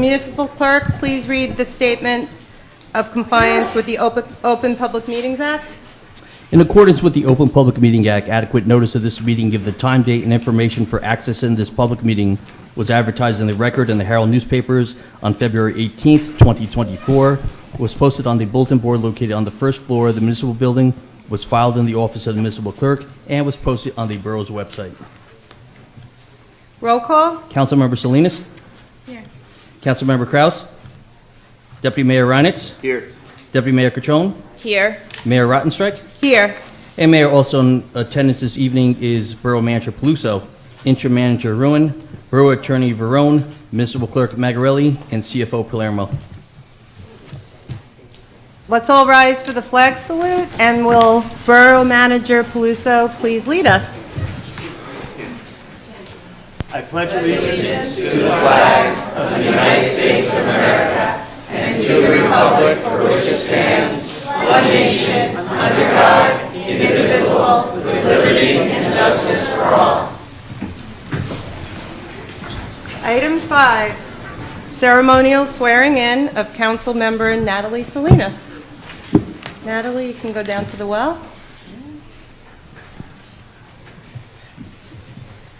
Municipal Clerk, please read the statement of compliance with the Open Public Meetings Act. In accordance with the Open Public Meeting Act, adequate notice of this meeting, give the time, date, and information for accessing this public meeting was advertised in the Record and the Herald newspapers on February 18th, 2024, was posted on the bulletin board located on the first floor of the municipal building, was filed in the office of the municipal clerk, and was posted on the borough's website. Roll call. Councilmember Salinas? Here. Councilmember Kraus? Deputy Mayor Reinitz? Here. Deputy Mayor Cachon? Here. Mayor Rottenstrich? Here. And Mayor, also in attendance this evening is Borough Manager Peluso, Interim Manager Ruin, Borough Attorney Verone, Municipal Clerk Magarelli, and CFO Palermo. Let's all rise for the flag salute, and will Borough Manager Peluso please lead us? I pledge allegiance to the flag of the United States of America and to the republic for which it stands, one nation, under God, indivisible, with liberty and justice for all. Item 5, ceremonial swearing in of Councilmember Natalie Salinas. Natalie, you can go down to the well.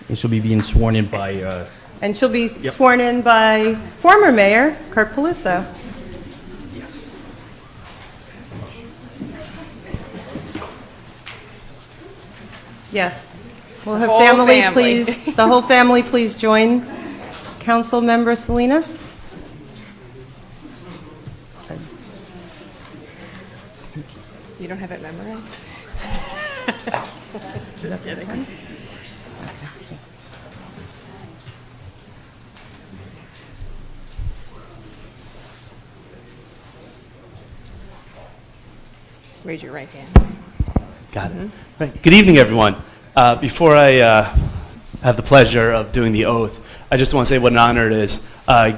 And she'll be being sworn in by... And she'll be sworn in by former Mayor Kurt Peluso. Yes. Will her family please, the whole family please join Councilmember Salinas? You don't have it memorized? Just kidding. Raise your right hand. Got it. Right. Good evening, everyone. Before I have the pleasure of doing the oath, I just want to say what an honor it is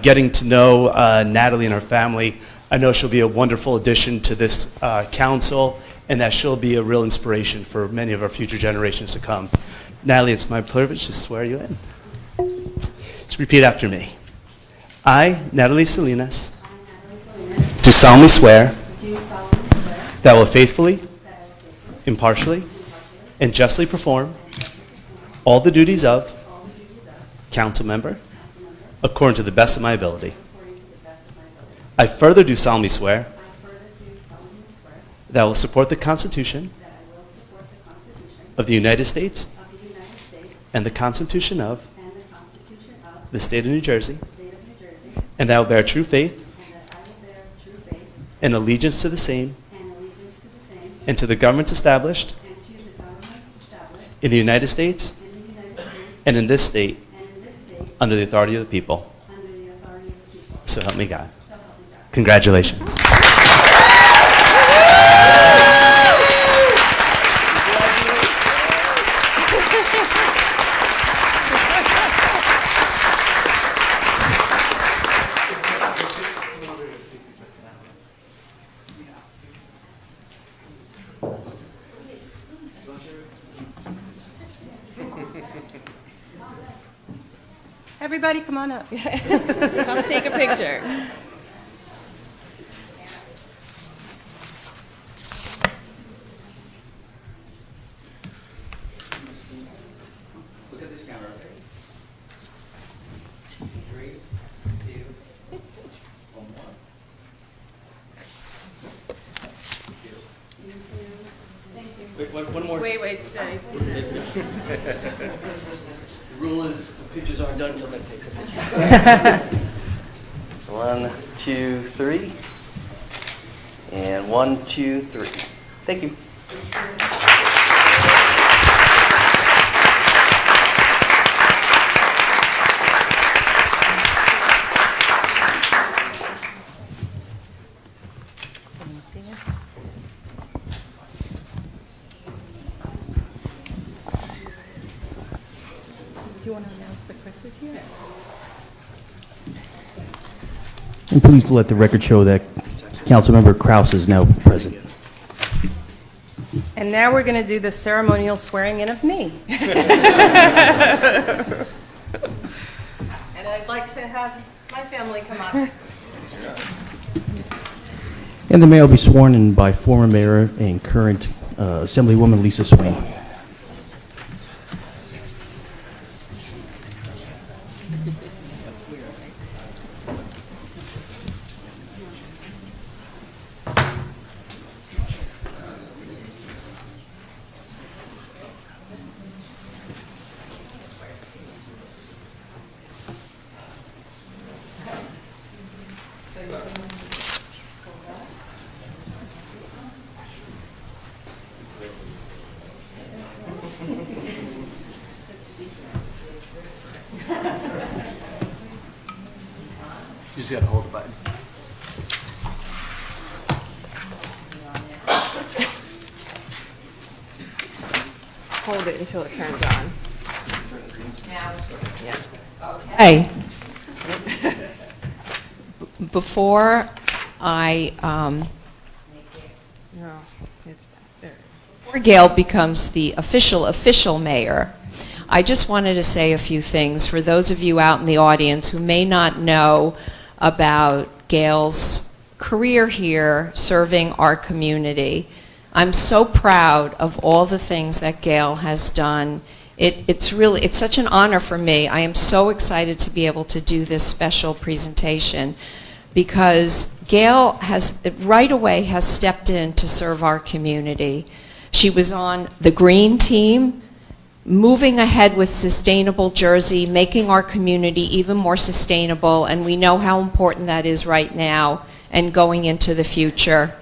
getting to know Natalie and her family. I know she'll be a wonderful addition to this council, and that she'll be a real inspiration for many of our future generations to come. Natalie, it's my privilege to swear you in. Just repeat after me. I, Natalie Salinas, do solemnly swear that I will faithfully, impartially, and justly perform all the duties of council member according to the best of my ability. I further do solemnly swear that I will support the Constitution of the United States and the Constitution of the State of New Jersey, and that I will bear true faith and allegiance to the same and to the governments established in the United States and in this state under the authority of the people. So help me God. Congratulations. Everybody come on up. Come take a picture. Look at this camera, okay? 3, 2, 1 more. Wait, one more. Wait, stay. The rule is the pictures aren't done until Nick takes a picture. 1, 2, 3. And 1, 2, 3. Thank you. Do you want to announce that Chris is here? And please let the record show that Councilmember Kraus is now present. And now we're going to do the ceremonial swearing in of me. And I'd like to have My family, come on. And the mayor will be sworn in by former mayor and current Assemblywoman Lisa Swain. You just gotta hold the button. Hold it until it turns on. Yes. Hey, before I, No, it's there. before Gail becomes the official mayor, I just wanted to say a few things for those of you out in the audience who may not know about Gail's career here serving our community. I'm so proud of all the things that Gail has done. It's such an honor for me. I am so excited to be able to do this special presentation because Gail right away has stepped in to serve our community. She was on the green team, moving ahead with sustainable Jersey, making our community even more sustainable, and we know how important that is right now and going into the future.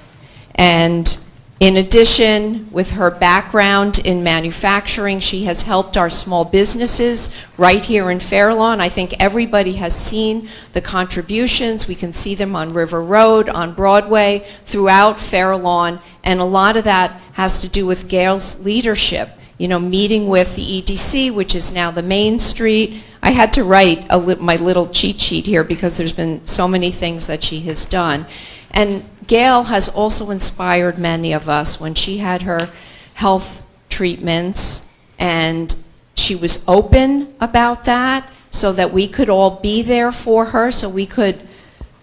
And in addition, with her background in manufacturing, she has helped our small businesses right here in Fair Lawn. I think everybody has seen the contributions. We can see them on River Road, on Broadway, throughout Fair Lawn, and a lot of that has to do with Gail's leadership. You know, meeting with the EDC, which is now the Main Street. I had to write my little cheat sheet here because there's been so many things that she has done. And Gail has also inspired many of us when she had her health treatments, and she was open about that so that we could all be there for her, so we could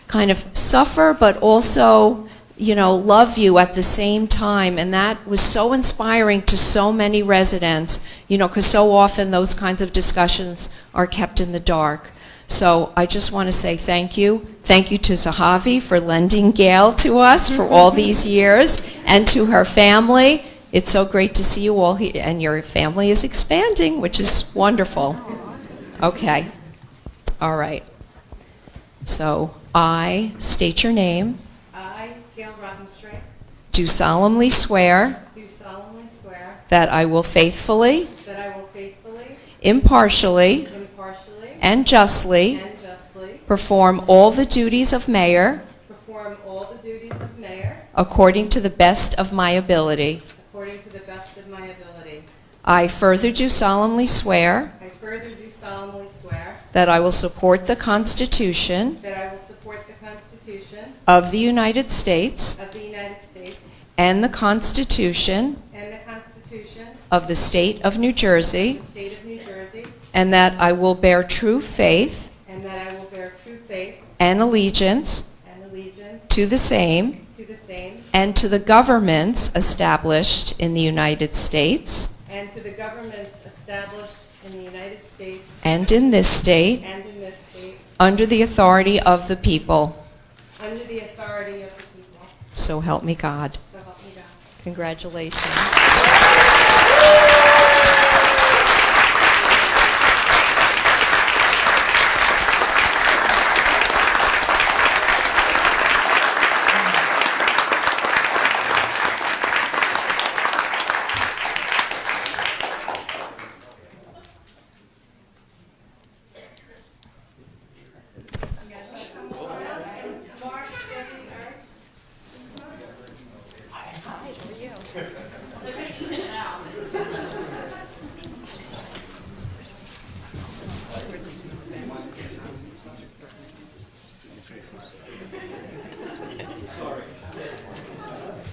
kind of suffer but also, you know, love you at the same time. And that was so inspiring to so many residents, you know, because so often those kinds of discussions are kept in the dark. So I just want to say thank you. Thank you to Zahavi for lending Gail to us for all these years, and to her family. It's so great to see you all here, and your family is expanding, which is wonderful. Okay. All right. So I state your name. I, Gail Rottenstrich, Do solemnly swear do solemnly swear that I will faithfully, that I will faithfully, impartially, impartially, and justly and justly perform all the duties of mayor perform all the duties of mayor according to the best of my ability. according to the best of my ability. I further do solemnly swear I further do solemnly swear that I will support the Constitution that I will support the Constitution of the United States of the United States and the Constitution and the Constitution of the State of New Jersey, of the State of New Jersey, and that I will bear true faith and that I will bear true faith and allegiance and allegiance to the same to the same and to the governments established in the United States and to the governments established in the United States and in this state and in this state under the authority of the people. under the authority of the people. So help me God. So help me God. Congratulations.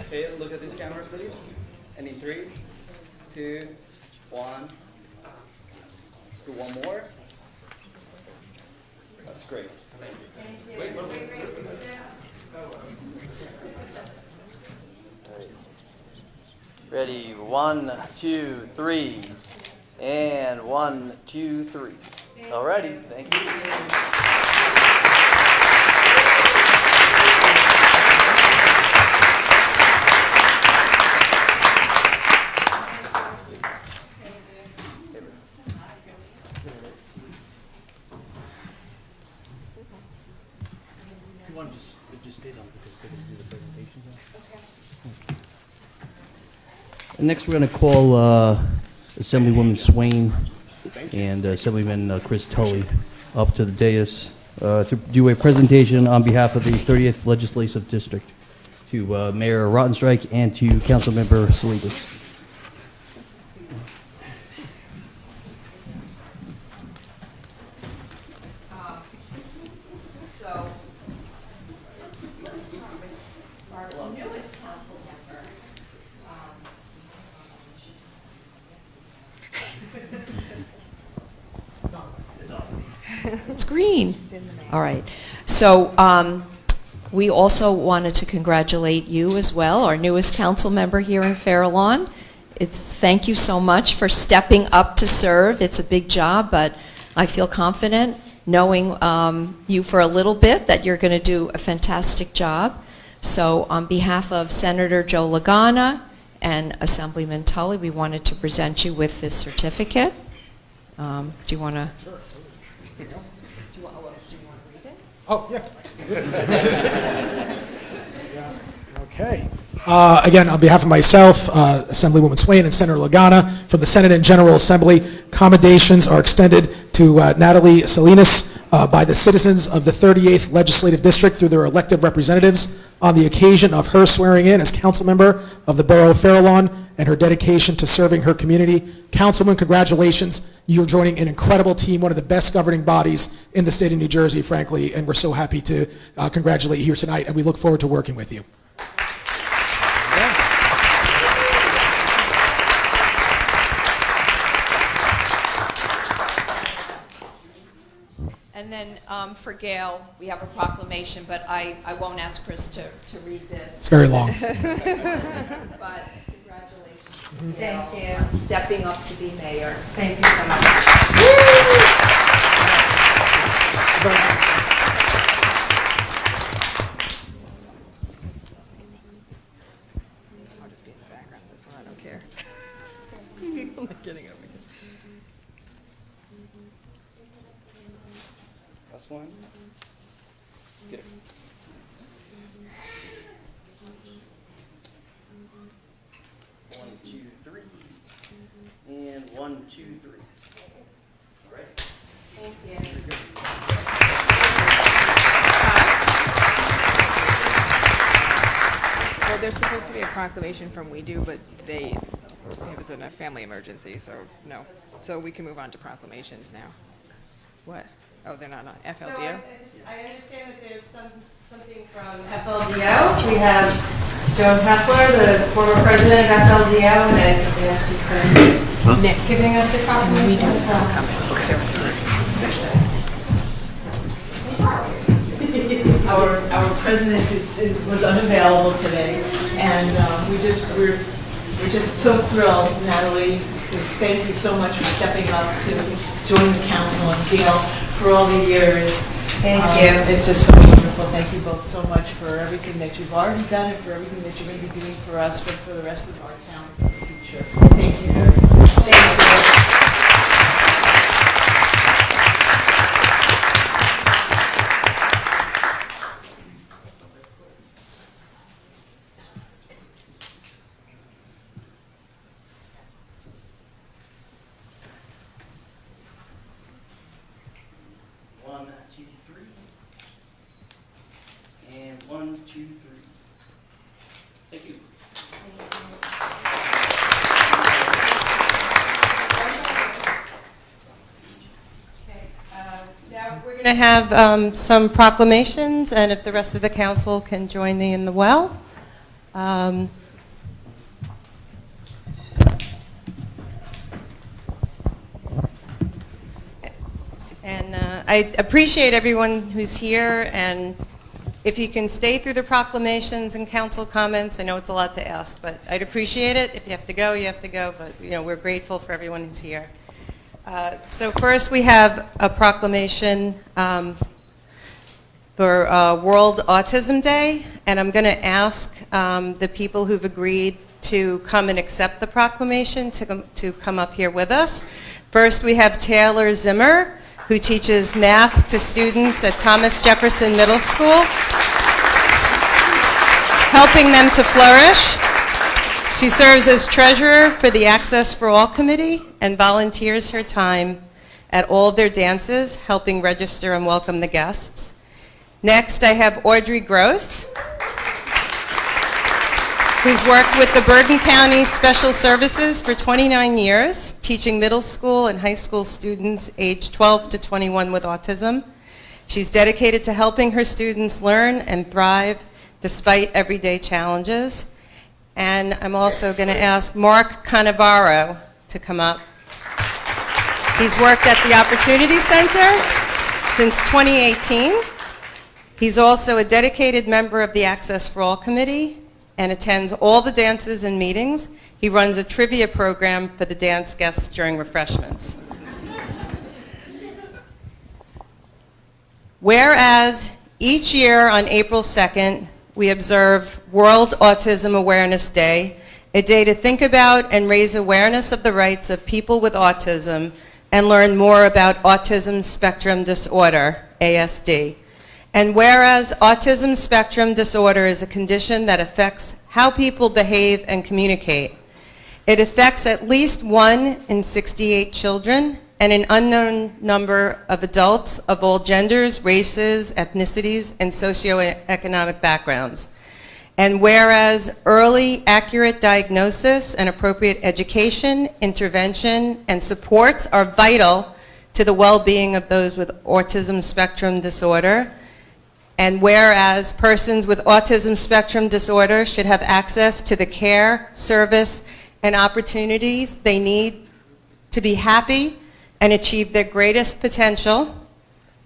Okay, look at these cameras, please. And in 3, 2, 1. Let's do one more. That's great. Ready, 1, 2, 3, and 1, 2, 3. Alrighty, thank you. You want to just stay down because they're going to do the presentation now? And next, we're going to call Assemblywoman Swain and Assemblyman Chris Tully up to the dais to do a presentation on behalf of the 30th Legislative District to Mayor Rottenstrich and to Councilmember Salinas. So, let's start with our newest council member. It's green. All right. So, we also wanted to congratulate you as well, our newest council member here in Fairlawn. Thank you so much for stepping up to serve. It's a big job, but I feel confident knowing you for a little bit that you're going to do a fantastic job. So on behalf of Senator Joe Lagana and Assemblyman Tully, we wanted to present you with this certificate. Do you want to? Sure. Do you want to read it? Oh, yeah. Okay. Again, on behalf of myself, Assemblywoman Swain and Senator Lagana, from the Senate and General Assembly, commendations are extended to Natalie Salinas by the citizens of the 38th Legislative District through their elected representatives on the occasion of her swearing in as council member of the Borough of Fairlawn and her dedication to serving her community. Councilman, congratulations. You're joining an incredible team, one of the best governing bodies in the state of New Jersey, frankly, and we're so happy to congratulate you here tonight, and we look forward to working with you. And then for Gail, we have a proclamation, but I won't ask Chris to read this. It's very long. But congratulations, Gail, Thank you. on stepping up to be mayor. Thank you so much. I'll just be in the background this one, I don't care. I'm not kidding over here. Last one. Get it. One, two, three. And 1, 2, 3. All right. Thank you. Well, there's supposed to be a proclamation from We Do, but it was in a family emergency, so no. So we can move on to proclamations now. What? Oh, they're not on So FLDO? I understand that there's something from FLDO. We have Joan Heffler, the former president of FLDO, and I think Nancy Curtis Nick giving us a proclamation. Our president was unavailable today, and we're just so thrilled, Natalie. Thank you so much for stepping up to join the council, and Gail, for all the years. Thank you. It's just so wonderful. Thank you both so much for everything that you've already done and for everything that you're going to be doing for us, but for the rest of our town in the future. Thank you very much. Thank you. One, 2, 3. And 1, 2, 3. Thank you. Now we're going to have some proclamations, and if the rest of the council can join me in the well. And I appreciate everyone who's here, and if you can stay through the proclamations and council comments, I know it's a lot to ask, but I'd appreciate it. If you have to go, you have to go, but we're grateful for everyone who's here. So first we have a proclamation for World Autism Day, and I'm going to ask the people who've agreed to come and accept the proclamation to come up here with us. First we have Taylor Zimmer, who teaches math to students at Thomas Jefferson Middle School, helping them to flourish. She serves as treasurer for the Access for All Committee and volunteers her time at all of their dances, helping register and welcome the guests. Next, I have Audrey Gross, who's worked with the Bergen County Special Services for 29 years, teaching middle school and high school students aged 12 to 21 with autism. She's dedicated to helping her students learn and thrive despite everyday challenges. And I'm also going to ask Mark Cannavaro to come up. He's worked at the Opportunity Center since 2018. He's also a dedicated member of the Access for All Committee and attends all the dances and meetings. He runs a trivia program for the dance guests during refreshments. Whereas each year on April 2nd, we observe World Autism Awareness Day, a day to think about and raise awareness of the rights of people with autism and learn more about autism spectrum disorder, ASD. And whereas autism spectrum disorder is a condition that affects how people behave and communicate, it affects at least 1 in 68 children and an unknown number of adults of all genders, races, ethnicities, and socioeconomic backgrounds. And whereas early, accurate diagnosis and appropriate education, intervention, and supports are vital to the well-being of those with autism spectrum disorder, and whereas persons with autism spectrum disorder should have access to the care, service, and opportunities they need to be happy and achieve their greatest potential,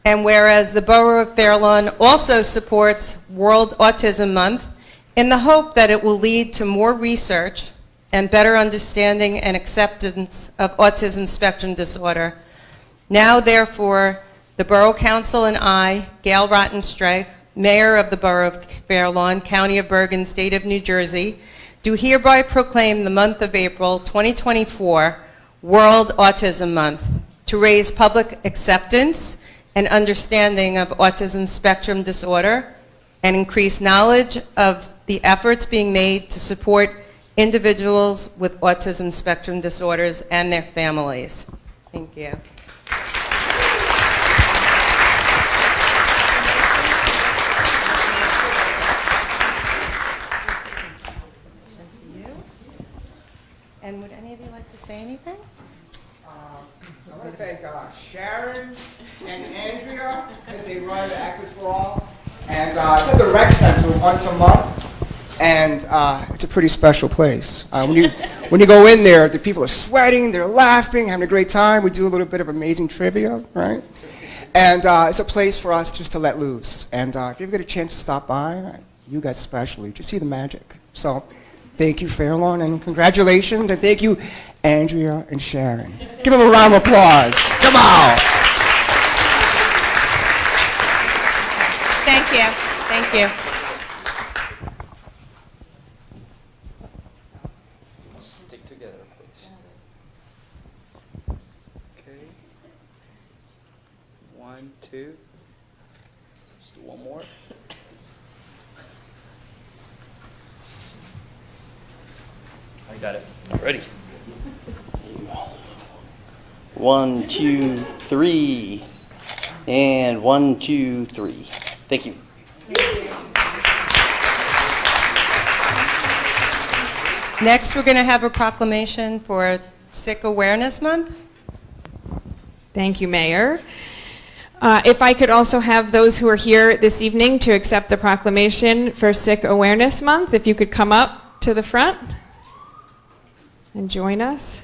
and whereas the Borough of Fair Lawn also supports World Autism Month in the hope that it will lead to more research and better understanding and acceptance of autism spectrum disorder. Now, therefore, the Borough Council and I, Gail Rottenstrich, Mayor of the Borough of Fair Lawn, County of Bergen, State of New Jersey, do hereby proclaim the month of April 2024 World Autism Month to raise public acceptance and understanding of autism spectrum disorder and increase knowledge of the efforts being made to support individuals with autism spectrum disorders and their families. Thank you. And would any of you like to say anything? I want to thank Sharon and Andrea, because they run Access for All. And it's at the rec center once a month. And it's a pretty special place. When you go in there, the people are sweating, they're laughing, having a great time. We do a little bit of amazing trivia, right? And it's a place for us just to let loose. And if you ever get a chance to stop by, you guys especially, just see the magic. So thank you, Fair Lawn, and congratulations, and thank you, Andrea and Sharon. Give them a round of applause. Come on. Thank you. Thank you. Stick together, please. Okay. 1, 2. Just do one more. I got it. Ready. 1, 2, 3. And 1, 2, 3. Thank you. Next, we're going to have a proclamation for Sick Awareness Month. Thank you, Mayor. If I could also have those who are here this evening to accept the proclamation for Sick Awareness Month, if you could come up to the front and join us.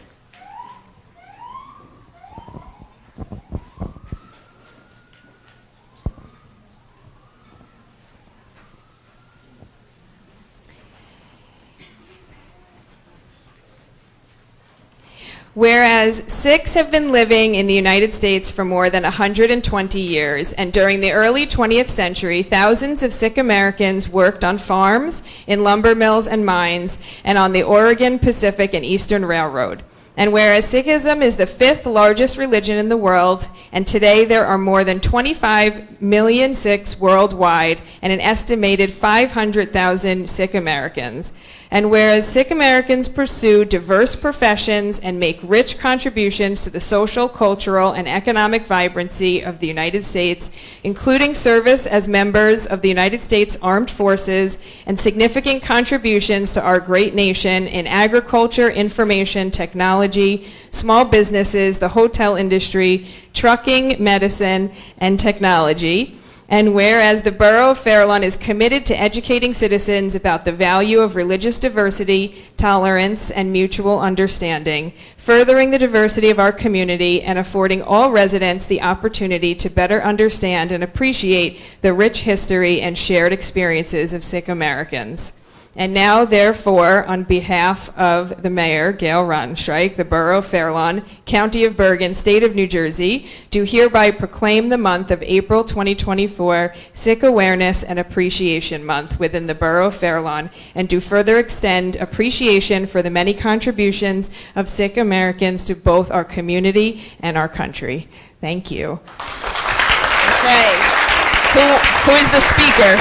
Whereas Sikhs have been living in the United States for more than 120 years, and during the early 20th century, thousands of Sikh Americans worked on farms, in lumber mills and mines, and on the Oregon, Pacific, and Eastern Railroad. And whereas Sikhism is the 5th largest religion in the world, and today there are more than 25 million Sikhs worldwide and an estimated 500,000 Sikh Americans. And whereas Sikh Americans pursue diverse professions and make rich contributions to the social, cultural, and economic vibrancy of the United States, including service as members of the United States Armed Forces and significant contributions to our great nation in agriculture, information, technology, small businesses, the hotel industry, trucking, medicine, and technology. And whereas the Borough of Fairlawn is committed to educating citizens about the value of religious diversity, tolerance, and mutual understanding, furthering the diversity of our community and affording all residents the opportunity to better understand and appreciate the rich history and shared experiences of Sikh Americans. And now, therefore, on behalf of the Mayor, Gail Rottenstrich, the Borough of Fairlawn, County of Bergen, State of New Jersey, do hereby proclaim the month of April 2024 Sikh Awareness and Appreciation Month within the Borough of Fairlawn, and do further extend appreciation for the many contributions of Sikh Americans to both our community and our country. Thank you. Okay. Who is the speaker?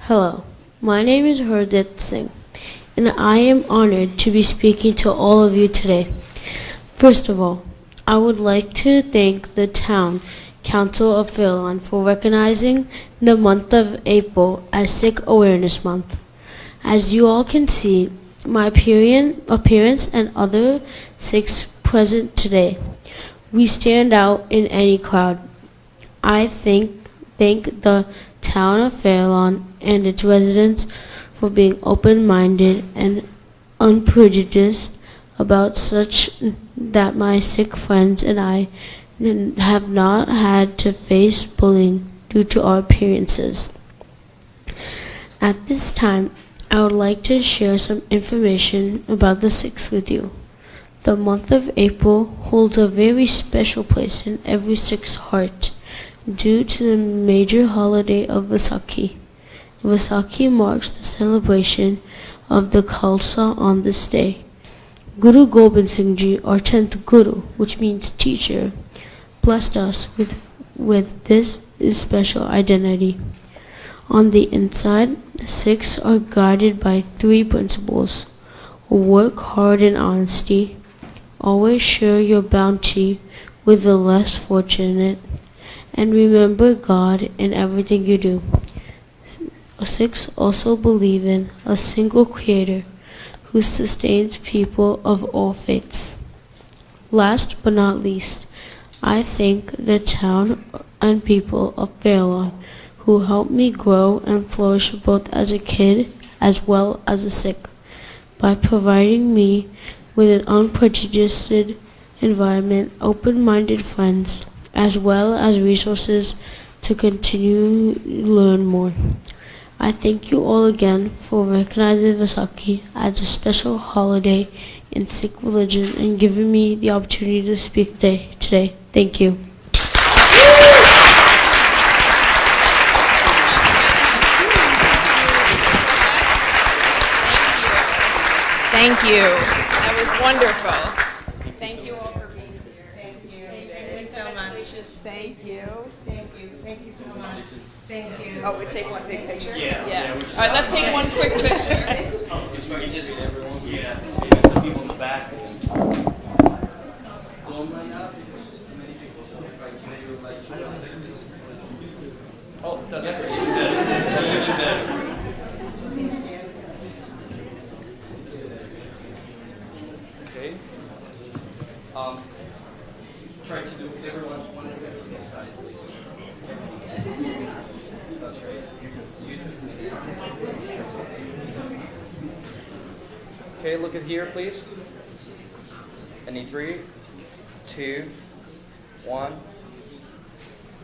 Hello, my name is Hardit Singh, and I am honored to be speaking to all of you today. First of all, I would like to thank the Town Council of Fairlawn for recognizing the month of April as Sikh Awareness Month. As you all can see, my appearance and other Sikhs present today, we stand out in any crowd. I thank the Town of Fairlawn and its residents for being open-minded and unprejudiced about such that my Sikh friends and I have not had to face bullying due to our appearances. At this time, I would like to share some information about the Sikhs with you. The month of April holds a very special place in every Sikh's heart due to the major holiday of Vaisakhi. Vaisakhi marks the celebration of the Khalsa on this day. Guru Gobind Singh Ji, our 10th Guru, which means teacher, blessed us with this special identity. On the inside, Sikhs are guided by 3 principles: work hard in honesty, always share your bounty with the less fortunate, and remember God in everything you do. Sikhs also believe in a single creator who sustains people of all faiths. Last but not least, I thank the town and people of Bergen who helped me grow and flourish both as a kid as well as a Sikh by providing me with an unprejudiced environment, open-minded friends, as well as resources to continue to learn more. I thank you all again for recognizing Vaisakhi as a special holiday in Sikh religion and giving me the opportunity to speak today. Thank you. Thank you. That was wonderful. Thank you all for being here. Thank you. Thank you so much. Thank you. Thank you. Thank you so much. Thank you. Oh, we take one big picture? Yeah. All right, let's take one quick picture. Some people in the back. Don't line up. Oh, that's great. Even better. Okay. Try to do everyone one step to the side, please. That's right. Okay, look at here, please. I need 3, 2, 1,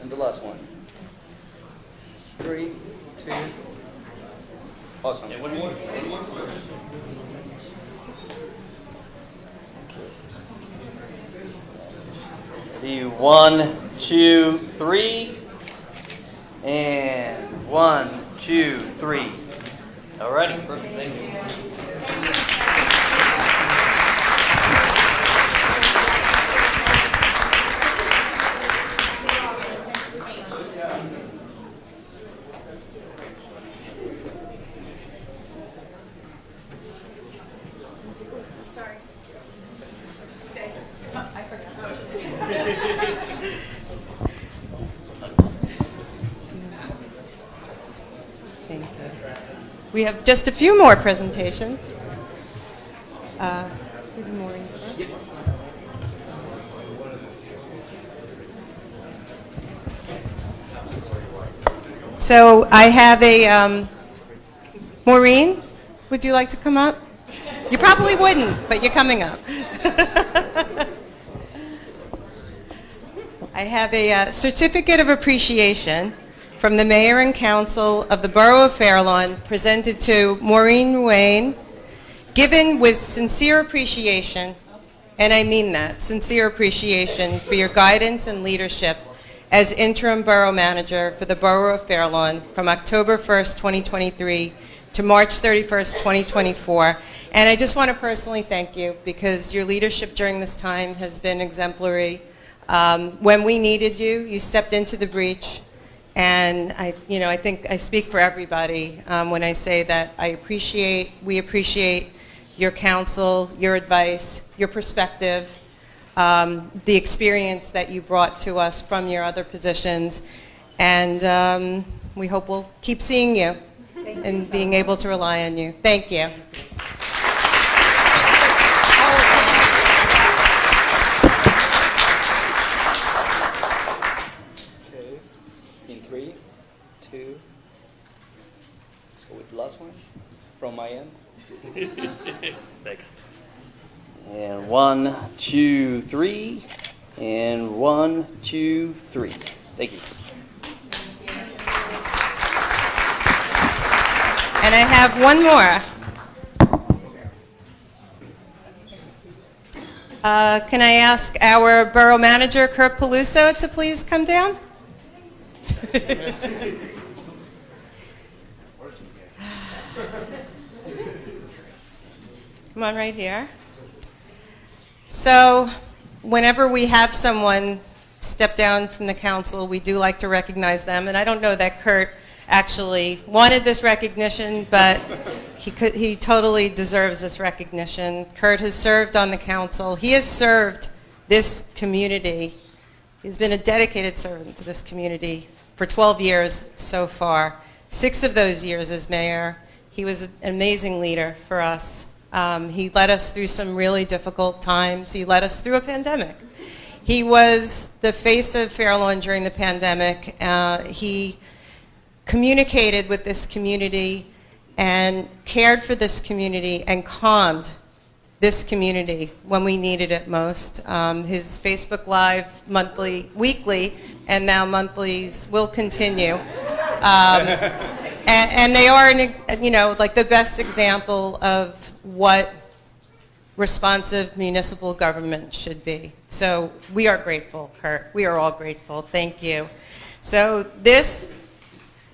and the last one. 3, 2, Awesome. Ready, 1, 2, 3. And 1, 2, 3. Alrighty, perfect, thank you. Thank you. We have just a few more presentations. Good morning. So I have a, Maureen, would you like to come up? You probably wouldn't, but you're coming up. I have a certificate of appreciation from the Mayor and Council of the Borough of Fair Lawn presented to Maureen Ruane, given with sincere appreciation, and I mean that, sincere appreciation for your guidance and leadership as interim borough manager for the Borough of Fair Lawn from October 1st, 2023 to March 31st, 2024. And I just want to personally thank you because your leadership during this time has been exemplary. When we needed you, you stepped into the breach. And I think I speak for everybody when I say that we appreciate your counsel, your advice, your perspective, the experience that you brought to us from your other positions. And we hope we'll keep seeing you and being able to rely on you. Thank you. In 3, 2. Let's go with the last one from my end. Thanks. And 1, 2, 3. And 1, 2, 3. Thank you. And I have one more. Can I ask our borough manager, Kurt Peluso, to please come down? Come on right here. So whenever we have someone step down from the council, we do like to recognize them. And I don't know that Kurt actually wanted this recognition, but he totally deserves this recognition. Kurt has served on the council. He has served this community. He's been a dedicated servant to this community for 12 years so far. 6 of those years as mayor. He was an amazing leader for us. He led us through some really difficult times. He led us through a pandemic. He was the face of Fair Lawn during the pandemic. He communicated with this community and cared for this community and calmed this community when we needed it most. His Facebook Live weekly, and now monthlies will continue. And they are, like the best example of what responsive municipal government should be. So we are grateful, Kurt. We are all grateful. Thank you. So this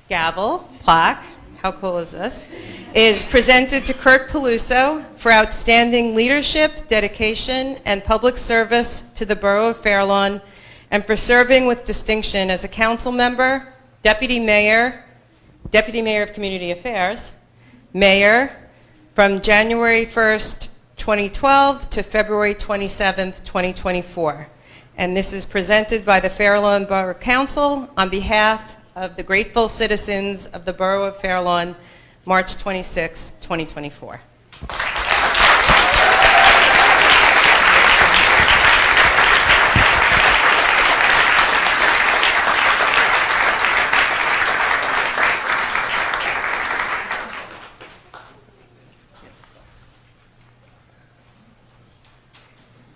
gavel, plaque, how cool is this, is presented to Kurt Peluso for outstanding leadership, dedication, and public service to the Borough of Fair Lawn, and for serving with distinction as a council member, deputy mayor of Community Affairs, mayor from January 1st, 2012 to February 27th, 2024. And this is presented by the Fair Lawn Borough Council on behalf of the grateful citizens of the Borough of Fair Lawn, March 26, 2024.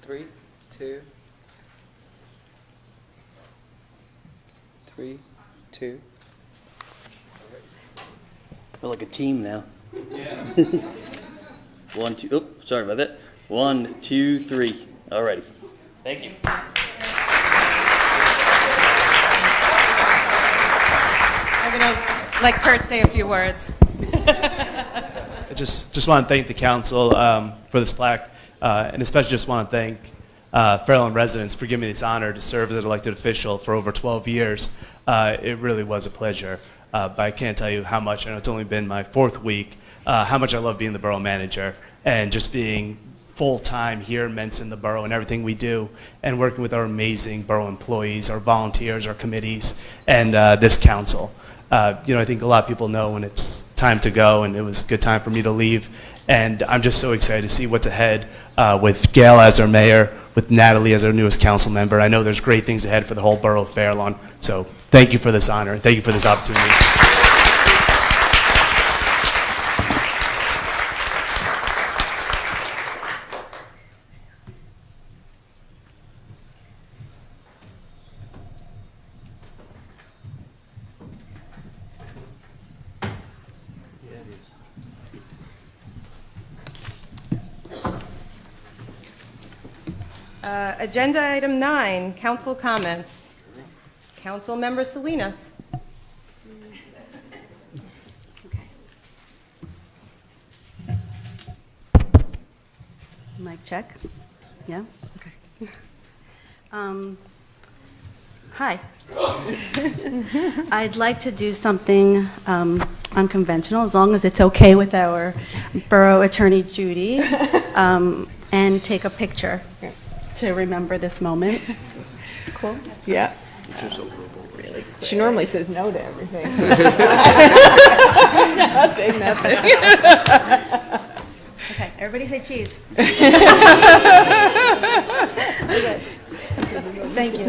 Three, two. 3, 2. We're like a team now. 1, 2, oh, sorry about that. 1, 2, 3. All righty. Thank you. I'm going to let Kurt say a few words. I just want to thank the council for this plaque, and especially just want to thank Fairlawn residents for giving me this honor to serve as an elected official for over 12 years. It really was a pleasure, but I can't tell you how much, I know it's only been my 4th week, how much I love being the borough manager and just being full-time here in Menson, the borough, and everything we do, and working with our amazing borough employees, our volunteers, our committees, and this council. I think a lot of people know when it's time to go, and it was a good time for me to leave. And I'm just so excited to see what's ahead with Gail as our mayor, with Natalie as our newest council member. I know there's great things ahead for the whole borough of Fairlawn. So thank you for this honor, and thank you for this opportunity. Agenda item 9, council comments. Councilmember Salinas. Mic check. Yeah? Okay. Hi. I'd like to do something unconventional, as long as it's okay with our Borough Attorney Judy, and take a picture to remember this moment. Cool. Yeah. Really quick. She normally says no to everything. Nothing. Okay, everybody say cheese. Thank you.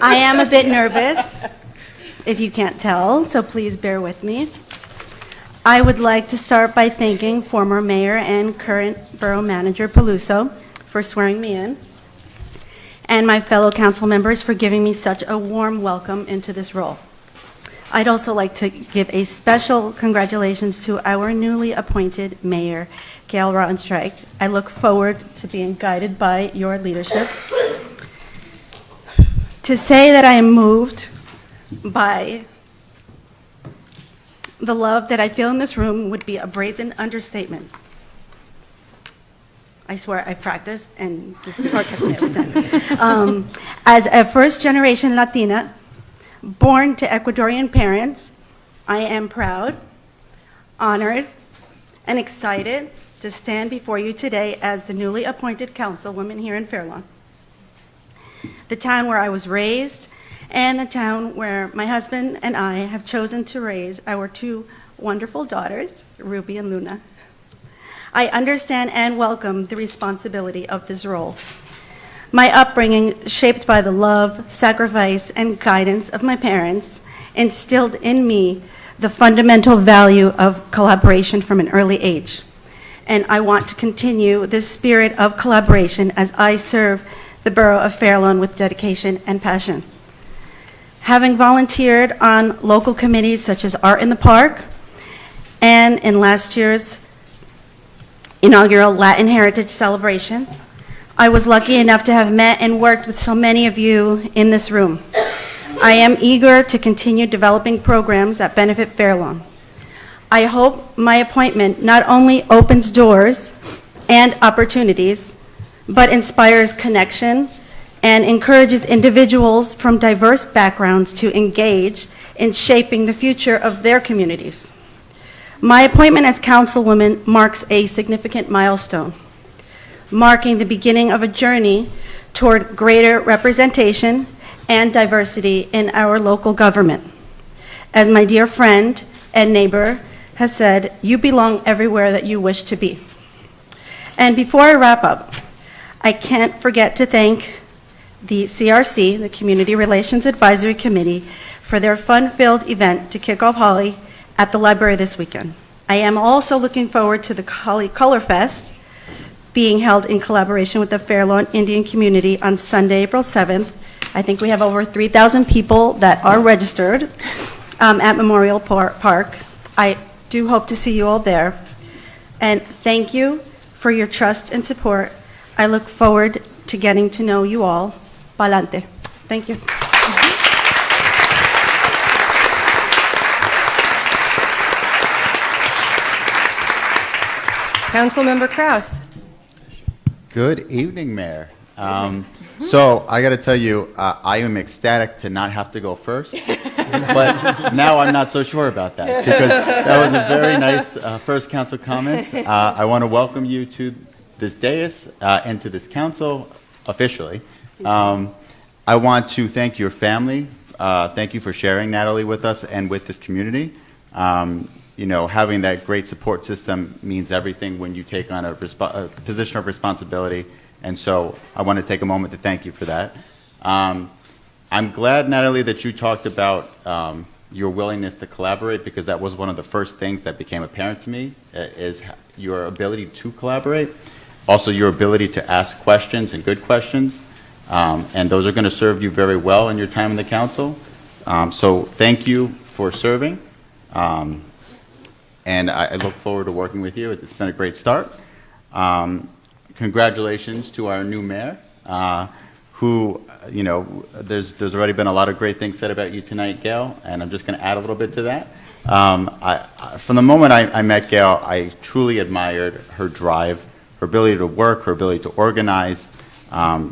I am a bit nervous, if you can't tell, so please bear with me. I would like to start by thanking former mayor and current borough manager Peluso for swearing me in, and my fellow council members for giving me such a warm welcome into this role. I'd also like to give a special congratulations to our newly appointed mayor, Gail Rottenstrich. I look forward to being guided by your leadership. To say that I am moved by the love that I feel in this room would be a brazen understatement. I swear I've practiced, and this part gets me every time. As a first-generation Latina, born to Ecuadorian parents, I am proud, honored, and excited to stand before you today as the newly appointed councilwoman here in Fairlawn, the town where I was raised, and the town where my husband and I have chosen to raise our 2 wonderful daughters, Ruby and Luna. I understand and welcome the responsibility of this role. My upbringing, shaped by the love, sacrifice, and guidance of my parents, instilled in me the fundamental value of collaboration from an early age. And I want to continue this spirit of collaboration as I serve the borough of Fairlawn with dedication and passion. Having volunteered on local committees such as Art in the Park, and in last year's inaugural Latin Heritage Celebration, I was lucky enough to have met and worked with so many of you in this room. I am eager to continue developing programs that benefit Fairlawn. I hope my appointment not only opens doors and opportunities, but inspires connection and encourages individuals from diverse backgrounds to engage in shaping the future of their communities. My appointment as councilwoman marks a significant milestone, marking the beginning of a journey toward greater representation and diversity in our local government. As my dear friend and neighbor has said, you belong everywhere that you wish to be. And before I wrap up, I can't forget to thank the CRC, the Community Relations Advisory Committee, for their fun-filled event to kick off Holly at the library this weekend. I am also looking forward to the Holly Color Fest being held in collaboration with the Fairlawn Indian community on Sunday, April 7th. I think we have over 3,000 people that are registered at Memorial Park. I do hope to see you all there. And thank you for your trust and support. I look forward to getting to know you all. Pa'lante. Thank you. Councilmember Kraus. Good evening, Mayor. So I got to tell you, I am ecstatic to not have to go first, but now I'm not so sure about that because that was a very nice first council comments. I want to welcome you to this dais and to this council officially. I want to thank your family. Thank you for sharing Natalie with us and with this community. You know, having that great support system means everything when you take on a position of responsibility. And so I want to take a moment to thank you for that. I'm glad, Natalie, that you talked about your willingness to collaborate, because that was one of the first things that became apparent to me, is your ability to collaborate. Also, your ability to ask questions and good questions. And those are going to serve you very well in your time in the council. So thank you for serving. And I look forward to working with you. It's been a great start. Congratulations to our new mayor, who, you know, there's already been a lot of great things said about you tonight, Gail, and I'm just going to add a little bit to that. From the moment I met Gail, I truly admired her drive, her ability to work, her ability to organize.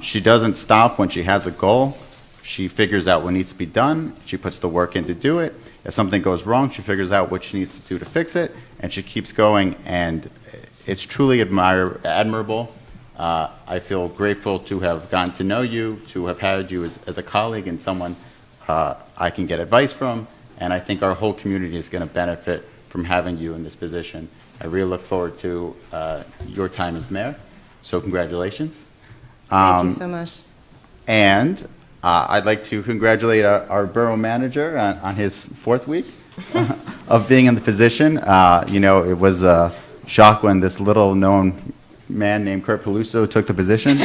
She doesn't stop when she has a goal. She figures out what needs to be done. She puts the work in to do it. If something goes wrong, she figures out what she needs to do to fix it, and she keeps going, and it's truly admirable. I feel grateful to have gotten to know you, to have had you as a colleague and someone I can get advice from, and I think our whole community is going to benefit from having you in this position. I really look forward to your time as mayor, so congratulations. Thank you so much. And I'd like to congratulate our borough manager on his 4th week of being in the position. You know, it was a shock when this little-known man named Kurt Peluso took the position.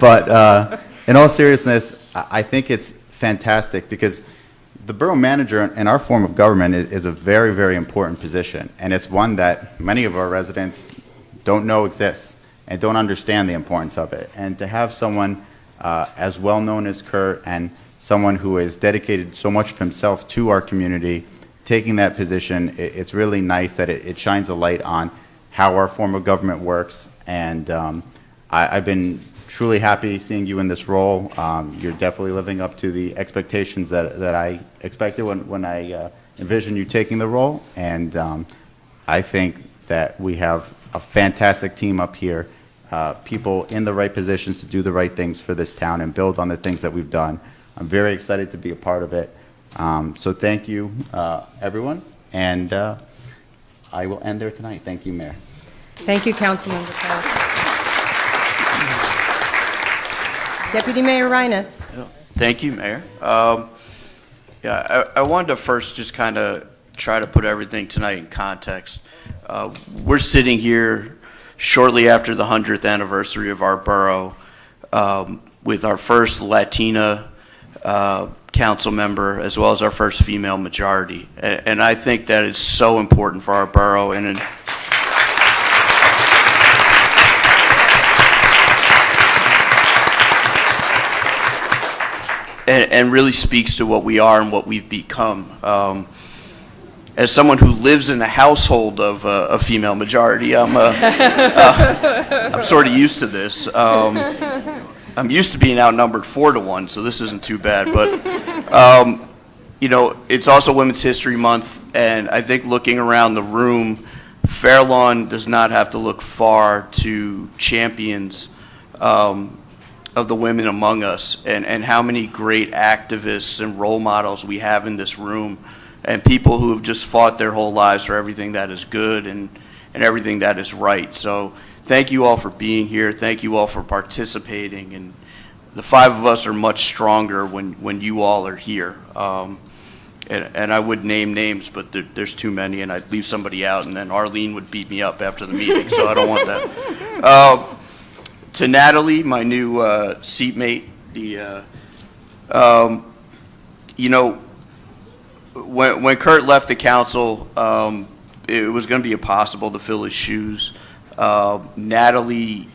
But in all seriousness, I think it's fantastic because the borough manager in our form of government is a very, very important position. And it's one that many of our residents don't know exists and don't understand the importance of it. And to have someone as well known as Kurt and someone who has dedicated so much of himself to our community, taking that position, it's really nice that it shines a light on how our form of government works. And I've been truly happy seeing you in this role. You're definitely living up to the expectations that I expected when I envisioned you taking the role. And I think that we have a fantastic team up here. People in the right positions to do the right things for this town and build on the things that we've done. I'm very excited to be a part of it. So thank you, everyone. And I will end there tonight. Thank you, Mayor. Thank you, Councilmember Kraus. Deputy Mayor Reinitz. Thank you, Mayor. I wanted to first just kind of try to put everything tonight in context. We're sitting here shortly after the 100th anniversary of our borough, with our first Latina council member, as well as our first female majority. And I think that is so important for our borough, and really speaks to what we are and what we've become. As someone who lives in a household of a female majority, I'm sort of used to this. I'm used to being outnumbered 4-1, so this isn't too bad. But you know, it's also Women's History Month, and I think looking around the room, Fair Lawn does not have to look far to champions of the women among us, and how many great activists and role models we have in this room. And people who have just fought their whole lives for everything that is good and everything that is right. So thank you all for being here. Thank you all for participating. And the 5 of us are much stronger when you all are here. And I would name names, but there's too many, and I'd leave somebody out, and then Arlene would beat me up after the meeting, so I don't want that. To Natalie, my new seatmate, you know, when Kurt left the council, it was going to be impossible to fill his shoes. Natalie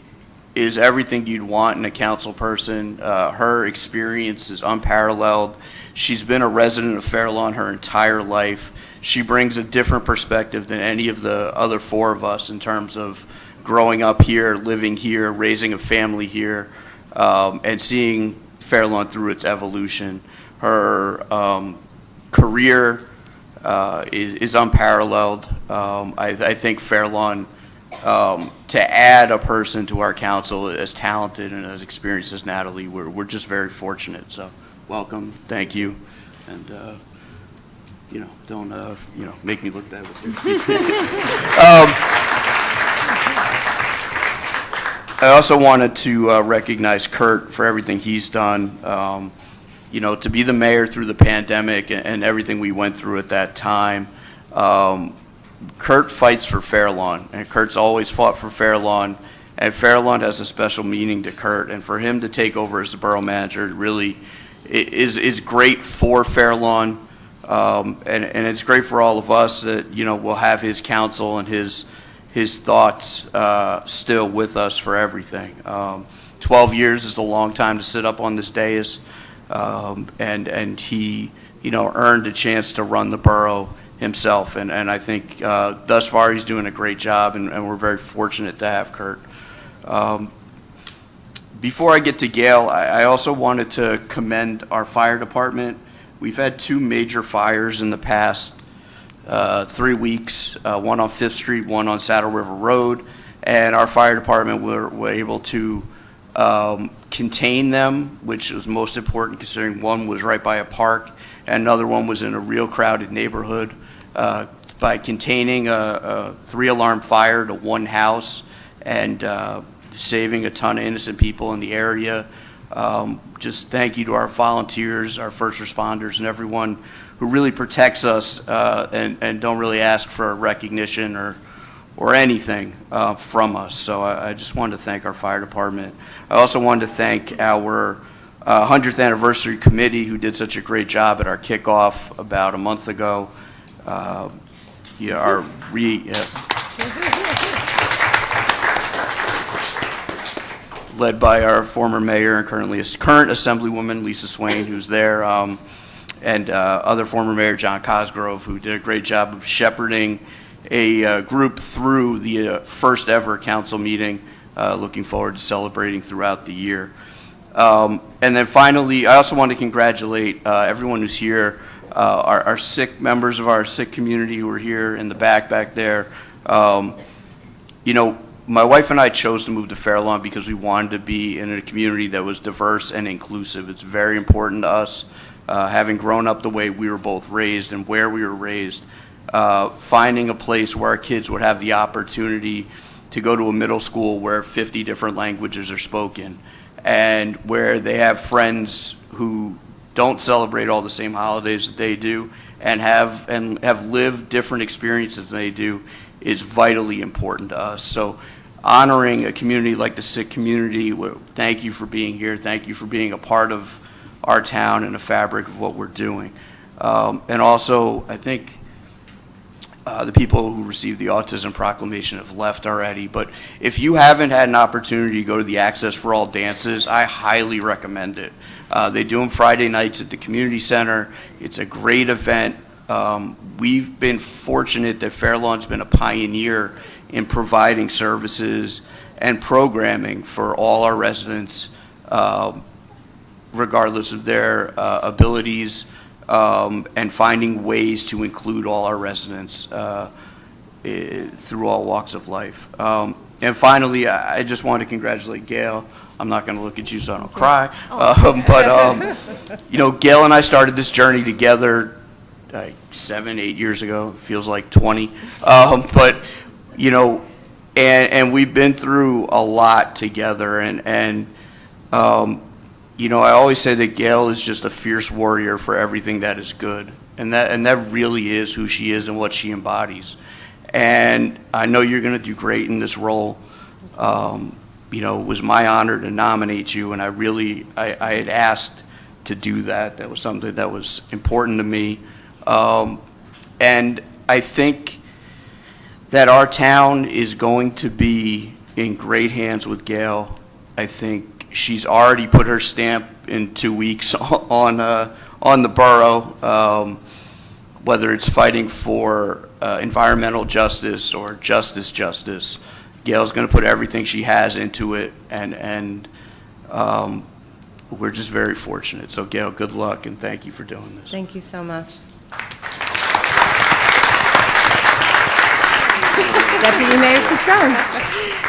is everything you'd want in a council person. Her experience is unparalleled. She's been a resident of Fair Lawn her entire life. She brings a different perspective than any of the other four of us in terms of growing up here, living here, raising a family here, and seeing Fair Lawn through its evolution. Her career is unparalleled. I think Fair Lawn, to add a person to our council as talented and as experienced as Natalie, we're just very fortunate. So welcome, thank you, and don't make me look bad with you. I also wanted to recognize Kurt for everything he's done. To be the mayor through the pandemic and everything we went through at that time. Kurt fights for Fair Lawn, and Kurt's always fought for Fair Lawn, and Fair Lawn has a special meaning to Kurt, and for him to take over as the borough manager really is great for Fair Lawn, and it's great for all of us that we'll have his counsel and his thoughts still with us for everything. 12 years is a long time to sit up on this dais, and he earned a chance to run the borough himself, and I think thus far he's doing a great job, and we're very fortunate to have Kurt. Before I get to Gail, I also wanted to commend our fire department. We've had two major fires in the past 3 weeks, one on 5th Street, one on Saddle River Road, and our fire department were able to contain them, which was most important considering one was right by a park and another one was in a real crowded neighborhood. By containing a 3-alarm fire to one house and saving a ton of innocent people in the area. Just thank you to our volunteers, our first responders, and everyone who really protects us and don't really ask for recognition or anything from us. So I just wanted to thank our fire department. I also wanted to thank our 100th anniversary committee who did such a great job at our kickoff about a month ago. Led by our former mayor and current Assemblywoman Lisa Swain, who's there, and other former mayor John Cosgrove, who did a great job of shepherding a group through the first ever council meeting. Looking forward to celebrating throughout the year. And then finally, I also want to congratulate everyone who's here, our sick members of our sick community who are here in the back there. My wife and I chose to move to Fair Lawn because we wanted to be in a community that was diverse and inclusive. It's very important to us, having grown up the way we were both raised and where we were raised, finding a place where our kids would have the opportunity to go to a middle school where 50 different languages are spoken and where they have friends who don't celebrate all the same holidays that they do and have lived different experiences than they do is vitally important to us. So honoring a community like the Sikh community, thank you for being here. Thank you for being a part of our town and the fabric of what we're doing. And also, I think the people who received the Autism Proclamation have left already, but if you haven't had an opportunity to go to the Access for All dances, I highly recommend it. They do them Friday nights at the community center. It's a great event. We've been fortunate that Fair Lawn's been a pioneer in providing services and programming for all our residents, regardless of their abilities, and finding ways to include all our residents through all walks of life. And finally, I just want to congratulate Gail. I'm not going to look at you so I don't cry. But Gail and I started this journey together like 7-8 years ago. It feels like 20. But we've been through a lot together, and I always say that Gail is just a fierce warrior for everything that is good, and that really is who she is and what she embodies. And I know you're going to do great in this role. It was my honor to nominate you, and I had asked to do that. That was something that was important to me. And I think that our town is going to be in great hands with Gail. I think she's already put her stamp in 2 weeks on the borough, whether it's fighting for environmental justice or justice. Gail's going to put everything she has into it, and we're just very fortunate. So Gail, good luck, and thank you for doing this. Thank you so much. Deputy Mayor Citron.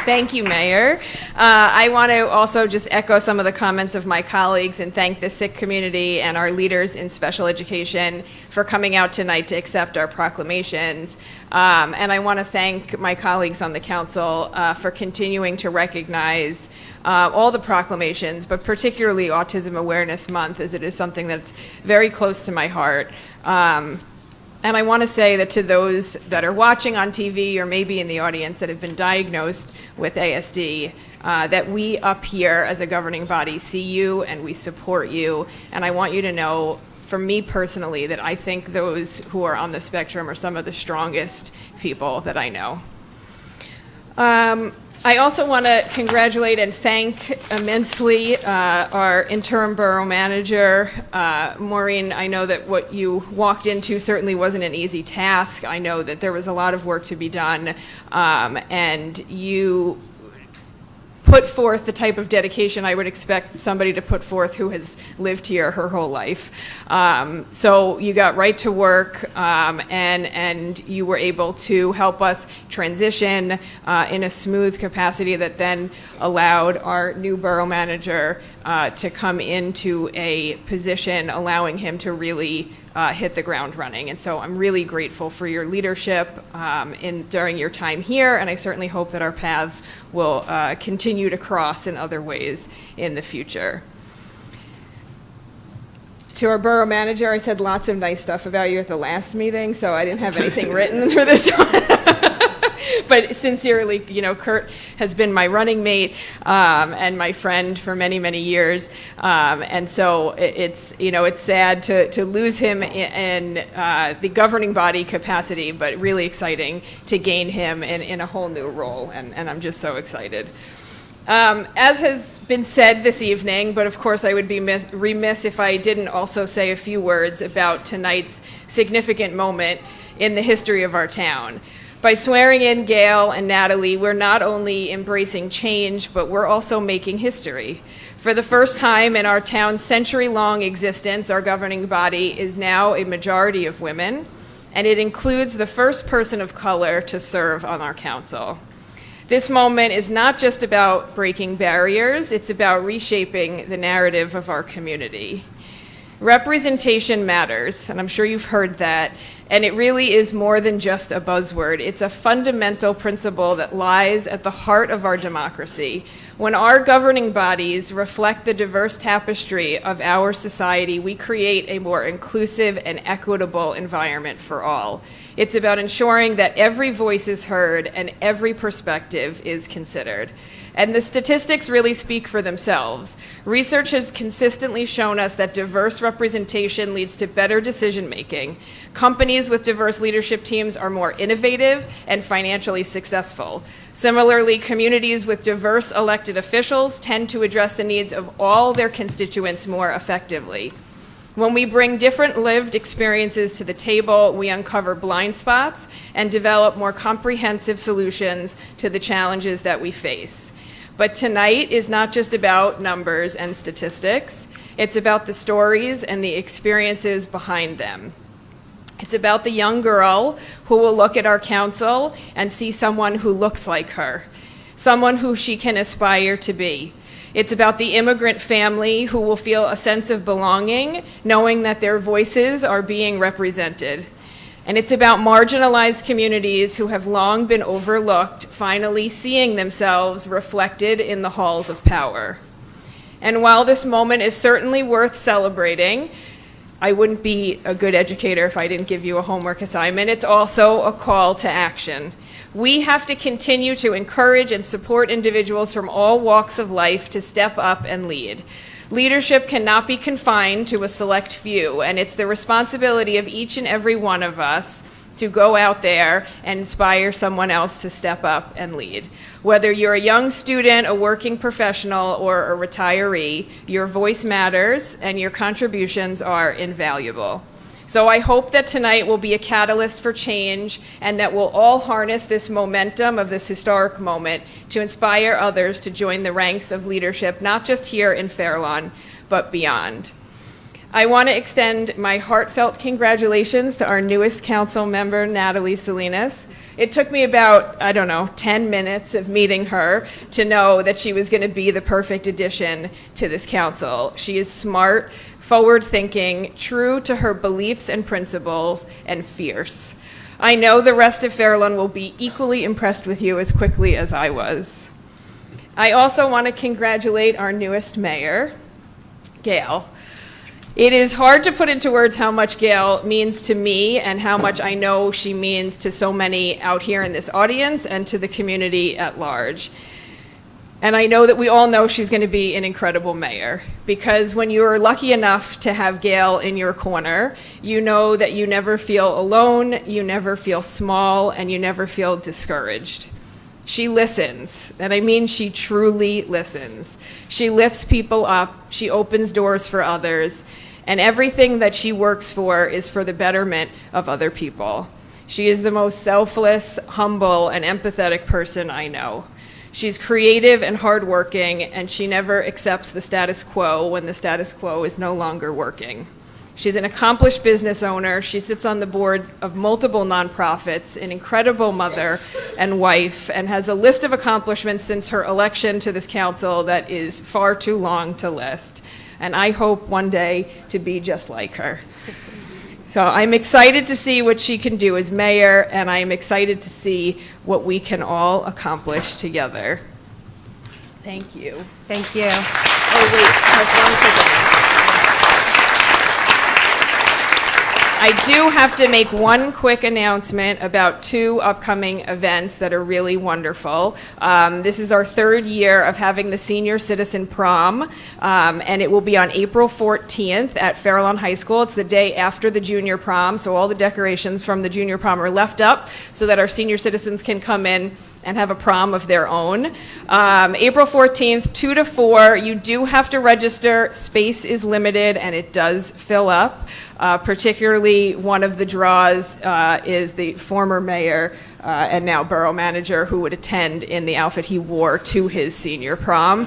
Thank you, Mayor. I want to also just echo some of the comments of my colleagues and thank the Sikh community and our leaders in special education for coming out tonight to accept our proclamations. And I want to thank my colleagues on the council for continuing to recognize all the proclamations, but particularly Autism Awareness Month, as it is something that's very close to my heart. And I want to say that to those that are watching on TV or maybe in the audience that have been diagnosed with ASD, that we up here as a governing body see you and we support you. And I want you to know, for me personally, that I think those who are on the spectrum are some of the strongest people that I know. I also want to congratulate and thank immensely our interim borough manager, Maureen. I know that what you walked into certainly wasn't an easy task. I know that there was a lot of work to be done, and you put forth the type of dedication I would expect somebody to put forth who has lived here her whole life. So you got right to work, and you were able to help us transition in a smooth capacity that then allowed our new borough manager to come into a position allowing him to really hit the ground running. And so I'm really grateful for your leadership during your time here, and I certainly hope that our paths will continue to cross in other ways in the future. To our borough manager, I said lots of nice stuff about you at the last meeting, so I didn't have anything written for this one. But sincerely, you know, Kurt has been my running mate and my friend for many, many years. And so it's, you know, it's sad to lose him in the governing body capacity, but really exciting to gain him in a whole new role. And I'm just so excited. As has been said this evening, but of course I would be remiss if I didn't also say a few words about tonight's significant moment in the history of our town. By swearing in Gail and Natalie, we're not only embracing change, but we're also making history. For the first time in our town's century-long existence, our governing body is now a majority of women, and it includes the first person of color to serve on our council. This moment is not just about breaking barriers, it's about reshaping the narrative of our community. Representation matters, and I'm sure you've heard that, and it really is more than just a buzzword. It's a fundamental principle that lies at the heart of our democracy. When our governing bodies reflect the diverse tapestry of our society, we create a more inclusive and equitable environment for all. It's about ensuring that every voice is heard and every perspective is considered. And the statistics really speak for themselves. Research has consistently shown us that diverse representation leads to better decision making. Companies with diverse leadership teams are more innovative and financially successful. Similarly, communities with diverse elected officials tend to address the needs of all their constituents more effectively. When we bring different lived experiences to the table, we uncover blind spots and develop more comprehensive solutions to the challenges that we face. But tonight is not just about numbers and statistics. It's about the stories and the experiences behind them. It's about the young girl who will look at our council and see someone who looks like her, someone who she can aspire to be. It's about the immigrant family who will feel a sense of belonging, knowing that their voices are being represented. And it's about marginalized communities who have long been overlooked, finally seeing themselves reflected in the halls of power. And while this moment is certainly worth celebrating, I wouldn't be a good educator if I didn't give you a homework assignment. It's also a call to action. We have to continue to encourage and support individuals from all walks of life to step up and lead. Leadership cannot be confined to a select few, and it's the responsibility of each and every one of us to go out there and inspire someone else to step up and lead. Whether you're a young student, a working professional, or a retiree, your voice matters and your contributions are invaluable. So I hope that tonight will be a catalyst for change and that we'll all harness this momentum of this historic moment to inspire others to join the ranks of leadership, not just here in Fairlawn, but beyond. I want to extend my heartfelt congratulations to our newest council member, Natalie Salinas. It took me about, 10 minutes of meeting her to know that she was going to be the perfect addition to this council. She is smart, forward-thinking, true to her beliefs and principles, and fierce. I know the rest of Fairlawn will be equally impressed with you as quickly as I was. I also want to congratulate our newest mayor, Gail. It is hard to put into words how much Gail means to me and how much I know she means to so many out here in this audience and to the community at large. And I know that we all know she's going to be an incredible mayor, because when you're lucky enough to have Gail in your corner, you know that you never feel alone, you never feel small, and you never feel discouraged. She listens, and I mean she truly listens. She lifts people up, she opens doors for others, and everything that she works for is for the betterment of other people. She is the most selfless, humble, and empathetic person I know. She's creative and hardworking, and she never accepts the status quo when the status quo is no longer working. She's an accomplished business owner. She sits on the boards of multiple nonprofits, an incredible mother and wife, and has a list of accomplishments since her election to this council that is far too long to list. And I hope one day to be just like her. So I'm excited to see what she can do as mayor, and I'm excited to see what we can all accomplish together. Thank you. Thank you. Oh, wait, I have one quick announcement. I do have to make one quick announcement about two upcoming events that are really wonderful. This is our third year of having the Senior Citizen Prom, and it will be on April 14th at Fairlawn High School. It's the day after the junior prom, so all the decorations from the junior prom are left up so that our senior citizens can come in and have a prom of their own. April 14th, 2 to 4. You do have to register. Space is limited, and it does fill up. Particularly, one of the draws is the former mayor and now borough manager who would attend in the outfit he wore to his senior prom.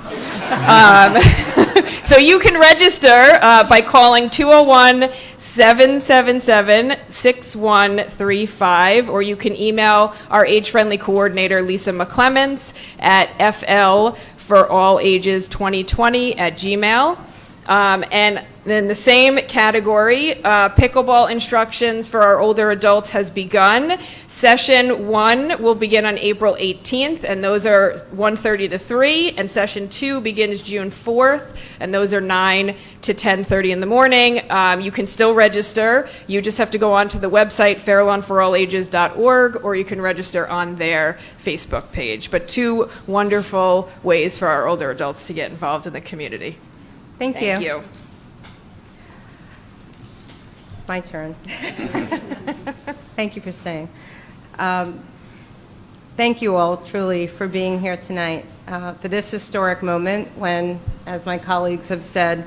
So you can register by calling 201-777-6135, or you can email our age-friendly coordinator, Lisa McClements, at flforallages2020@gmail. And then the same category, pickleball instructions for our older adults has begun. Session 1 will begin on April 18th, and those are 1:30 to 3, and session 2 begins June 4th, and those are 9 to 10:30 in the morning. You can still register. You just have to go onto the website, fairlawnforallages.org, or you can register on their Facebook page. But two wonderful ways for our older adults to get involved in the community. Thank you. Thank you. My turn. Thank you for staying. Thank you all, truly, for being here tonight for this historic moment when, as my colleagues have said,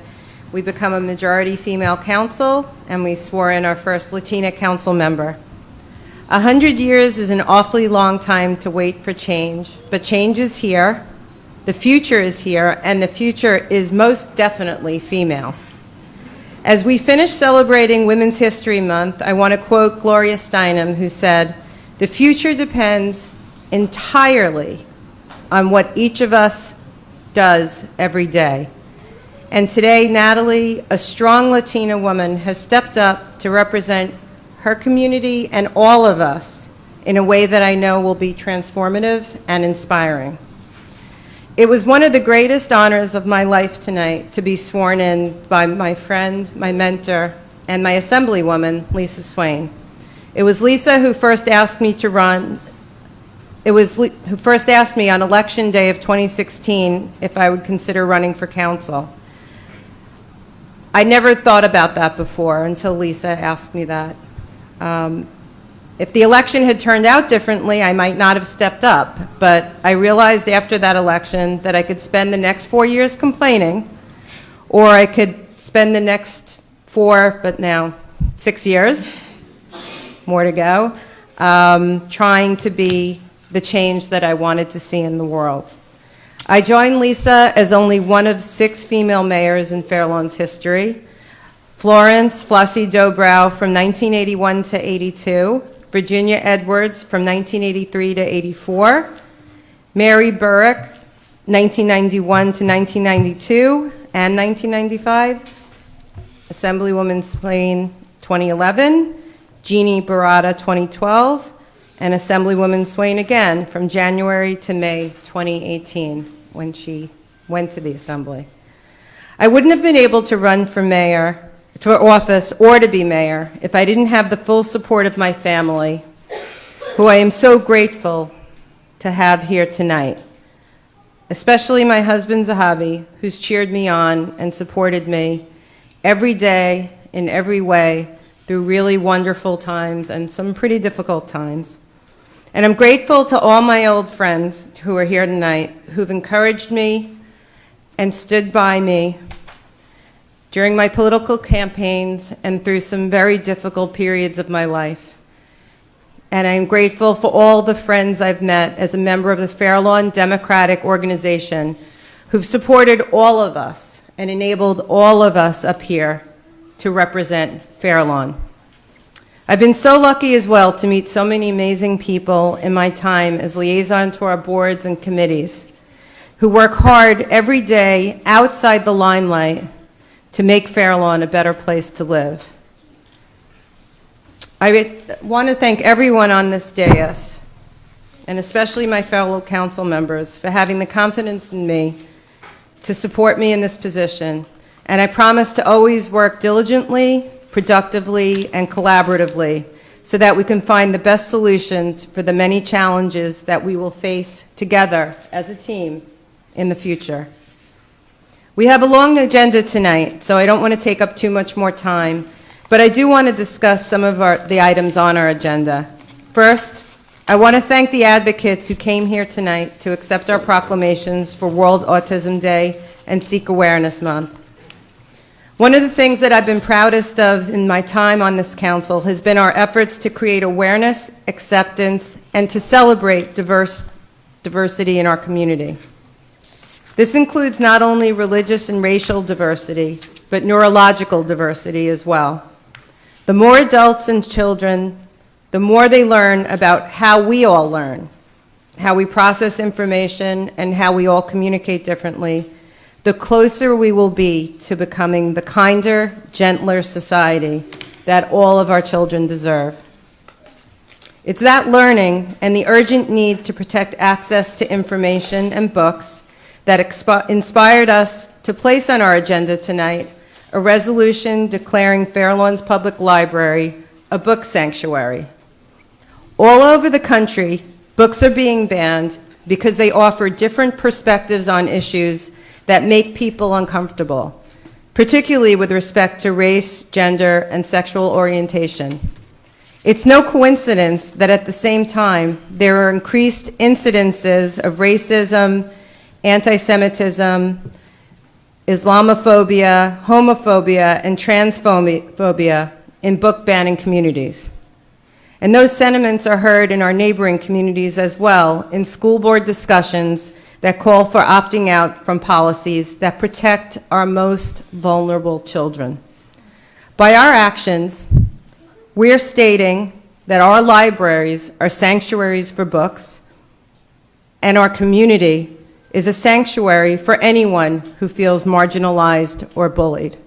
we become a majority female council and we swore in our first Latina council member. 100 years is an awfully long time to wait for change, but change is here. The future is here, and the future is most definitely female. As we finish celebrating Women's History Month, I want to quote Gloria Steinem, who said, "The future depends entirely on what each of us does every day." And today, Natalie, a strong Latina woman, has stepped up to represent her community and all of us in a way that I know will be transformative and inspiring. It was one of the greatest honors of my life tonight to be sworn in by my friend, my mentor, and my assemblywoman, Lisa Swain. It was Lisa who first asked me to run. Who first asked me on election day of 2016 if I would consider running for council. I never thought about that before until Lisa asked me that. If the election had turned out differently, I might not have stepped up, but I realized after that election that I could spend the next 4 years complaining, or I could spend the next 4, but now 6 years, more to go, trying to be the change that I wanted to see in the world. I joined Lisa as only one of 6 female mayors in Fair Lawn's history. Florence Flossie Dobrow from 1981 to 82, Virginia Edwards from 1983 to 84, Mary Burrick, 1991 to 1992 and 1995, Assemblywoman Swain, 2011, Jeannie Barada, 2012, and Assemblywoman Swain again from January to May 2018 when she went to the Assembly. I wouldn't have been able to run for mayor, for office, or to be mayor if I didn't have the full support of my family, who I am so grateful to have here tonight, especially my husband Zahavi, who's cheered me on and supported me every day in every way through really wonderful times and some pretty difficult times. And I'm grateful to all my old friends who are here tonight who've encouraged me and stood by me during my political campaigns and through some very difficult periods of my life. And I'm grateful for all the friends I've met as a member of the Fair Lawn Democratic Organization who've supported all of us and enabled all of us up here to represent Fair Lawn. I've been so lucky as well to meet so many amazing people in my time as liaison to our boards and committees who work hard every day outside the limelight to make Fair Lawn a better place to live. I want to thank everyone on this dais, and especially my fellow council members, for having the confidence in me to support me in this position. And I promise to always work diligently, productively, and collaboratively so that we can find the best solutions for the many challenges that we will face together as a team in the future. We have a long agenda tonight, so I don't want to take up too much more time, but I do want to discuss some of the items on our agenda. First, I want to thank the advocates who came here tonight to accept our proclamations for World Autism Day and Seek Awareness Month. One of the things that I've been proudest of in my time on this council has been our efforts to create awareness, acceptance, and to celebrate diversity in our community. This includes not only religious and racial diversity, but neurological diversity as well. The more adults and children, the more they learn about how we all learn, how we process information, and how we all communicate differently, the closer we will be to becoming the kinder, gentler society that all of our children deserve. It's that learning and the urgent need to protect access to information and books that inspired us to place on our agenda tonight a resolution declaring Fair Lawn's Public Library a book sanctuary. All over the country, books are being banned because they offer different perspectives on issues that make people uncomfortable, particularly with respect to race, gender, and sexual orientation. It's no coincidence that at the same time, there are increased incidences of racism, anti-Semitism, Islamophobia, homophobia, and transphobia in book banning communities. And those sentiments are heard in our neighboring communities as well in school board discussions that call for opting out from policies that protect our most vulnerable children. By our actions, we're stating that our libraries are sanctuaries for books, and our community is a sanctuary for anyone who feels marginalized or bullied.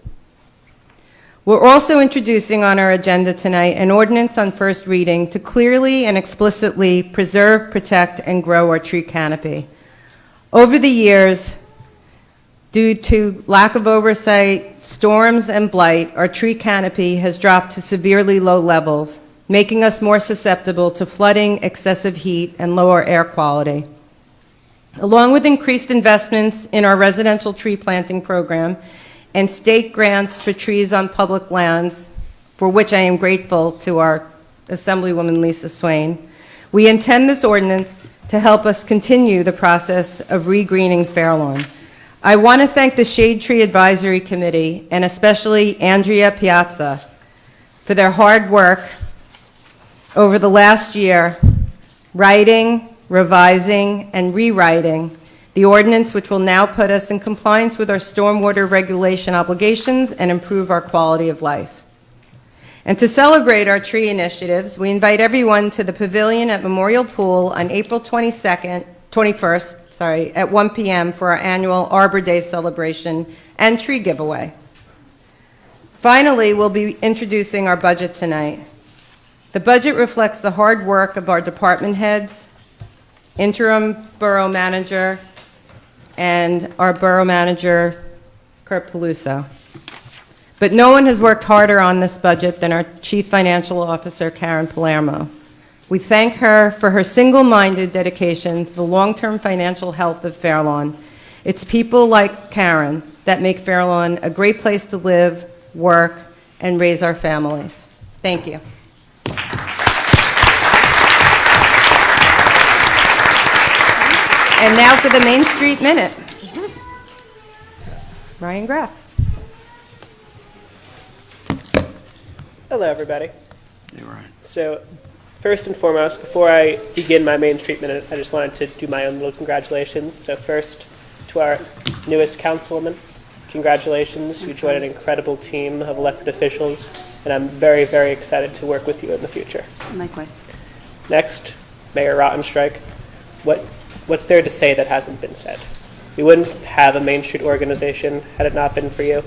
We're also introducing on our agenda tonight an ordinance on first reading to clearly and explicitly preserve, protect, and grow our tree canopy. Over the years, due to lack of oversight, storms, and blight, our tree canopy has dropped to severely low levels, making us more susceptible to flooding, excessive heat, and lower air quality. Along with increased investments in our residential tree planting program and state grants for trees on public lands, for which I am grateful to our Assemblywoman Lisa Swain. We intend this ordinance to help us continue the process of regreening Fairlawn. I want to thank the Shade Tree Advisory Committee, and especially Andrea Piazza, for their hard work over the last year, writing, revising, and rewriting the ordinance, which will now put us in compliance with our stormwater regulation obligations and improve our quality of life. And to celebrate our tree initiatives, we invite everyone to the pavilion at Memorial Pool on April 21st, at 1 p.m. for our annual Arbor Day celebration and tree giveaway. Finally, we'll be introducing our budget tonight. The budget reflects the hard work of our department heads, interim borough manager, and our borough manager, Kurt Peluso. But no one has worked harder on this budget than our Chief Financial Officer, Karen Palermo. We thank her for her single-minded dedication to the long-term financial health of Fairlawn. It's people like Karen that make Fairlawn a great place to live, work, and raise our families. Thank you. And now for the Main Street Minute. Ryan Graff. Hello, everybody. Hey, Ryan. So, first and foremost, before I begin my Main Street Minute, I just wanted to do my own little congratulations. So first, to our newest councilwoman, congratulations. You joined an incredible team of elected officials, and I'm very, very excited to work with you in the future. Likewise. Next, Mayor Rottenstrich. What's there to say that hasn't been said? We wouldn't have a Main Street organization had it not been for you.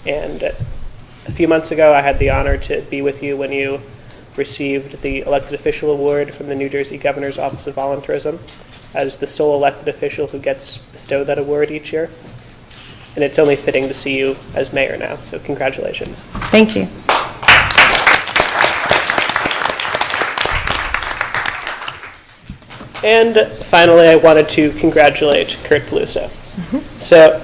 And a few months ago, I had the honor to be with you when you received the Elected Official Award from the New Jersey Governor's Office of Volunteerism as the sole elected official who gets bestowed that award each year. And it's only fitting to see you as mayor now, so congratulations. Thank you. And finally, I wanted to congratulate Kurt Peluso. So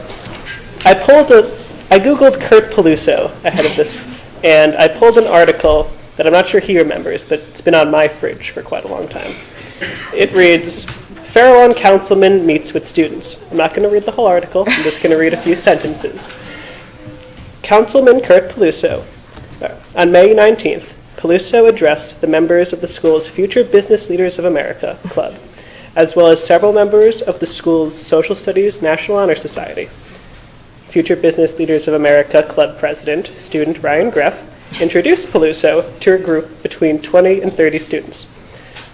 I Googled Kurt Peluso ahead of this, and I pulled an article that I'm not sure he remembers, but it's been on my fridge for quite a long time. It reads, Fairlawn Councilman meets with students. I'm not going to read the whole article, I'm just going to read a few sentences. Councilman Kurt Peluso. On May 19th, Peluso addressed the members of the school's Future Business Leaders of America Club, as well as several members of the school's Social Studies National Honor Society. Future Business Leaders of America Club President, student Ryan Greff, introduced Peluso to a group between 20 and 30 students.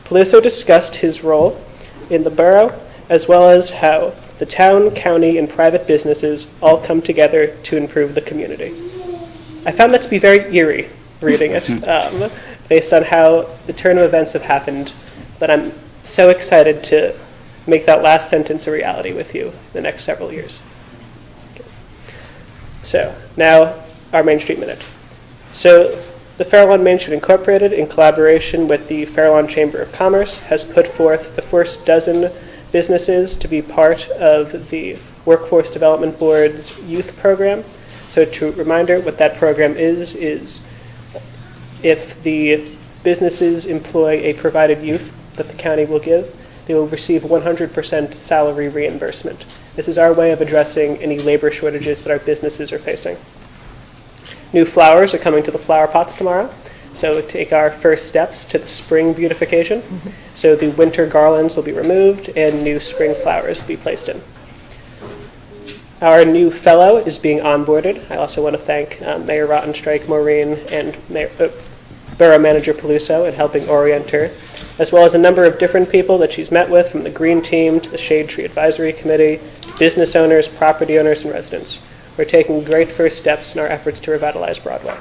Peluso discussed his role in the borough, as well as how the town, county, and private businesses all come together to improve the community. I found that to be very eerie, reading it, based on how the turn of events have happened, but I'm so excited to make that last sentence a reality with you the next several years. Okay. So, now our Main Street Minute. So, the Fairlawn Main Street Incorporated, in collaboration with the Fairlawn Chamber of Commerce, has put forth the first dozen businesses to be part of the Workforce Development Board's youth program. So to reminder, what that program is if the businesses employ a provided youth that the county will give, they will receive 100% salary reimbursement. This is our way of addressing any labor shortages that our businesses are facing. New flowers are coming to the flower pots tomorrow, so take our first steps to the spring beautification. So the winter garlands will be removed and new spring flowers will be placed in. Our new fellow is being onboarded. I also want to thank Mayor Rottenstrich, Maureen, and Borough Manager Peluso in helping orient her, as well as a number of different people that she's met with, from the Green Team to the Shade Tree Advisory Committee, business owners, property owners, and residents. We're taking great first steps in our efforts to revitalize Broadway.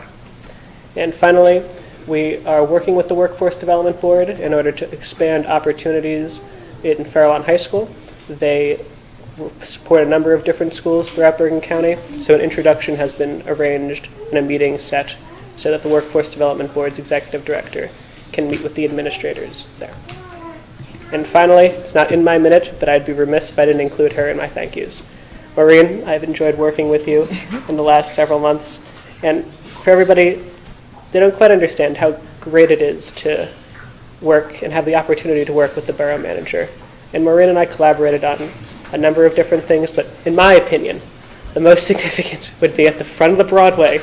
And finally, we are working with the Workforce Development Board in order to expand opportunities in Fairlawn High School. They support a number of different schools throughout Bergen County, so an introduction has been arranged and a meeting set so that the Workforce Development Board's executive director can meet with the administrators there. And finally, it's not in my minute, but I'd be remiss if I didn't include her in my thank yous. Maureen, I've enjoyed working with you in the last several months, and for everybody, they don't quite understand how great it is to work and have the opportunity to work with the borough manager. And Maureen and I collaborated on a number of different things, but in my opinion, the most significant would be at the front of the Broadway.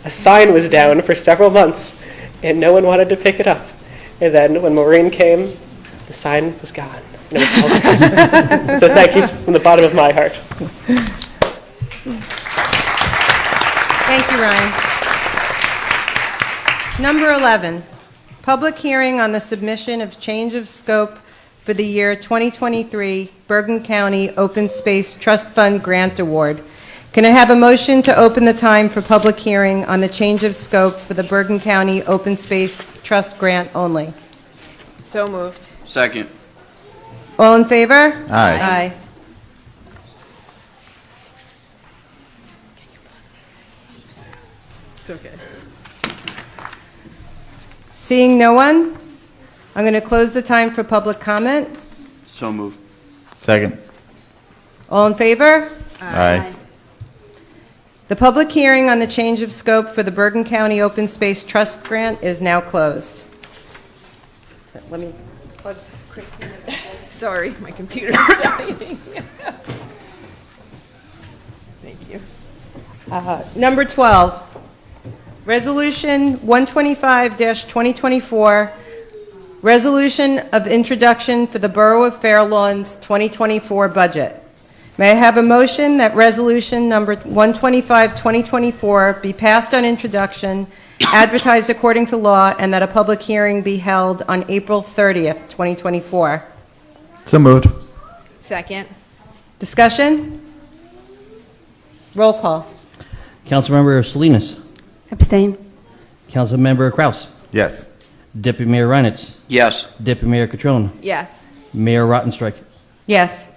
A sign was down for several months, and no one wanted to pick it up. And then when Maureen came, the sign was gone. And it was all gone. So thank you from the bottom of my heart. Thank you, Ryan. Number 11, public hearing on the submission of change of scope for the year 2023 Bergen County Open Space Trust Fund Grant Award. Can I have a motion to open the time for public hearing on the change of scope for the Bergen County Open Space Trust Grant only? So moved. Second. All in favor? Aye. Aye. It's okay. Seeing no one, I'm going to close the time for public comment. So moved. Second. All in favor? Aye. The public hearing on the change of scope for the Bergen County Open Space Trust Grant is now closed. Let me plug Christine in. Sorry, my computer's dying. Thank you. Number 12, Resolution 125-2024, Resolution of Introduction for the Borough of Fair Lawns 2024 budget. May I have a motion that Resolution number 125-2024 be passed on introduction, advertised according to law, and that a public hearing be held on April 30th, 2024? So moved. Second. Discussion? Roll call. Councilmember Salinas. Abstain. Councilmember Kraus. Yes. Deputy Mayor Reinitz. Yes. Deputy Mayor Catrone. Yes. Mayor Rottenstrich. Yes.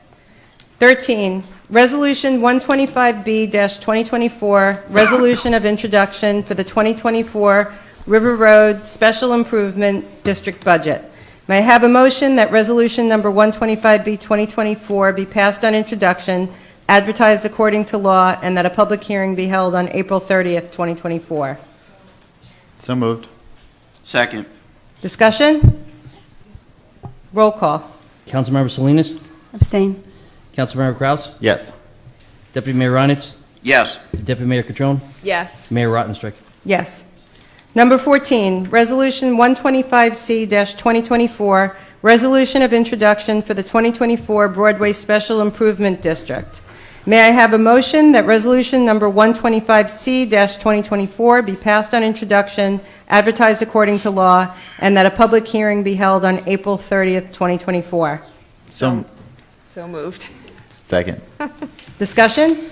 13, Resolution 125B-2024, Resolution of Introduction for the 2024 River Road Special Improvement District Budget. May I have a motion that Resolution number 125B-2024 be passed on introduction, advertised according to law, and that a public hearing be held on April 30th, 2024? So moved. Second. Discussion? Roll call. Councilmember Salinas. Abstain. Councilmember Kraus. Yes. Deputy Mayor Reinitz. Yes. Deputy Mayor Catrone. Yes. Mayor Rottenstrich. Yes. Number 14, Resolution 125C-2024, Resolution of Introduction for the 2024 Broadway Special Improvement District. May I have a motion that Resolution number 125C-2024 be passed on introduction, advertised according to law, and that a public hearing be held on April 30th, 2024? So moved. second. Discussion?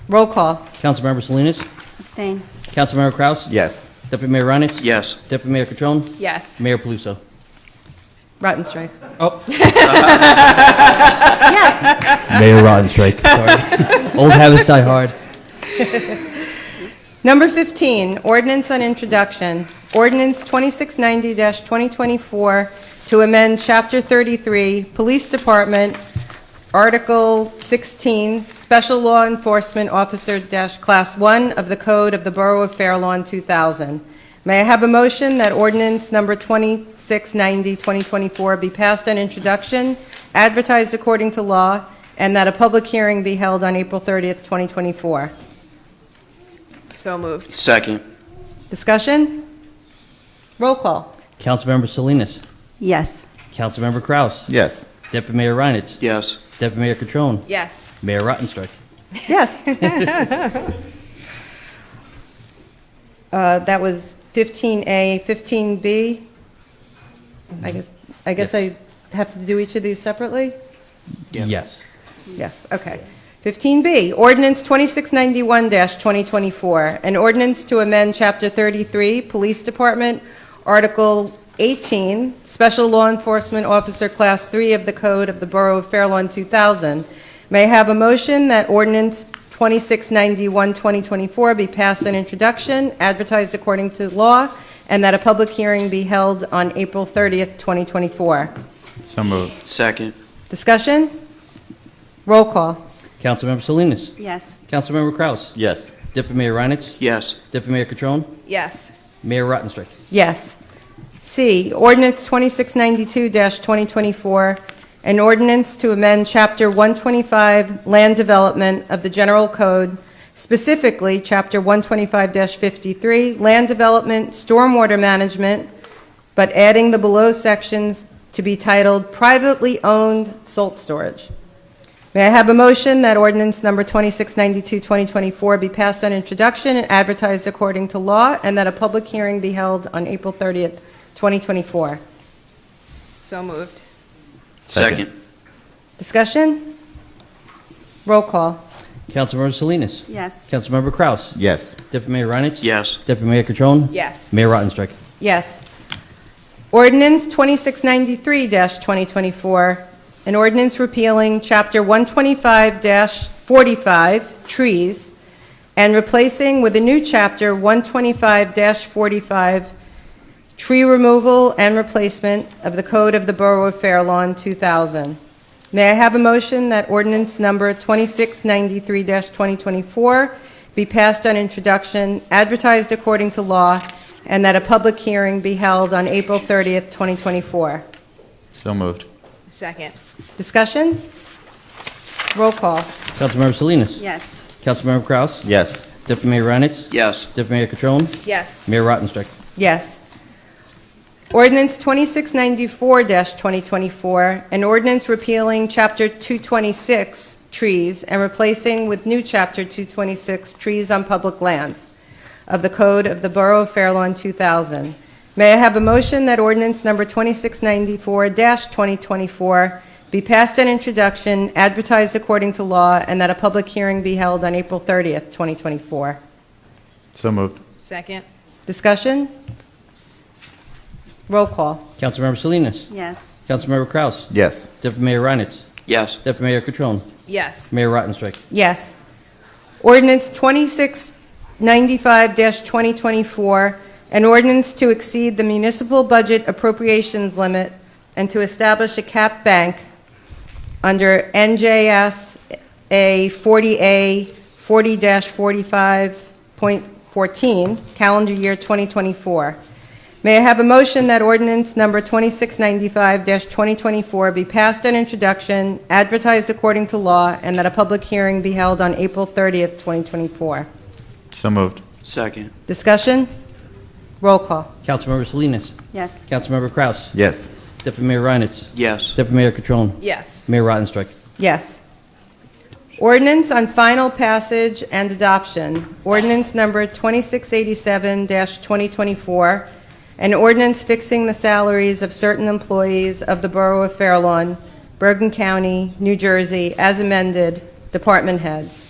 Roll call. Councilmember Salinas. Abstain. Councilmember Kraus. Yes. Deputy Mayor Reinitz. Yes. Deputy Mayor Catrone. Yes. Mayor Peluso. Rottenstrich. Oh. Yes. Mayor Rottenstrich. Sorry. Old habits die hard. Number 15, Ordinance on Introduction. Ordinance 2690-2024 to amend Chapter 33, Police Department, Article 16, Special Law Enforcement Officer-Class 1 of the Code of the Borough of Fair Lawn 2000. May I have a motion that ordinance number 2690-2024 be passed on introduction, advertised according to law, and that a public hearing be held on April 30th, 2024? So moved. Second. Discussion? Roll call. Councilmember Salinas. Yes. Councilmember Kraus. Yes. Deputy Mayor Reinitz. Yes. Deputy Mayor Catrone. Yes. Mayor Rottenstrich. Yes. That was 15A, 15B. I guess I have to do each of these separately? Yes. Yes, okay. 15B, Ordinance 2691-2024, an ordinance to amend Chapter 33, Police Department, Article 18, Special Law Enforcement Officer Class 3 of the Code of the Borough of Fair Lawn 2000. May I have a motion that Ordinance 2691-2024 be passed on introduction, advertised according to law, and that a public hearing be held on April 30th, 2024? So moved. Second. Discussion? Roll call. Councilmember Salinas. Yes. Councilmember Kraus. Yes. Deputy Mayor Reinitz. Yes. Deputy Mayor Catrone. Yes. Mayor Rottenstrich. Yes. C, Ordinance 2692-2024, an ordinance to amend Chapter 125 Land Development of the General Code, specifically Chapter 125-53 Land Development, Stormwater Management, but adding the below sections to be titled Privately Owned Salt Storage. May I have a motion that ordinance number 2692-2024 be passed on introduction and advertised according to law, and that a public hearing be held on April 30th, 2024? So moved. Second. Discussion? Roll call. Councilmember Salinas. Yes. Councilmember Kraus. Yes. Deputy Mayor Reinitz. Yes. Deputy Mayor Catrone. Yes. Mayor Rottenstrich. Yes. Ordinance 2693-2024, an ordinance repealing Chapter 125-45 Trees and replacing with a new Chapter 125-45 Tree Removal and Replacement of the Code of the Borough of Fair Lawn, 2000. May I have a motion that ordinance number 2693-2024 be passed on introduction, advertised according to law, and that a public hearing be held on April 30th, 2024? So moved. Second. Discussion? Roll call. Councilmember Salinas. Yes. Councilmember Kraus. Yes. Deputy Mayor Reinitz. Yes. Deputy Mayor Catrone. Yes. Mayor Rottenstrich. Yes. Ordinance 2694-2024, an ordinance repealing Chapter 226 Trees and replacing with new Chapter 226 Trees on Public Lands of the Code of the Borough of Fair Lawn, 2000. May I have a motion that ordinance number 2694-2024 be passed on introduction, advertised according to law, and that a public hearing be held on April 30th, 2024? So moved. Second. Discussion? Roll call. Councilmember Salinas. Yes. Councilmember Kraus. Yes. Deputy Mayor Reinitz. Yes. Deputy Mayor Catrone. Yes. Mayor Rottenstrich. Yes. Ordinance 2695-2024, an ordinance to exceed the municipal budget appropriations limit and to establish a cap bank under NJSA 40A 40-45.14, calendar year 2024. May I have a motion that ordinance number 2695-2024 be passed on introduction, advertised according to law, and that a public hearing be held on April 30th, 2024? So moved. Second. Discussion? Roll call. Councilmember Salinas. Yes. Councilmember Kraus. Yes. Deputy Mayor Reinitz. Yes. Deputy Mayor Catrone. Yes. Mayor Rottenstrich. Yes. Ordinance on final passage and adoption. Ordinance number 2687-2024, an ordinance fixing the salaries of certain employees of the Borough of Fair Lawn, Bergen County, New Jersey, as amended, department heads.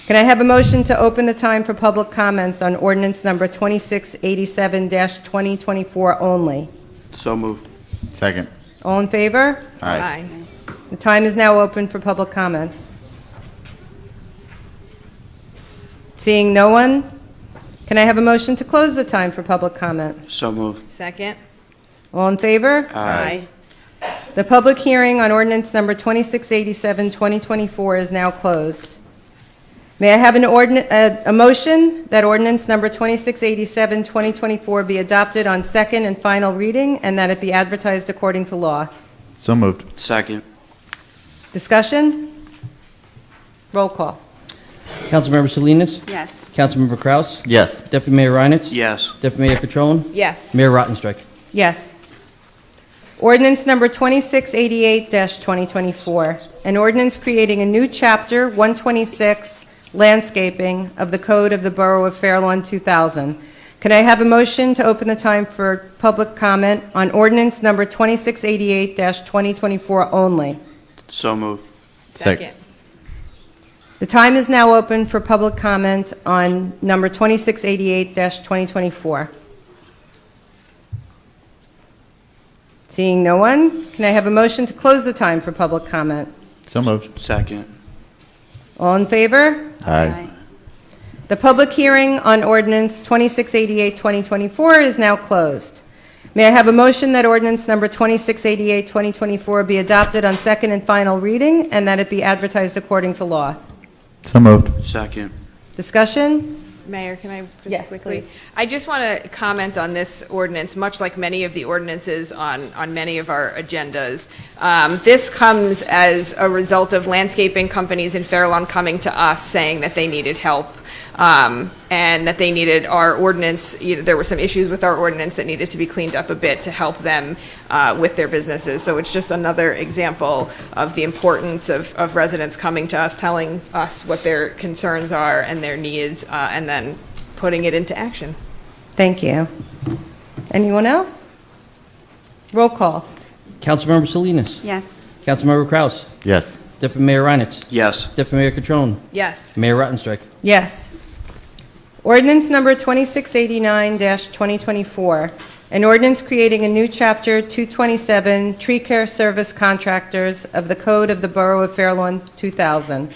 Can I have a motion to open the time for public comments on ordinance number 2687-2024 only? So moved. Second. All in favor? Aye. The time is now open for public comments. Seeing no one, can I have a motion to close the time for public comment? So moved. Second. All in favor? Aye. The public hearing on ordinance number 2687-2024 is now closed. May I have a motion that ordinance number 2687-2024 be adopted on second and final reading, and that it be advertised according to law? So moved. Second. Discussion? Roll call. Councilmember Salinas. Yes. Councilmember Kraus. Yes. Deputy Mayor Reinitz. Yes. Deputy Mayor Catrone. Yes. Mayor Rottenstrich. Yes. Ordinance number 2688-2024, an ordinance creating a new Chapter 126 Landscaping of the Code of the Borough of Fair Lawn, 2000. Can I have a motion to open the time for public comment on ordinance number 2688-2024 only? So moved. Second. The time is now open for public comment on number 2688-2024. Seeing no one, can I have a motion to close the time for public comment? So moved. Second. All in favor? Aye. The public hearing on ordinance 2688-2024 is now closed. May I have a motion that ordinance number 2688-2024 be adopted on second and final reading, and that it be advertised according to law? So moved. Second. Discussion? Mayor, can I just Yes, quickly? please. I just want to comment on this ordinance, much like many of the ordinances on many of our agendas. This comes as a result of landscaping companies in Fair Lawn coming to us saying that they needed help, and that they needed our ordinance, there were some issues with our ordinance that needed to be cleaned up a bit to help them with their businesses. So it's just another example of the importance of residents coming to us, telling us what their concerns are and their needs, and then putting it into action. Thank you. Anyone else? Roll call. Councilmember Salinas. Yes. Councilmember Kraus. Yes. Deputy Mayor Reinitz. Yes. Deputy Mayor Catrone. Yes. Mayor Rottenstrich. Yes. Ordinance number 2689-2024, an ordinance creating a new chapter 227, Tree Care Service Contractors of the Code of the Borough of Fair Lawn 2000.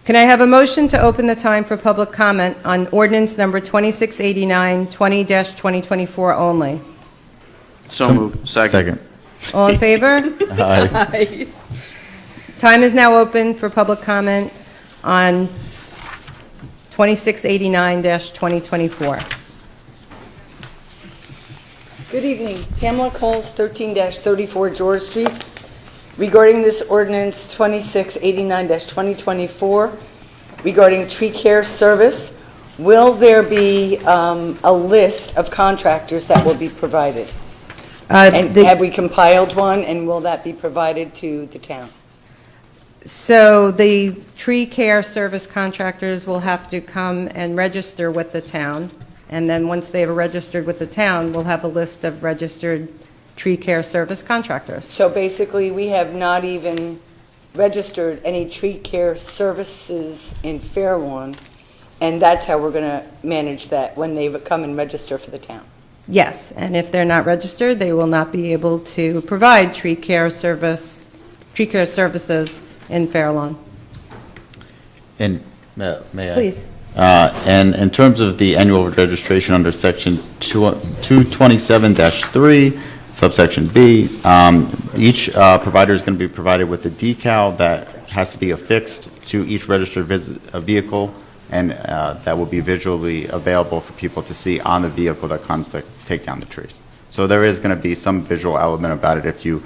Can I have a motion to open the time for public comment on ordinance number 2689, 20-2024 only? So moved. Second. All in favor? Aye. Time is now open for public comment on 2689-2024. Good evening. Pamela Coles, 13-34 George Street. Regarding this ordinance 2689-2024, regarding tree care service, will there be a list of contractors that will be provided? And have we compiled one, and will that be provided to the town? So the tree care service contractors will have to come and register with the town, and then once they've registered with the town, we'll have a list of registered tree care service contractors. So basically, we have not even registered any tree care services in Fair Lawn, and that's how we're going to manage that when they come and register for the town. Yes, and if they're not registered, they will not be able to provide tree care services in Fair Lawn. And may I? Please. And in terms of the annual registration under section 227-3, subsection B, each provider is going to be provided with a decal that has to be affixed to each registered vehicle, and that will be visually available for people to see on the vehicle that comes to take down the trees. So there is going to be some visual element about it. If you,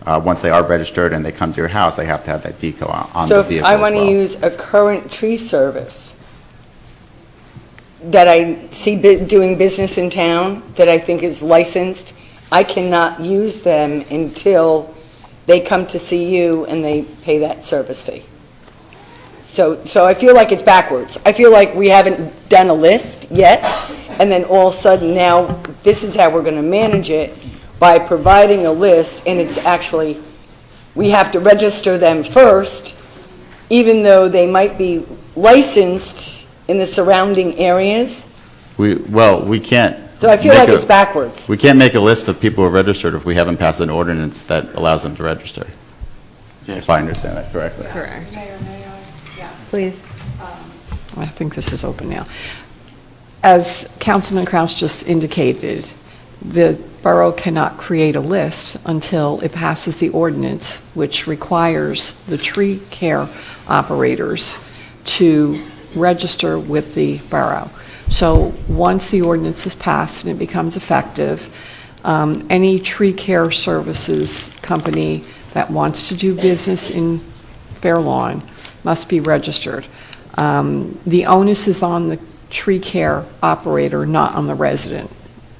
once they are registered and they come to your house, they have to have that decal on the vehicle. So if I want to use a current tree service that I see doing business in town, that I think is licensed, I cannot use them until they come to see you and they pay that service fee. So I feel like it's backwards. I feel like we haven't done a list yet, and then all of a sudden now, this is how we're going to manage it, by providing a list, and it's actually, we have to register them first, even though they might be licensed in the surrounding areas. We can't. So I feel like it's backwards. We can't make a list of people who are registered if we haven't passed an ordinance that allows them to register. If I understand that correctly. Correct. Please. I think this is open now. As Councilman Kraus just indicated, the borough cannot create a list until it passes the ordinance, which requires the tree care operators to register with the borough. So once the ordinance is passed and it becomes effective, any tree care services company that wants to do business in Fair Lawn must be registered. The onus is on the tree care operator, not on the resident.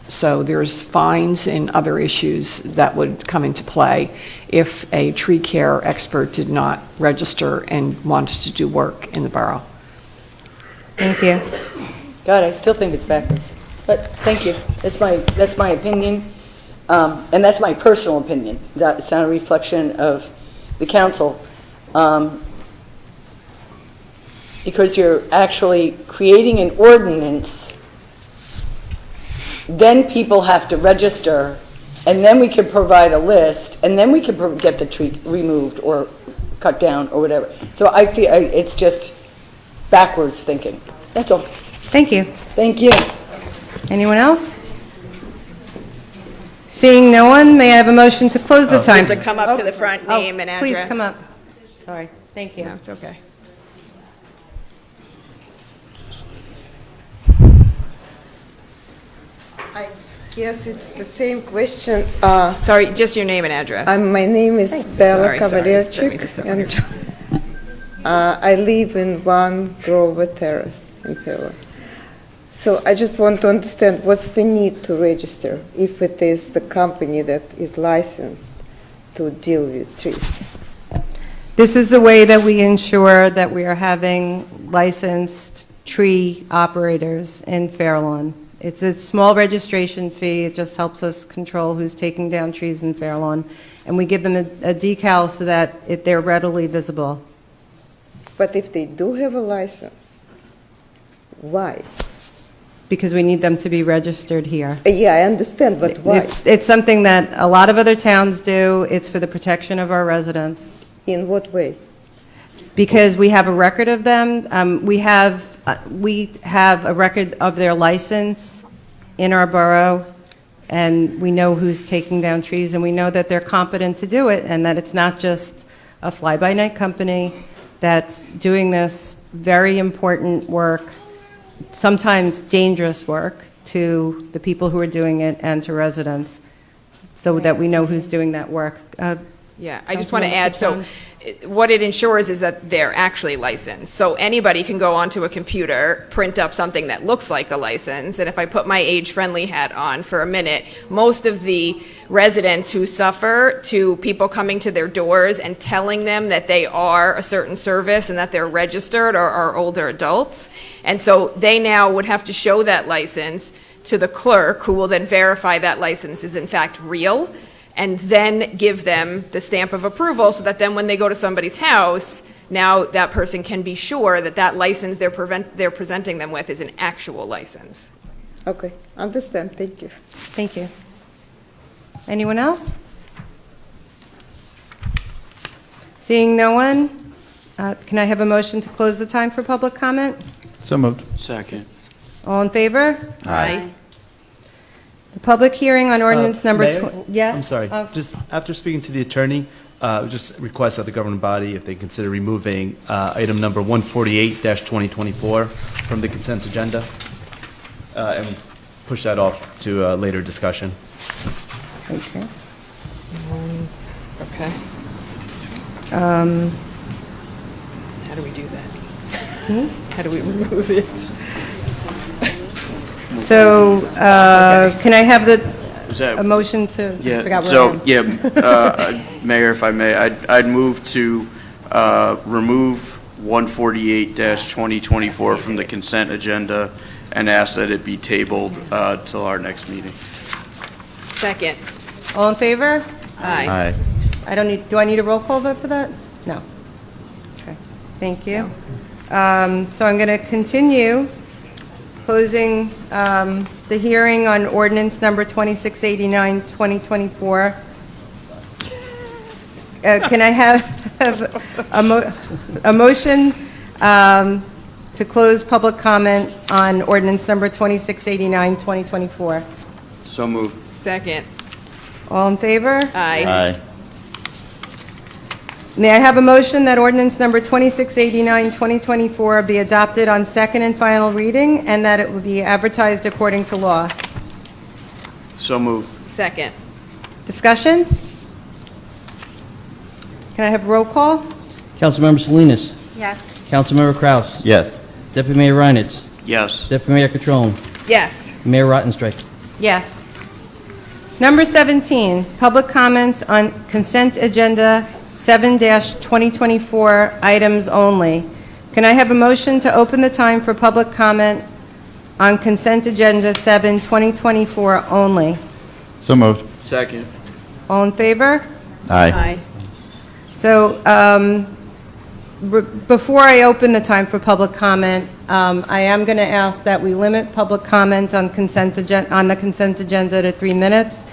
So there's fines and other issues that would come into play if a tree care expert did not register and wanted to do work in the borough. Thank you. God, I still think it's backwards. But thank you. That's my opinion, and that's my personal opinion. That's not a reflection of the council, because you're actually creating an ordinance. Then people have to register, and then we can provide a list, and then we can get the tree removed or cut down or whatever. So I feel it's just backwards thinking. That's all. Thank you. Thank you. Anyone else? Seeing no one, may I have a motion to close the time? You have to come up to the front, name and address. Please come up. Sorry. Thank you. No, it's okay. Yes, it's the same question. Sorry, just your name and address. My name is Bella Sorry, Kavalierchik, and I live in 1 Grover Terrace in Taylor. So I just want to understand what's the need to register if it is the company that is licensed to deal with trees? This is the way that we ensure that we are having licensed tree operators in Fair Lawn. It's a small registration fee. It just helps us control who's taking down trees in Fair Lawn. And we give them a decal so that they're readily visible. But if they do have a license, why? Because we need them to be registered here. Yeah, I understand, but why? It's something that a lot of other towns do. It's for the protection of our residents. In what way? Because we have a record of them. We have a record of their license in our borough, and we know who's taking down trees, and we know that they're competent to do it, and that it's not just a fly-by-night company that's doing this very important work, sometimes dangerous work, to the people who are doing it and to residents, so that we know who's doing that work. Yeah, I just want to add, so what it ensures is that they're actually licensed. So anybody can go onto a computer, print up something that looks like a license, and if I put my age-friendly hat on for a minute, most of the residents who suffer to people coming to their doors and telling them that they are a certain service and that they're registered are older adults. And so they now would have to show that license to the clerk, who will then verify that license is in fact real, and then give them the stamp of approval so that then when they go to somebody's house, now that person can be sure that that license they're presenting them with is an actual license. Okay, understand. Thank you. Thank you. Anyone else? Seeing no one, can I have a motion to close the time for public comment? So moved. Second. All in favor? Aye. The public hearing on ordinance number... Mayor? Yes? I'm sorry. Just after speaking to the attorney, just request that the governing body, if they consider removing item number 148-2024 from the consent agenda, and push that off to a later discussion. Okay. Okay. How do we do that? How do we remove it? So, can I have a motion to, I Yeah, forgot where I so, am. yeah, Mayor, if I may, I'd move to remove 148-2024 from the consent agenda and ask that it be tabled till our next meeting. Second. All in favor? Aye. Do I need a roll call vote for that? No. Okay, thank you. So I'm going to continue closing the hearing on ordinance number 2689, 2024. Can I have a motion to close public comment on ordinance number 2689, 2024? So moved. Second. All in favor? Aye. Aye. May I have a motion that ordinance number 2689, 2024 be adopted on second and final reading, and that it will be advertised according to law? So moved. Second. Discussion? Can I have roll call? Councilmember Salinas. Yes. Councilmember Kraus. Yes. Deputy Mayor Reinitz. Yes. Deputy Mayor Catrone. Yes. Mayor Rottenstrich. Yes. Number 17, public comments on consent agenda 7-2024 items only. Can I have a motion to open the time for public comment on consent agenda 7, 2024 only? So moved. Second. All in favor? Aye. So before I open the time for public comment, I am going to ask that we limit public comment on the consent agenda to 3 minutes,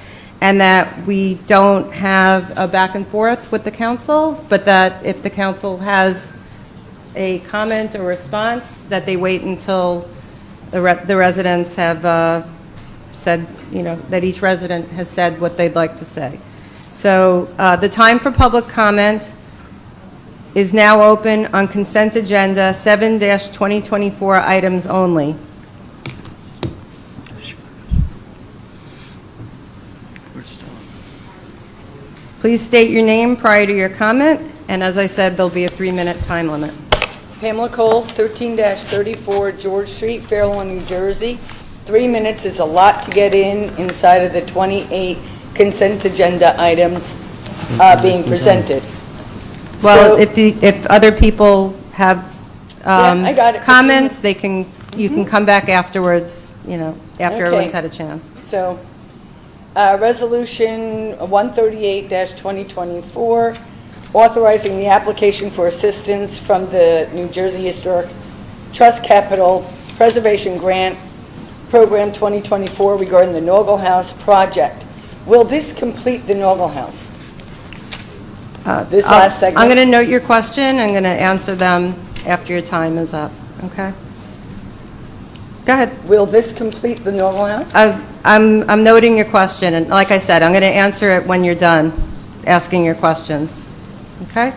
and that we don't have a back and forth with the council, but that if the council has a comment or response, that they wait until the residents have said, that each resident has said what they'd like to say. So the time for public comment is now open on consent agenda 7-2024 items only. Please state your name prior to your comment, and as I said, there'll be a 3-minute time limit. Pamela Coles, 13-34 George Street, Fair Lawn, New Jersey. 3 minutes is a lot to get in inside of the 28 consent agenda items being presented. Well, So- if other people have I got it. comments, you can come back afterwards, after everyone's Okay. had a chance. So, Resolution 138-2024, authorizing the application for assistance from the New Jersey Historic Trust Capital Preservation Grant Program 2024 regarding the Norgal House project. Will this complete the Norgal House? This last segment? I'm going to note your question. I'm going to answer them after your time is up, okay? Go ahead. Will this complete the Norgal House? I'm noting your question, and like I said, I'm going to answer it when you're done asking your questions, okay?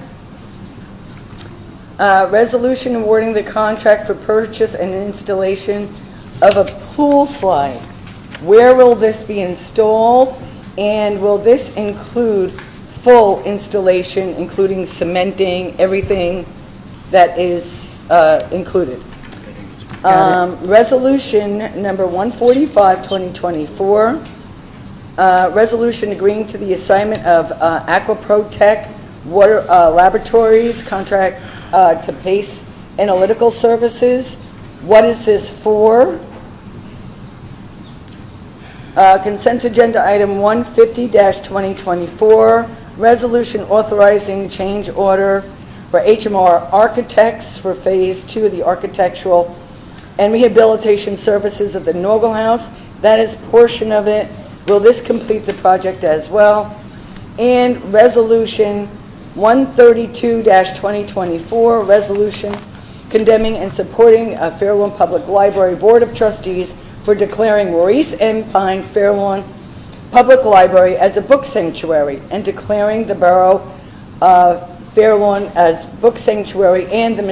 Resolution awarding the contract for purchase and installation of a pool slide. Where will this be installed, and will this include full installation, including cementing, everything that is included? Resolution number 145, 2024. Resolution agreeing to the assignment of AquaProtec Water Laboratories contract to PACE Analytical Services. What is this for? Consent agenda item 150-2024. Resolution authorizing change order for HMR Architects for Phase 2 of the architectural and rehabilitation services of the Norgal House. That is portion of it. Will this complete the project as well? And Resolution 132-2024, resolution condemning and supporting a Fair Lawn Public Library Board of Trustees for declaring Maurice M. Pine Fair Lawn Public Library as a book sanctuary and declaring the Borough of Fair Lawn as book sanctuary and the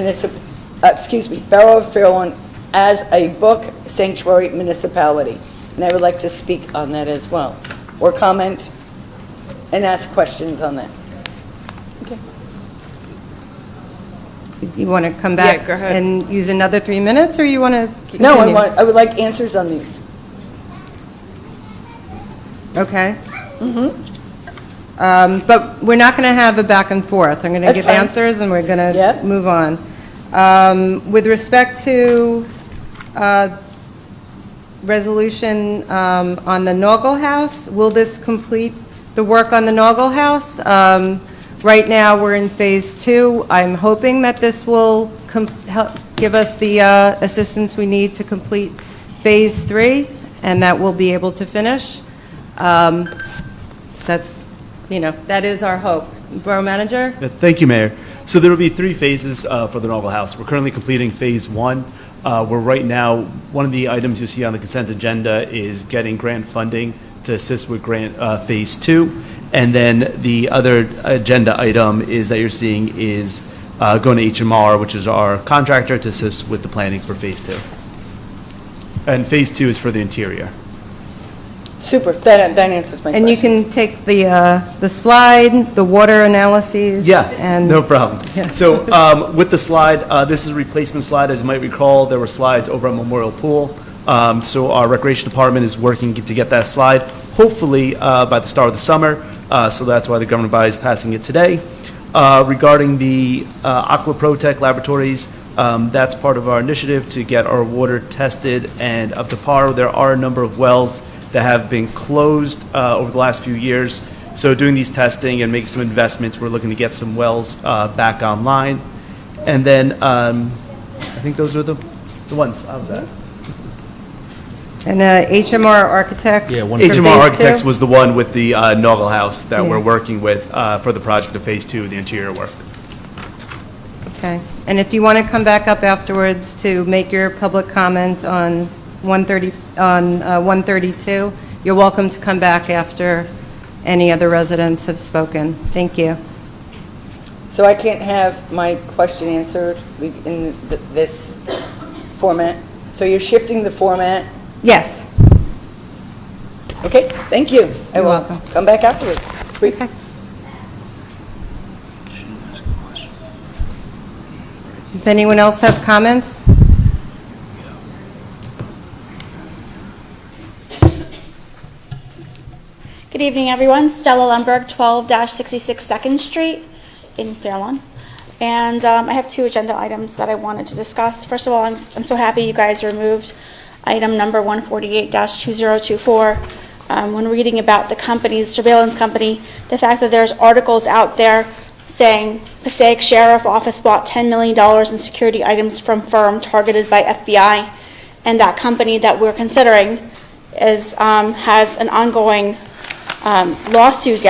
Borough of Fair Lawn as a book sanctuary municipality. And I would like to speak on that as well, or comment and ask questions on that. Okay. You want to come back go ahead. and use another 3 minutes, or you want to continue? No, I would like answers on these. Okay. But we're not going to have a back and forth. I'm going to That's give fine. answers, and we're going to move on. With respect to resolution on the Norgal House, will this complete the work on the Norgal House? Right now, we're in Phase 2. I'm hoping that this will help give us the assistance we need to complete Phase 3, and that we'll be able to finish. That is our hope. Borough Manager? Thank you, Mayor. So there will be 3 phases for the Norgal House. We're currently completing Phase 1. Where right now, one of the items you see on the consent agenda is getting grant funding to assist with grant Phase 2. And then the other agenda item is that you're seeing is going to HMR, which is our contractor, to assist with the planning for Phase 2. And Phase 2 is for the interior. Super, that answers my question. And you can take the slide, the water analyses. And No problem. So with the slide, this is a replacement slide. As you might recall, there were slides over at Memorial Pool. So our Recreation Department is working to get that slide, hopefully by the start of the summer. So that's why the governing body is passing it today. Regarding the AquaProtec laboratories, that's part of our initiative to get our water tested and up to par. There are a number of wells that have been closed over the last few years. So doing these testing and making some investments, we're looking to get some wells back online. And then I think those are the ones. How's that? And HMR Architects? Yeah, for HMR Phase Architects 2? was the one with the Norgal House that Yeah. we're working with for the project of Phase 2, the interior work. Okay. And if you want to come back up afterwards to make your public comment on 132, you're welcome to come back after any other residents have spoken. Thank you. So I can't have my question answered in this format? So you're shifting the format? Yes. Okay, thank you. I You're will welcome. come back afterwards. Okay. Does anyone else have comments? Good evening, everyone. Stella Lundberg, 12-66 2nd Street in Fairlawn. And I have 2 agenda items that I wanted to discuss. First of all, I'm so happy you guys removed item number 148-2024. When reading about the company's surveillance company, the fact that there's articles out there saying Passaic Sheriff Office bought $10 million in security items from firm targeted by FBI, and that company that we're considering is has an ongoing lawsuit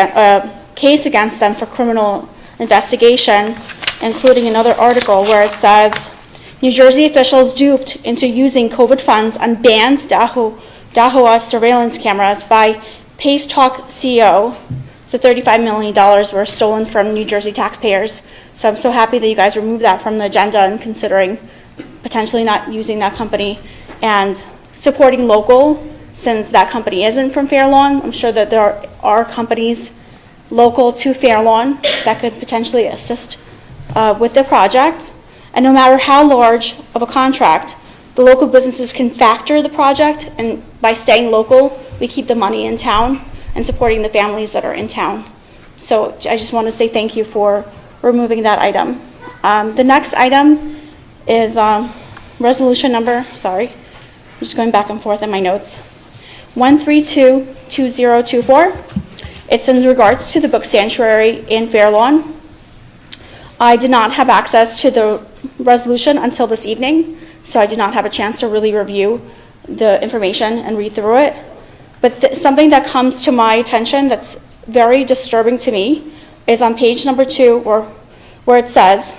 case against them for criminal investigation, including another article where it says New Jersey officials duped into using COVID funds on banned Dahua surveillance cameras by Pace Talk CEO. So $35 million were stolen from New Jersey taxpayers. So I'm so happy that you guys removed that from the agenda and considering potentially not using that company and supporting local, since that company isn't from Fairlawn. I'm sure that there are companies local to Fairlawn that could potentially assist with the project. And no matter how large of a contract, the local businesses can factor the project, and by staying local, we keep the money in town and supporting the families that are in town. So I just want to say thank you for removing that item. The next item is resolution number, sorry, I'm just going back and forth in my notes, 1322024. It's in regards to the book sanctuary in Fairlawn. I did not have access to the resolution until this evening, so I did not have a chance to really review the information and read through it. But something that comes to my attention that's very disturbing to me is on page number 2, where it says,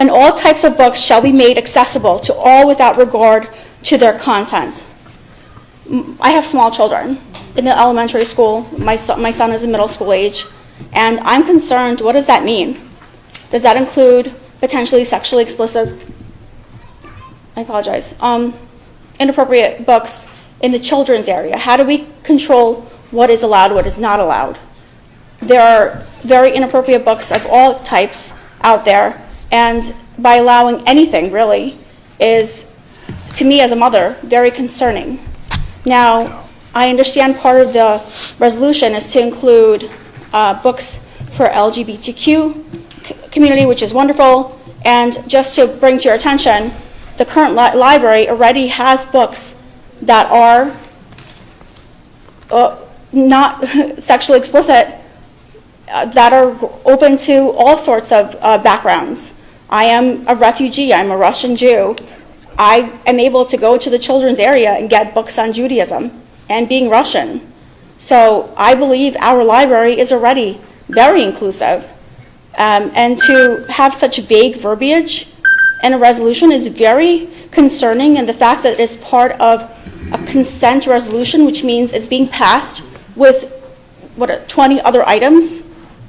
and all types of books shall be made accessible to all without regard to their content. I have small children in the elementary school. My son is in middle school age, and I'm concerned, what does that mean? Does that include potentially sexually explicit, I apologize, inappropriate books in the children's area? How do we control what is allowed, what is not allowed? There are very inappropriate books of all types out there, and by allowing anything really is, to me as a mother, very concerning. Now, I understand part of the resolution is to include books for LGBTQ community, which is wonderful, and just to bring to your attention, the current library already has books that are not sexually explicit, that are open to all sorts of backgrounds. I am a refugee, I'm a Russian Jew. I am able to go to the children's area and get books on Judaism and being Russian. So I believe our library is already very inclusive. And to have such vague verbiage in a resolution is very concerning, and the fact that it is part of a consent resolution, which means it's being passed with 20 other items,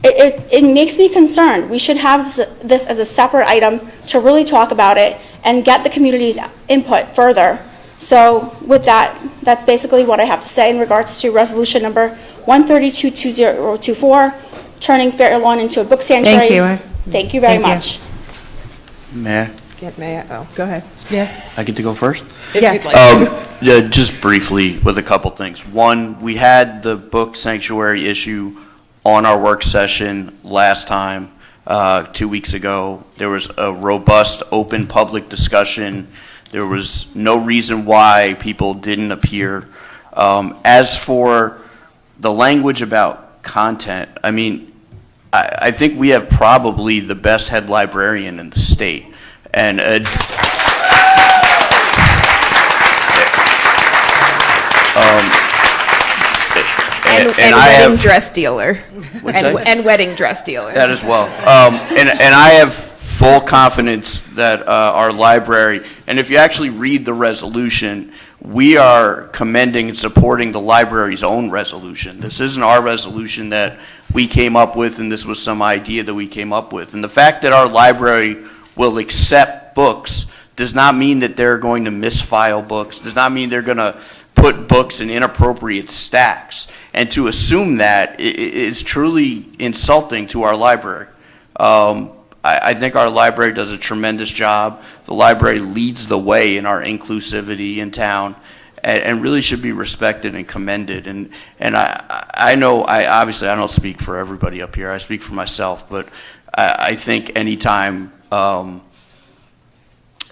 it makes me concerned. We should have this as a separate item to really talk about it and get the community's input further. So with that, that's basically what I have to say in regards to resolution number 1322024, turning Fairlawn into a book sanctuary. Thank you. Thank you very much. May Go ahead. Yes. I get to go first? Yes. Yeah, just briefly with a couple things. One, we had the book sanctuary issue on our work session last time, 2 weeks ago. There was a robust, open public discussion. There was no reason why people didn't appear. As for the language about content, I mean, I think we have probably the best head librarian in the state. And and wedding dress dealer. And wedding dress dealer. That as well. And I have full confidence that our library, and if you actually read the resolution, we are commending and supporting the library's own resolution. This isn't our resolution that we came up with, and this was some idea that we came up with. And the fact that our library will accept books does not mean that they're going to misfile books, does not mean they're going to put books in inappropriate stacks. And to assume that is truly insulting to our library. I think our library does a tremendous job. The library leads the way in our inclusivity in town, and really should be respected and commended. And I know, obviously I don't speak for everybody up here. I speak for myself, but I think anytime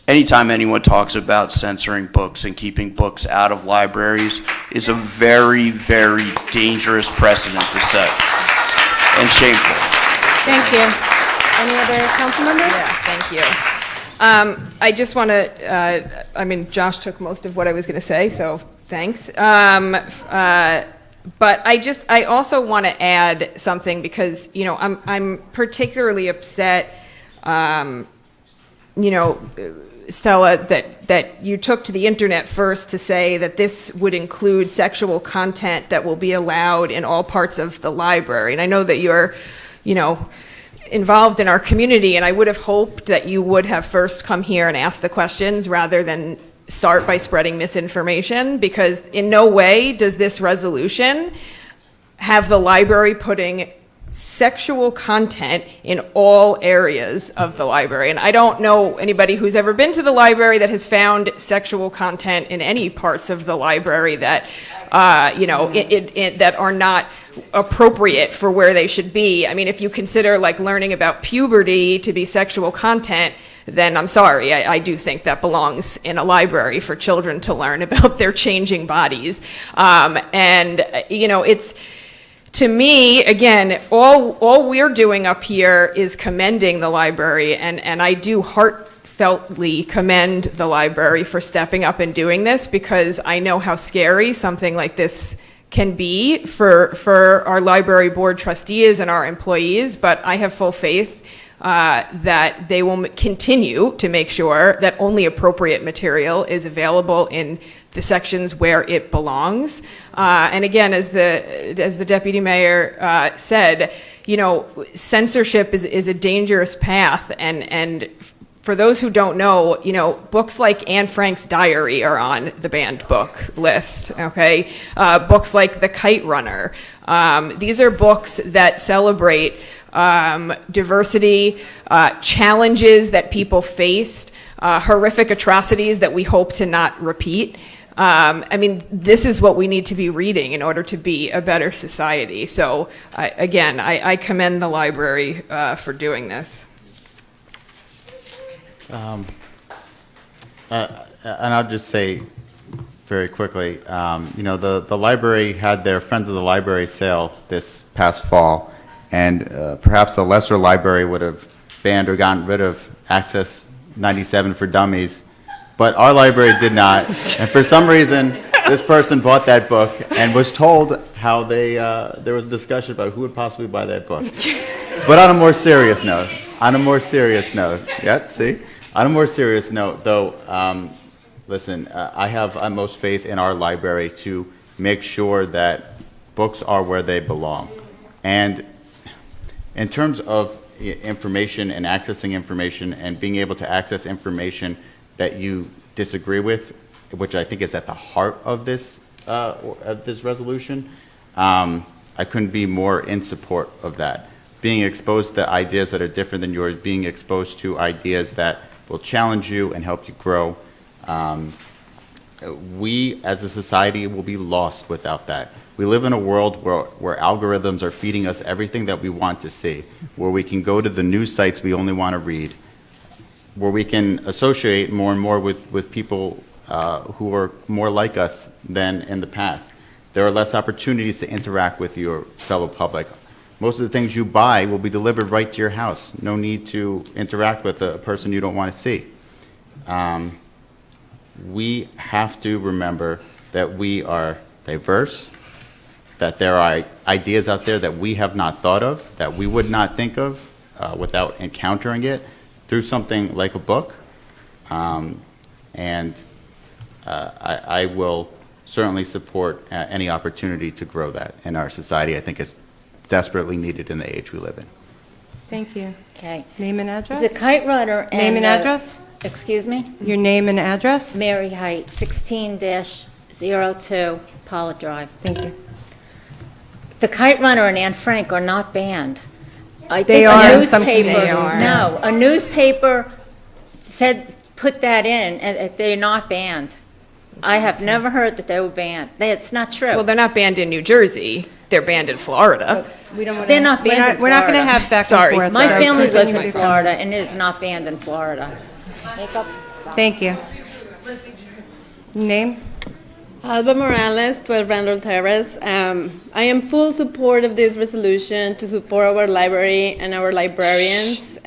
anyone talks about censoring books and keeping books out of libraries is a very, very dangerous precedent to set, and shameful. Thank you. Any other council members? Yeah, thank you. I just want to, Josh took most of what I was going to say, so thanks. But I also want to add something because, I'm particularly upset, Stella, that you took to the internet first to say that this would include sexual content that will be allowed in all parts of the library. And I know that you're, involved in our community, and I would have hoped that you would have first come here and asked the questions rather than start by spreading misinformation, because in no way does this resolution have the library putting sexual content in all areas of the library. And I don't know anybody who's ever been to the library that has found sexual content in any parts of the library that, that are not appropriate for where they should be. I mean, if you consider like learning about puberty to be sexual content, then I'm sorry, I do think that belongs in a library for children to learn about their changing bodies. It's, to me, again, all we're doing up here is commending the library, and I do heartfeltly commend the library for stepping up and doing this, because I know how scary something like this can be for our library board trustees and our employees, but I have full faith that they will continue to make sure that only appropriate material is available in the sections where it belongs. And again, as the deputy mayor said, censorship is a dangerous path, and for those who don't know, books like Anne Frank's diary are on the banned book list, okay? Books like The Kite Runner. These are books that celebrate diversity, challenges that people faced, horrific atrocities that we hope to not repeat. This is what we need to be reading in order to be a better society. So, I commend the library for doing this. And I'll just say very quickly, the library had their Friends of the Library sale this past fall, and perhaps a lesser library would have banned or gotten rid of Access 97 for Dummies, but our library did not. And for some reason, this person bought that book and was told how there was a discussion about who would possibly buy that book. But on a more serious note, on a more serious note, though, listen, I have utmost faith in our library to make sure that books are where they belong. And in terms of information and accessing information and being able to access information that you disagree with, which I think is at the heart of this resolution, I couldn't be more in support of that. Being exposed to ideas that are different than yours, being exposed to ideas that will challenge you and help you grow. We, as a society, will be lost without that. We live in a world where algorithms are feeding us everything that we want to see, where we can go to the news sites we only want to read, where we can associate more and more with people who are more like us than in the past. There are less opportunities to interact with your fellow public. Most of the things you buy will be delivered right to your house. No need to interact with a person you don't want to see. We have to remember that we are diverse, that there are ideas out there that we have not thought of, that we would not think of without encountering it through something like a book. I will certainly support any opportunity to grow that in our society. I think it's desperately needed in the age we live in. Thank you. Okay. Name and address? The Kite Runner and... Name and address? Excuse me? Your name and address? Mary Height, 16-02 Pollitt Drive. Thank you. The Kite Runner and Anne Frank are not banned. I They think are a in some newspaper, communities. no, a newspaper said, put that in, and they're not banned. I have never heard that they were banned. It's not true. Well, they're not banned in New Jersey. They're banned in Florida. They're not banned in Florida. We're not going to have back Sorry. and forth. My so family lives continue in to- Florida, and it is not banned in Florida. Thank you. Name? Alba Morales, 12 Randall Terrace. I am full support of this resolution to support our library and our librarians.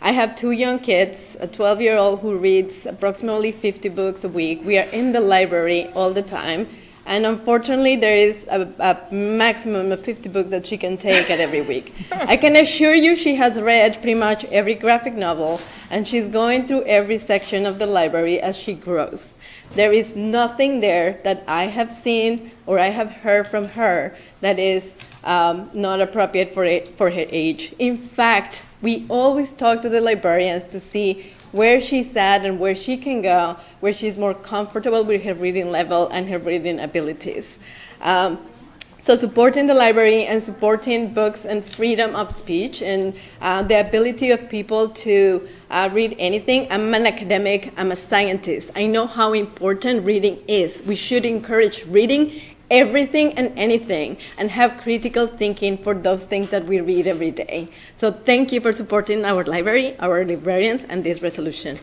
I have 2 young kids, a 12-year-old who reads approximately 50 books a week. We are in the library all the time, and unfortunately there is a maximum of 50 books that she can take at every week. I can assure you she has read pretty much every graphic novel, and she's going through every section of the library as she grows. There is nothing there that I have seen or I have heard from her that is not appropriate for her age. In fact, we always talk to the librarians to see where she's at and where she can go, where she's more comfortable with her reading level and her reading abilities. So supporting the library and supporting books and freedom of speech and the ability of people to read anything. I'm an academic, I'm a scientist. I know how important reading is. We should encourage reading everything and anything and have critical thinking for those things that we read every day. So thank you for supporting our library, our librarians, and this resolution.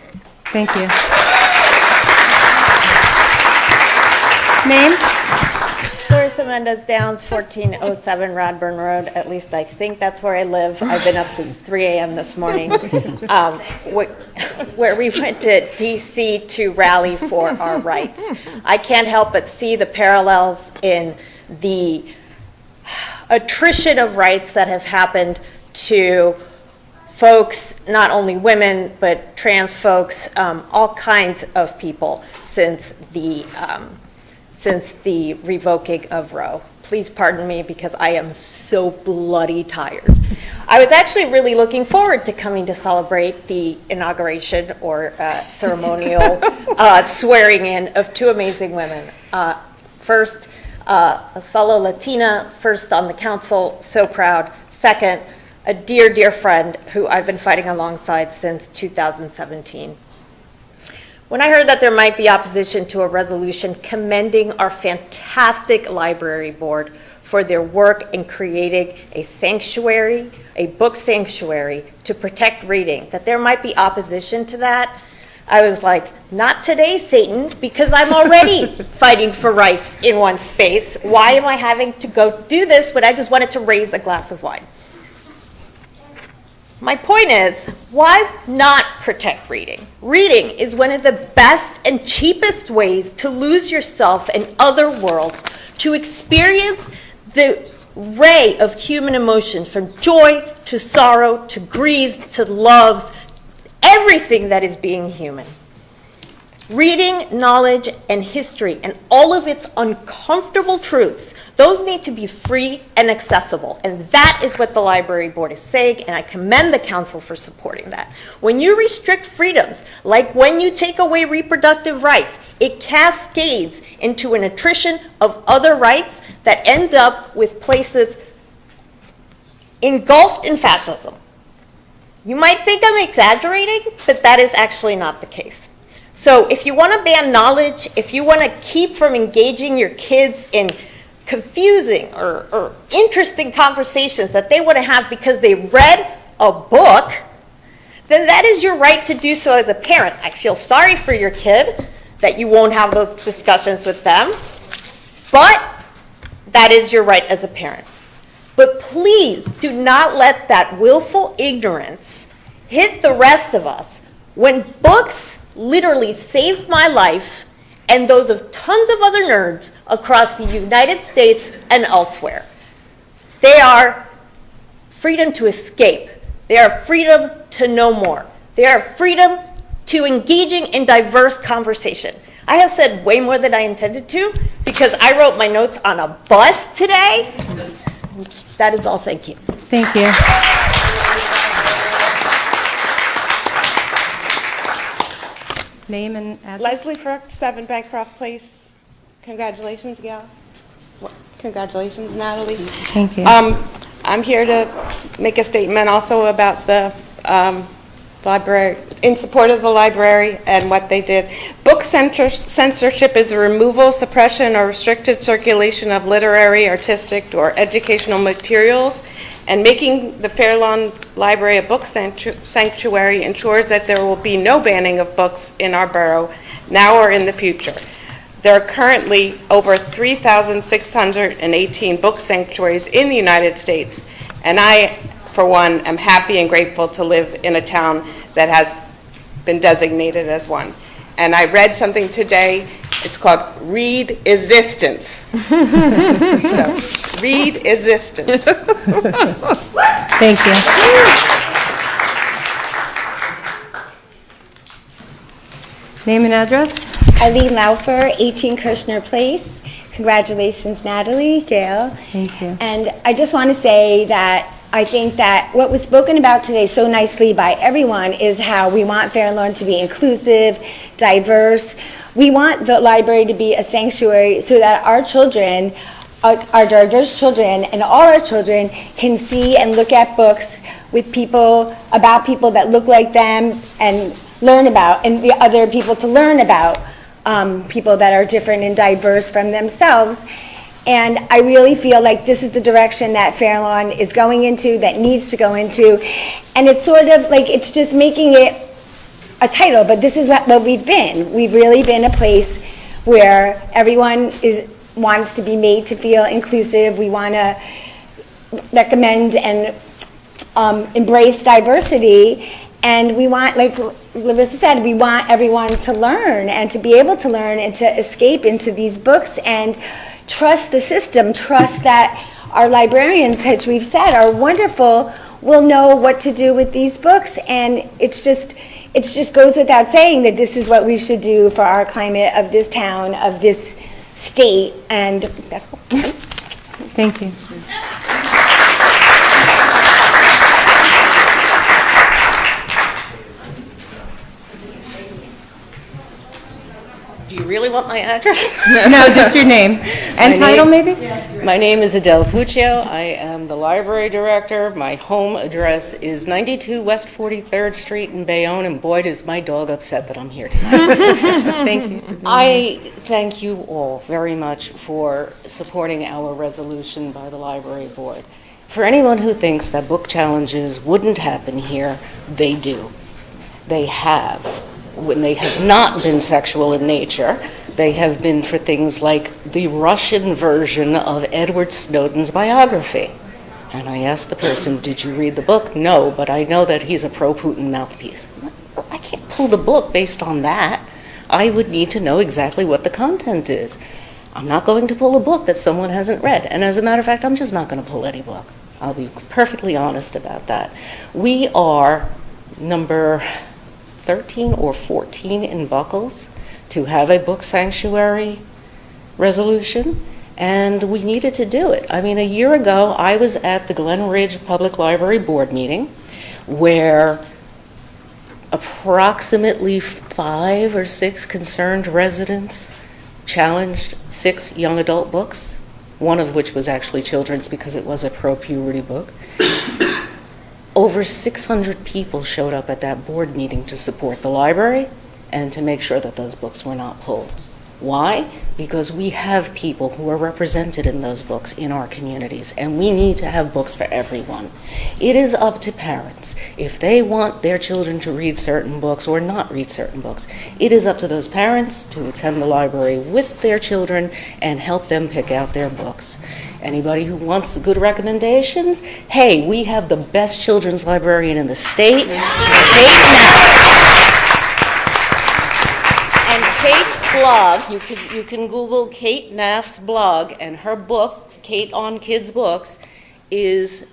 Thank you. Name? Clarissa Mendez Downs, 1407 Radburn Road. At least I think that's where I live. I've been up since 3 a.m. this morning, where we went to D.C. to rally for our rights. I can't help but see the parallels in the attrition of rights that have happened to folks, not only women, but trans folks, all kinds of people since the revoking of Roe. Please pardon me because I am so bloody tired. I was actually really looking forward to coming to celebrate the inauguration or ceremonial swearing in of 2 amazing women. First, a fellow Latina, first on the council, so proud. Second, a dear, dear friend who I've been fighting alongside since 2017. When I heard that there might be opposition to a resolution commending our fantastic library board for their work in creating a sanctuary, a book sanctuary to protect reading, that there might be opposition to that, I was like, not today, Satan, because I'm already fighting for rights in one space. Why am I having to go do this when I just wanted to raise a glass of wine? My point is, why not protect reading? Reading is one of the best and cheapest ways to lose yourself in other worlds, to experience the array of human emotions, from joy to sorrow to griefs to loves, everything that is being human. Reading, knowledge, and history, and all of its uncomfortable truths, those need to be free and accessible. And that is what the library board is saying, and I commend the council for supporting that. When you restrict freedoms, like when you take away reproductive rights, it cascades into an attrition of other rights that ends up with places engulfed in fascism. You might think I'm exaggerating, but that is actually not the case. So if you want to ban knowledge, if you want to keep from engaging your kids in confusing or interesting conversations that they want to have because they read a book, then that is your right to do so as a parent. I feel sorry for your kid that you won't have those discussions with them, but that is your right as a parent. But please do not let that willful ignorance hit the rest of us when books literally saved my life and those of tons of other nerds across the United States and elsewhere. They are freedom to escape. They are freedom to know more. They are freedom to engaging in diverse conversation. I have said way more than I intended to because I wrote my notes on a bus today. That is all. Thank you. Thank you. Name and address. Leslie Frucht, 7 Bancroft Place. Congratulations, Gal. Congratulations, Natalie. Thank you. I'm here to make a statement also about the library, in support of the library and what they did. Book censorship is the removal, suppression, or restricted circulation of literary, artistic, or educational materials, and making the Fairlawn Library a book sanctuary ensures that there will be no banning of books in our borough, now or in the future. There are currently over 3,618 book sanctuaries in the United States, and I, for one, am happy and grateful to live in a town that has been designated as one. And I read something today, it's called Read-Existence. So, Read-Existence. Thank you. Name and address? Eileen Laufer, 18 Kirshner Place. Congratulations, Natalie, Gail. Thank you. And I just want to say that I think that what was spoken about today so nicely by everyone is how we want Fairlawn to be inclusive, diverse. We want the library to be a sanctuary so that our children, our diverse children, and all our children can see and look at books with people, about people that look like them, and learn about, and the other people to learn about people that are different and diverse from themselves. And I really feel like this is the direction that Fairlawn is going into, that needs to go into. And it's sort of like, it's just making it a title, but this is what we've been. We've really been a place where everyone wants to be made to feel inclusive. We want to recommend and embrace diversity. And we want, like Larissa said, we want everyone to learn and to be able to learn and to escape into these books and trust the system, trust that our librarians, as we've said, are wonderful, will know what to do with these books. And it just goes without saying that this is what we should do for our climate of this town, of this state, and that's all. Thank you. Do you really want my address? No, just your name. And title, maybe? My name is Adele Fuccio. I am the library director. My home address is 92 West 43rd Street in Bayonne, and boy, does my dog upset that I'm here tonight. Thank you. I thank you all very much for supporting our resolution by the library board. For anyone who thinks that book challenges wouldn't happen here, they do. They have. When they have not been sexual in nature, they have been for things like the Russian version of Edward Snowden's biography. And I asked the person, did you read the book? No, but I know that he's a pro-Putin mouthpiece. I can't pull the book based on that. I would need to know exactly what the content is. I'm not going to pull a book that someone hasn't read. And as a matter of fact, I'm just not going to pull any book. I'll be perfectly honest about that. We are number 13 or 14 in Buckles to have a book sanctuary resolution, and we needed to do it. I mean, a year ago, I was at the Glen Ridge Public Library Board meeting where approximately 5 or 6 concerned residents challenged 6 young adult books, one of which was actually children's because it was a pro-puberty book. Over 600 people showed up at that board meeting to support the library and to make sure that those books were not pulled. Why? Because we have people who are represented in those books in our communities, and we need to have books for everyone. It is up to parents. If they want their children to read certain books or not read certain books, it is up to those parents to attend the library with their children and help them pick out their books. Anybody who wants good recommendations, hey, we have the best children's librarian in the state, Kate Knapp. And Kate's blog, you can Google Kate Knapp's blog, and her book, Kate on Kids Books, is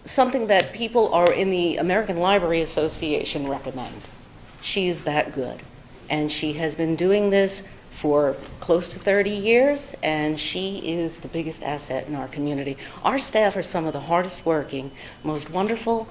something that people are in the American Library Association recommend. She's that good. And she has been doing this for close to 30 years, and she is the biggest asset in our community. Our staff are some of the hardest working, most wonderful,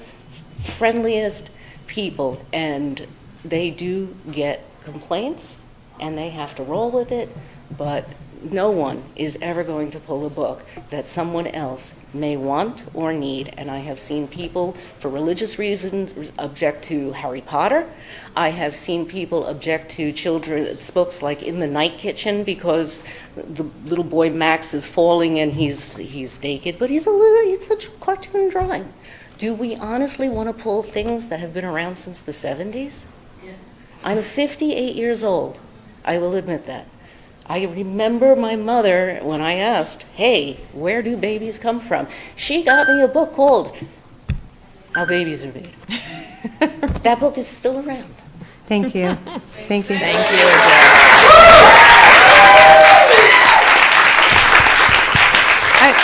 friendliest people, and they do get complaints, and they have to roll with it, but no one is ever going to pull a book that someone else may want or need. And I have seen people, for religious reasons, object to Harry Potter. I have seen people object to children's books like In the Night Kitchen because the little boy Max is falling and he's naked, but it's a cartoon drawing. Do we honestly want to pull things that have been around since the 70s? Yeah. I'm 58 years old. I will admit that. I remember my mother when I asked, hey, where do babies come from? She got me a book called How Babies Are Made. That book is still around. Thank you. Thank you. Thank you,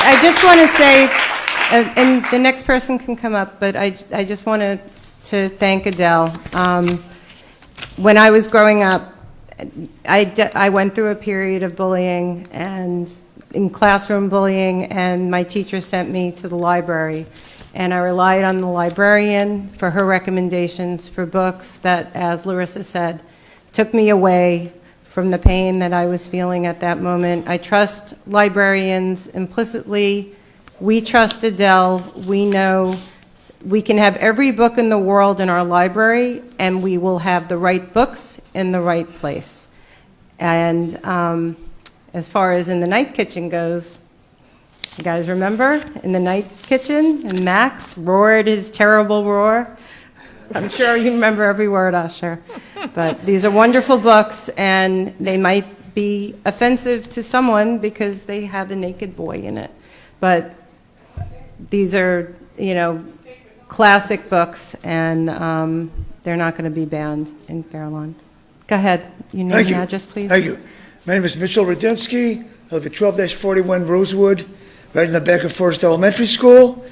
I just want to say, and the next person can come up, but I just wanted to thank Adele. When I was growing up, I went through a period of bullying and in classroom bullying, and my teacher sent me to the library. And I relied on the librarian for her recommendations for books that, as Larissa said, took me away from the pain that I was feeling at that moment. I trust librarians implicitly. We trust Adele. We know we can have every book in the world in our library, and we will have the right books in the right place. And as far as In the Night Kitchen goes, you guys remember In the Night Kitchen? And Max roared his terrible roar. I'm sure you remember every word, Usher. But these are wonderful books, and they might be offensive to someone because they have a naked boy in it. But these are, classic books, and they're not going to be banned in Fairlawn. Go ahead. Your name and address, please. Thank you. My name is Mitchell Rudensky. I live at 12-41 Rosewood, right in the back of Forest Elementary School.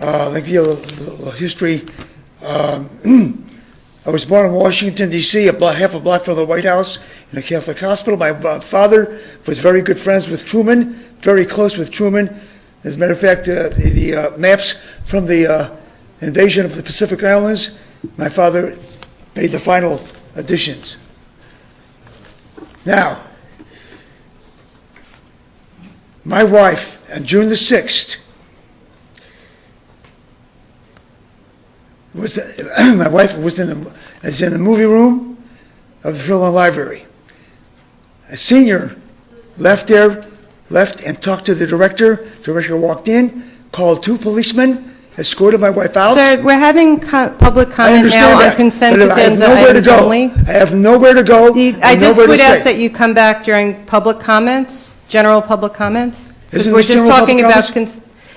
I'll give you a little history. I was born in Washington, D.C., half a block from the White House in a Catholic hospital. My father was very good friends with Truman, very close with Truman. As a matter of fact, the maps from the invasion of the Pacific Islands, my father made the final additions. Now, my wife, on June the 6th, my wife was in the movie room of the Fairlawn Library. A senior left and talked to the director. The director walked in, called 2 policemen, escorted my wife out. Sir, we're having public comment now on consent agenda items only. I have nowhere to go. I just would ask that you come back during public comments, general public comments. Because we're just talking about,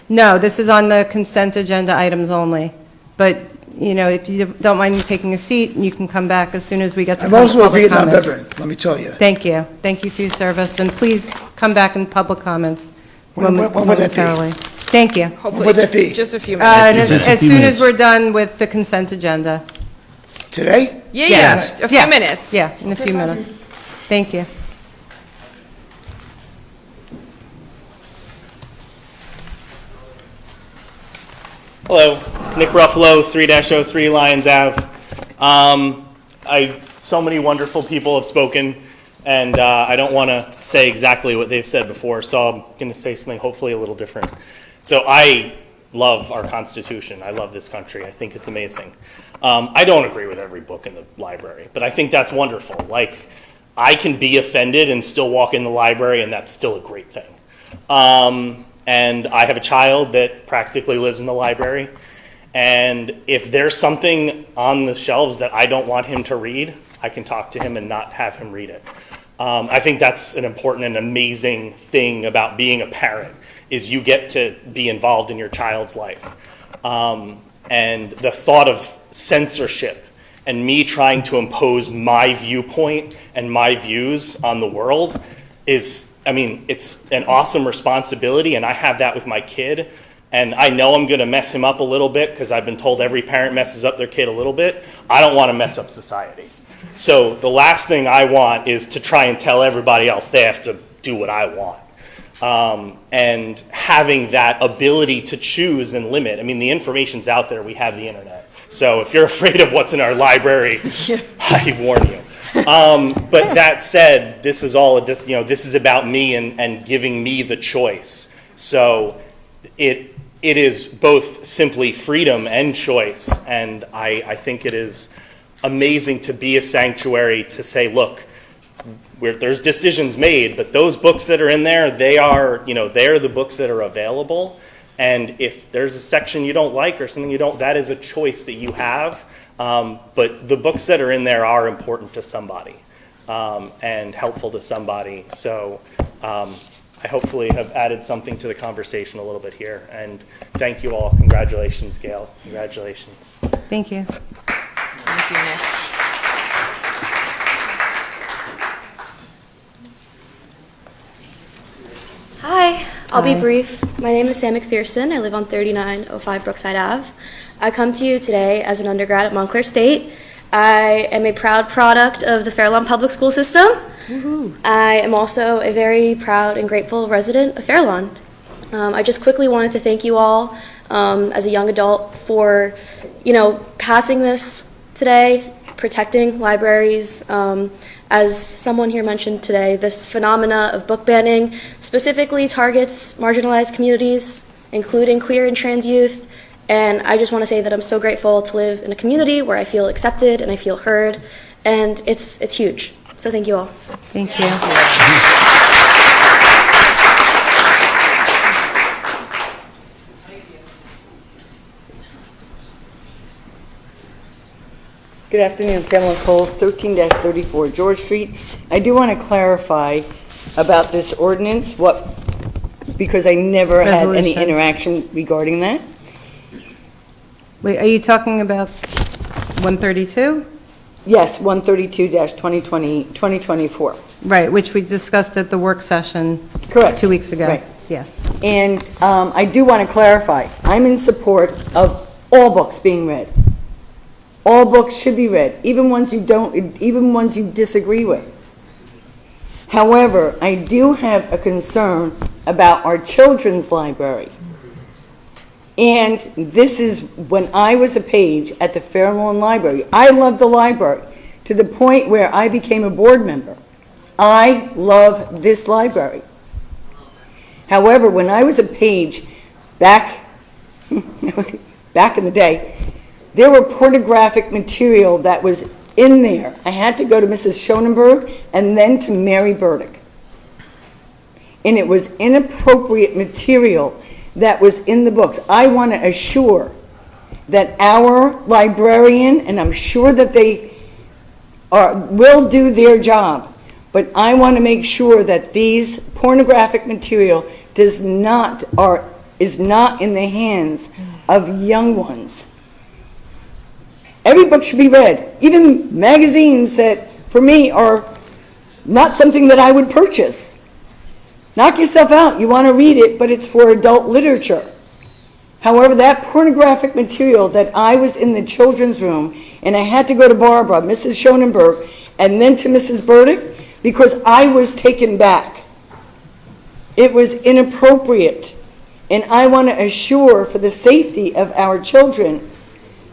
no, this is on the consent agenda items only. But, if you don't mind me taking a seat, you can come back as soon as we get to public comments. I'm also a Vietnam veteran, let me tell you. Thank you. Thank you for your service, and please come back in public comments when would that be? momentarily. Thank you. When would that be? Just a few minutes. As soon as we're done with the consent agenda. Today? Yeah, a few minutes. Yeah, in a few minutes. Thank you. Hello, Nick Ruffalo, 3-03 Lyons Ave. So many wonderful people have spoken, and I don't want to say exactly what they've said before, so I'm going to say something hopefully a little different. So I love our Constitution. I love this country. I think it's amazing. I don't agree with every book in the library, but I think that's wonderful. Like, I can be offended and still walk in the library, and that's still a great thing. And I have a child that practically lives in the library. And if there's something on the shelves that I don't want him to read, I can talk to him and not have him read it. I think that's an important and amazing thing about being a parent, is you get to be involved in your child's life. And the thought of censorship and me trying to impose my viewpoint and my views on the world is, it's an awesome responsibility, and I have that with my kid. And I know I'm going to mess him up a little bit because I've been told every parent messes up their kid a little bit. I don't want to mess up society. So the last thing I want is to try and tell everybody else they have to do what I want. And having that ability to choose and limit. The information's out there. We have the internet. So if you're afraid of what's in our library, I warn you. But that said, this is all, this is about me and giving me the choice. So it is both simply freedom and choice, and I think it is amazing to be a sanctuary to say, look, there's decisions made, but those books that are in there, they're the books that are available. And if there's a section you don't like or something you don't, that is a choice that you have. But the books that are in there are important to somebody and helpful to somebody. So I hopefully have added something to the conversation a little bit here. And thank you all. Congratulations, Gail. Congratulations. Thank you. Thank you, Nick. Hi, I'll be Hi. brief. My name is Sam McPherson. I live on 3905 Brookside Ave. I come to you today as an undergrad at Montclair State. I am a proud product of the Fairlawn Public School System. I am also a very proud and grateful resident of Fairlawn. I just quickly wanted to thank you all as a young adult for, passing this today, protecting libraries. As someone here mentioned today, this phenomena of book banning specifically targets marginalized communities, including queer and trans youth. And I just want to say that I'm so grateful to live in a community where I feel accepted and I feel heard. And it's huge. So thank you all. Thank you. Good afternoon, Pamela Coles, 13-34 George Street. I do want to clarify about this ordinance, because I never had any Resolution. interaction regarding that. Wait, are you talking about 132? Yes, 132-2024. Right, which we discussed at the work session. Correct. 2 weeks ago. Right. Yes. And I do want to clarify, I'm in support of all books being read. All books should be read, even ones you disagree with. However, I do have a concern about our children's library. And this is when I was a page at the Fairlawn Library. I loved the library to the point where I became a board member. I love this library. However, when I was a page back in the day, there were pornographic material that was in there. I had to go to Mrs. Schoenberg and then to Mary Burdick. And it was inappropriate material that was in the books. I want to assure that our librarian, and I'm sure that they will do their job, but I want to make sure that these pornographic material is not in the hands of young ones. Every book should be read, even magazines that, for me, are not something that I would purchase. Knock yourself out. You want to read it, but it's for adult literature. However, that pornographic material that I was in the children's room, and I had to go to Barbara, Mrs. Schoenberg, and then to Mrs. Burdick, because I was taken back. It was inappropriate. And I want to assure, for the safety of our children,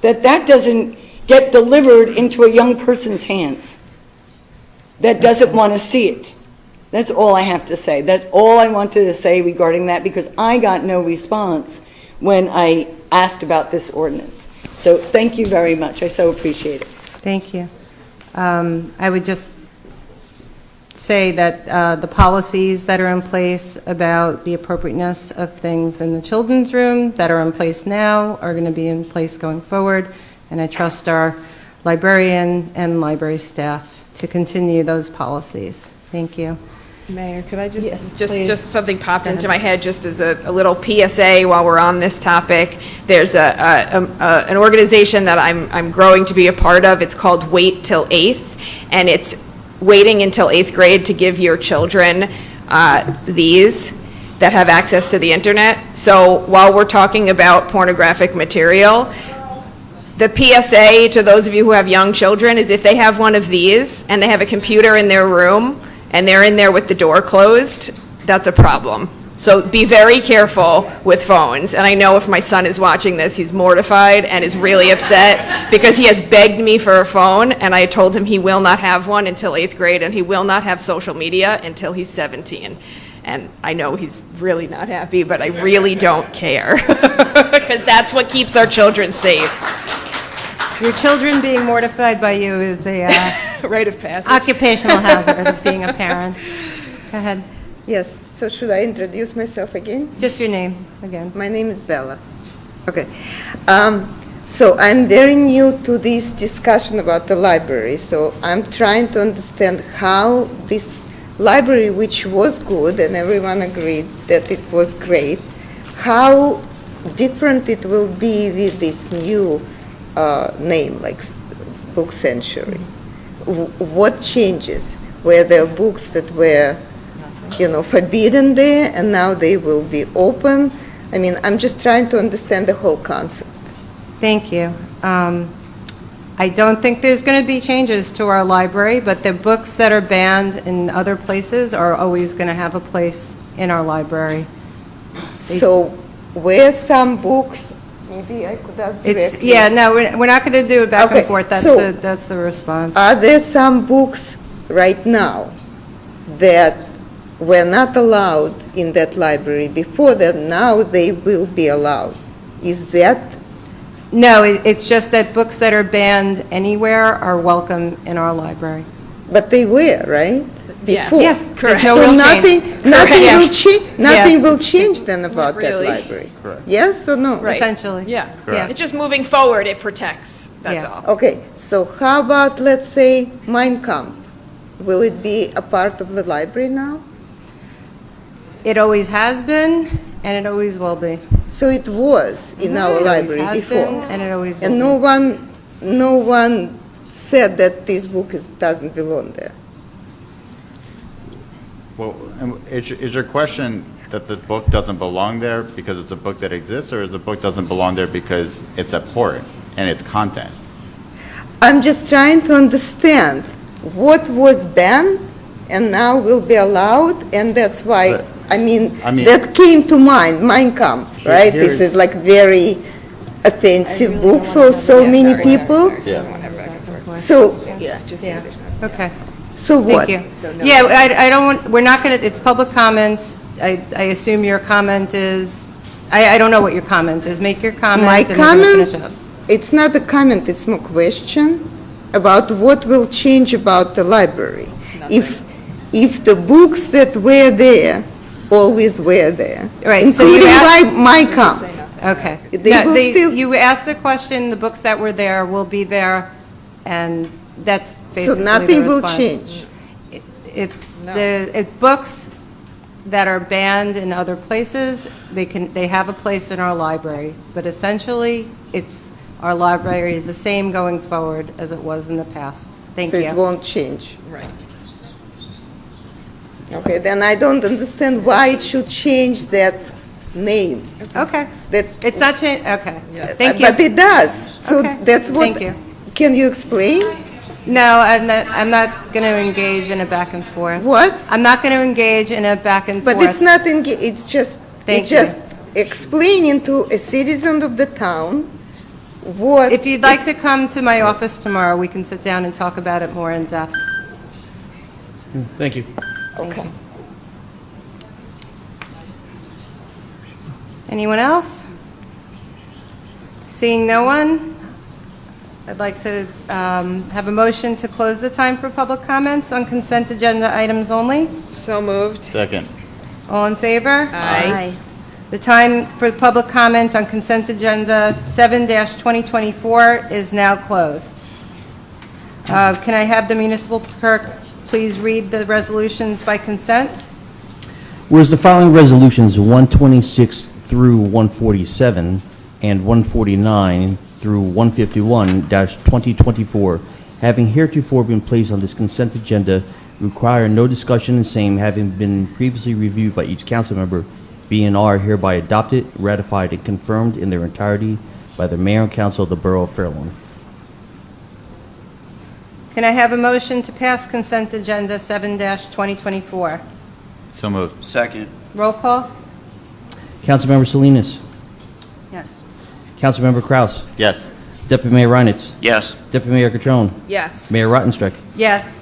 that doesn't get delivered into a young person's hands that doesn't want to see it. That's all I have to say. That's all I wanted to say regarding that, because I got no response when I asked about this ordinance. So thank you very much. I so appreciate it. Thank you. I would just say that the policies that are in place about the appropriateness of things in the children's room that are in place now are going to be in place going forward, and I trust our librarian and library staff to continue those policies. Thank you. Mayor, could I Yes, just please. something popped into my head just as a little PSA while we're on this topic. There's an organization that I'm growing to be a part of. It's called Wait Till 8th, and it's waiting until 8th grade to give your children these that have access to the internet. So while we're talking about pornographic material, the PSA to those of you who have young children is if they have one of these and they have a computer in their room and they're in there with the door closed, that's a problem. So be very careful with phones. And I know if my son is watching this, he's mortified and is really upset because he has begged me for a phone, and I told him he will not have one until 8th grade, and he will not have social media until he's 17. And I know he's really not happy, but I really don't care because that's what keeps our children safe. Your children being mortified by you is a rite of passage. Occupational hazard of being a parent. Go ahead. Yes, so should I introduce myself again? Just your name again. My name is Bella. Okay. So I'm very new to this discussion about the library, so I'm trying to understand how this library, which was good, and everyone agreed that it was great, how different it will be with this new name, like Book Century. What changes? Were there books that were, forbidden there, and now they will be open? I mean, I'm just trying to understand the whole concept. Thank you. I don't think there's going to be changes to our library, but the books that are banned in other places are always going to have a place in our library. So, were some books, maybe I could ask directly. We're not going to do it back and forth. That's the response. Are there some books right now that were not allowed in that library before that now they will be allowed? Is that? No, it's just that books that are banned anywhere are welcome in our library. But they were, right? Before. Yes, correct. So nothing will change then about really. that library. Correct. Yes or no? Right. Essentially. Yeah. Correct. It's just moving forward, it protects. That's all. Okay, so how about, let's say, Mein Kampf? Will it be a part of the library now? It always has been, and it always will be. So it was in our library before, and it always will and no one said that this book doesn't belong there. Well, is your question that the book doesn't belong there because it's a book that exists, or is the book doesn't belong there because it's abhorrent and its content? I'm just trying to understand what was banned and now will be allowed, and that's why, I mean that came to mind, Mein Kampf, right? This is like very offensive book for so many people. So, Okay. So what? Thank you. I don't want, we're not going to, it's public comments. I assume your comment is, I don't know what your comment is. Make your comment. My and we're gonna finish comment, up. it's not a comment, it's more question about what will change about the library. If the books that were there always were there, Right, so including you asked- my Kampf. Okay. You asked the question, the books that were there will be there, and that's basically So nothing the will response. change. It's books that are banned in other places, they have a place in our library, but essentially, our library is the same going forward as it was in the past. Thank you. So it won't change. Right. Okay, then I don't understand why it should change that name. Okay. That It's not change, okay. Thank you. But it does. So Okay. that's what. Thank you. Can you explain? No, I'm not going to engage in a back and forth. What? I'm not going to engage in a back and forth. But it's not it's just Thank you. explaining to a citizen of the town what. If you'd like to come to my office tomorrow, we can sit down and talk about it more in depth. Thank you. Okay. Anyone else? Seeing no one, I'd like to have a motion to close the time for public comments on consent agenda items only. So moved. Second. All in favor? Aye. The time for public comment on consent agenda 7-2024 is now closed. Can I have the municipal clerk please read the resolutions by consent? Whereas the following resolutions, 126 through 147 and 149 through 151-2024, having heretofore been placed on this consent agenda, require no discussion and same, having been previously reviewed by each council member, be and are hereby adopted, ratified, and confirmed in their entirety by the mayor and council of the borough of Fairlawn. Can I have a motion to pass consent agenda 7-2024? So moved. Second. Roll call? Councilmember Salinas. Yes. Councilmember Kraus. Yes. Deputy Mayor Reinitz. Yes. Deputy Mayor Catrone. Yes. Mayor Rottenstrich. Yes.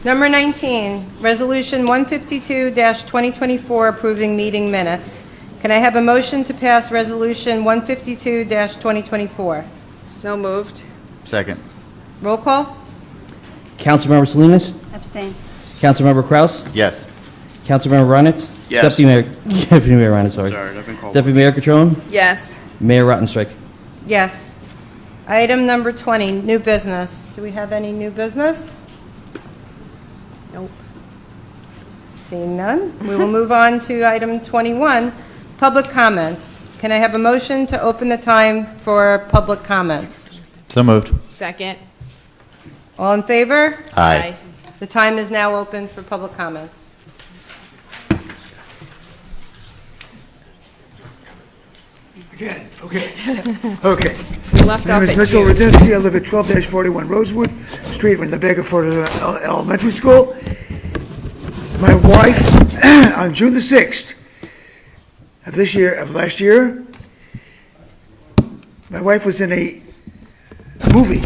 Number 19, Resolution 152-2024 approving meeting minutes. Can I have a motion to pass Resolution 152-2024? So moved. Second. Roll call? Councilmember Salinas. Abstain. Councilmember Kraus. Yes. Councilmember Reinitz. Yes. Deputy Mayor Reinitz, sorry. Sorry, I've been called. Deputy Mayor Catrone. Yes. Mayor Rottenstrich. Yes. Item number 20, new business. Do we have any new business? Nope. Seeing none, we will move on to item 21, public comments. Can I have a motion to open the time for public comments? So moved. Second. All in favor? Aye. The time is now open for public comments. Again, okay. Okay. Left My off name is at Mitchell Q. Rottenstrich. I live at 12-41 Rosewood Street in the Bergen Elementary School. My wife, on June the 6th of last year, my wife was in the movie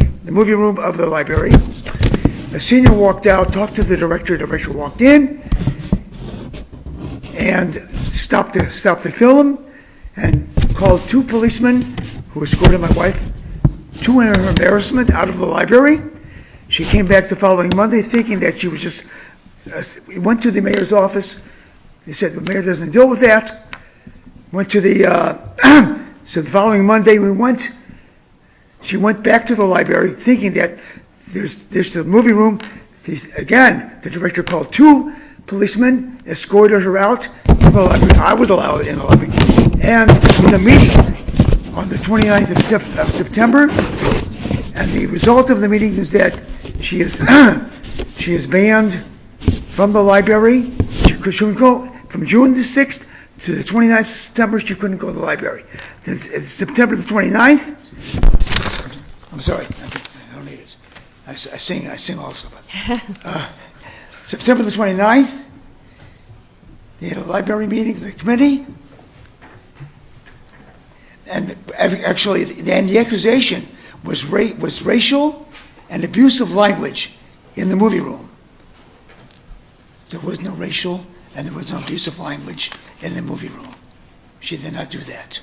room of the library. A senior walked out, talked to the director walked in, and stopped the film, and called two policemen who escorted my wife to her embarrassment out of the library. She came back the following Monday thinking that she was just, we went to the mayor's office. They said the mayor doesn't deal with that. Went to the, so the following Monday she went back to the library thinking that there's the movie room. Again, the director called two policemen, escorted her out of the library. I was allowed in the library. And with a meeting on the 29th of September, and the result of the meeting is that she is she is banned from the library. She couldn't go from June the 6th to the 29th of September. She couldn't go to the library. September the 29th. I'm sorry, I don't need it. I sing also. September the 29th, they had a library meeting, the committee, and actually, and the accusation was racial and abusive language in the movie room. There was no racial and there was no abusive language in the movie room. She did not do that.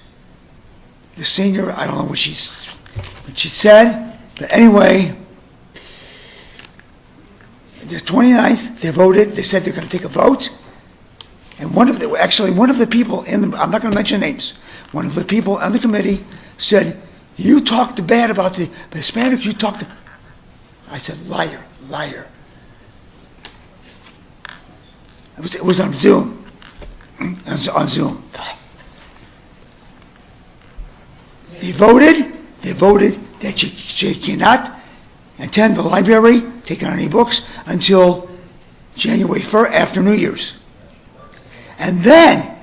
The senior, I don't know what she said, but anyway, the 29th, they voted, they said they're going to take a vote, and one of the people I'm not going to mention names, one of the people on the committee said, you talked bad about the Hispanics, I said, liar. It was on Zoom, on Zoom. They voted that she cannot attend the library, take on any books, until January 1st, after New Year's. And then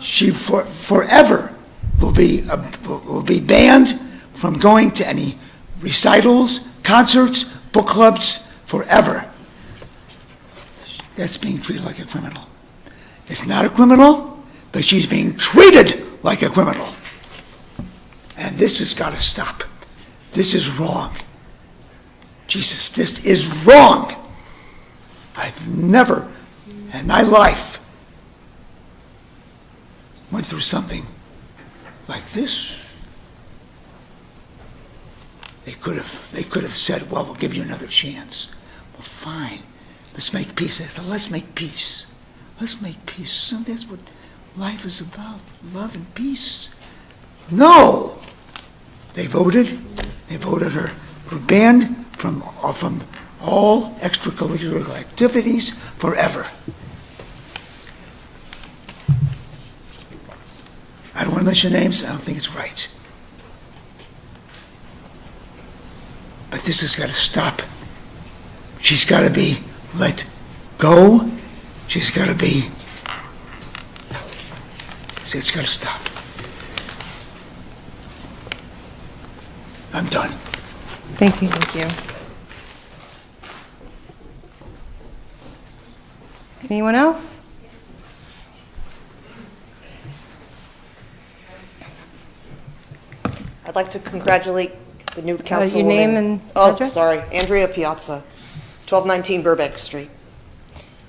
she forever will be banned from going to any recitals, concerts, book clubs, forever. That's being treated like a criminal. It's not a criminal, but she's being treated like a criminal. And this has got to stop. This is wrong. Jesus, this is wrong. I've never in my life went through something like this. They could have said, well, we'll give you another chance. Well, fine. Let's make peace. I said, let's make peace. Let's make peace. So that's what life is about, love and peace. No! They voted her banned from all extracurricular activities forever. I don't want to mention names. I don't think it's right. But this has got to stop. She's got to be let go. She's got to be... It's got to stop. I'm done. Thank you. Thank you. Anyone else? like to congratulate the new councilwoman. Your name and Oh, address? sorry, Andrea Piazza, 1219 Bergen Street.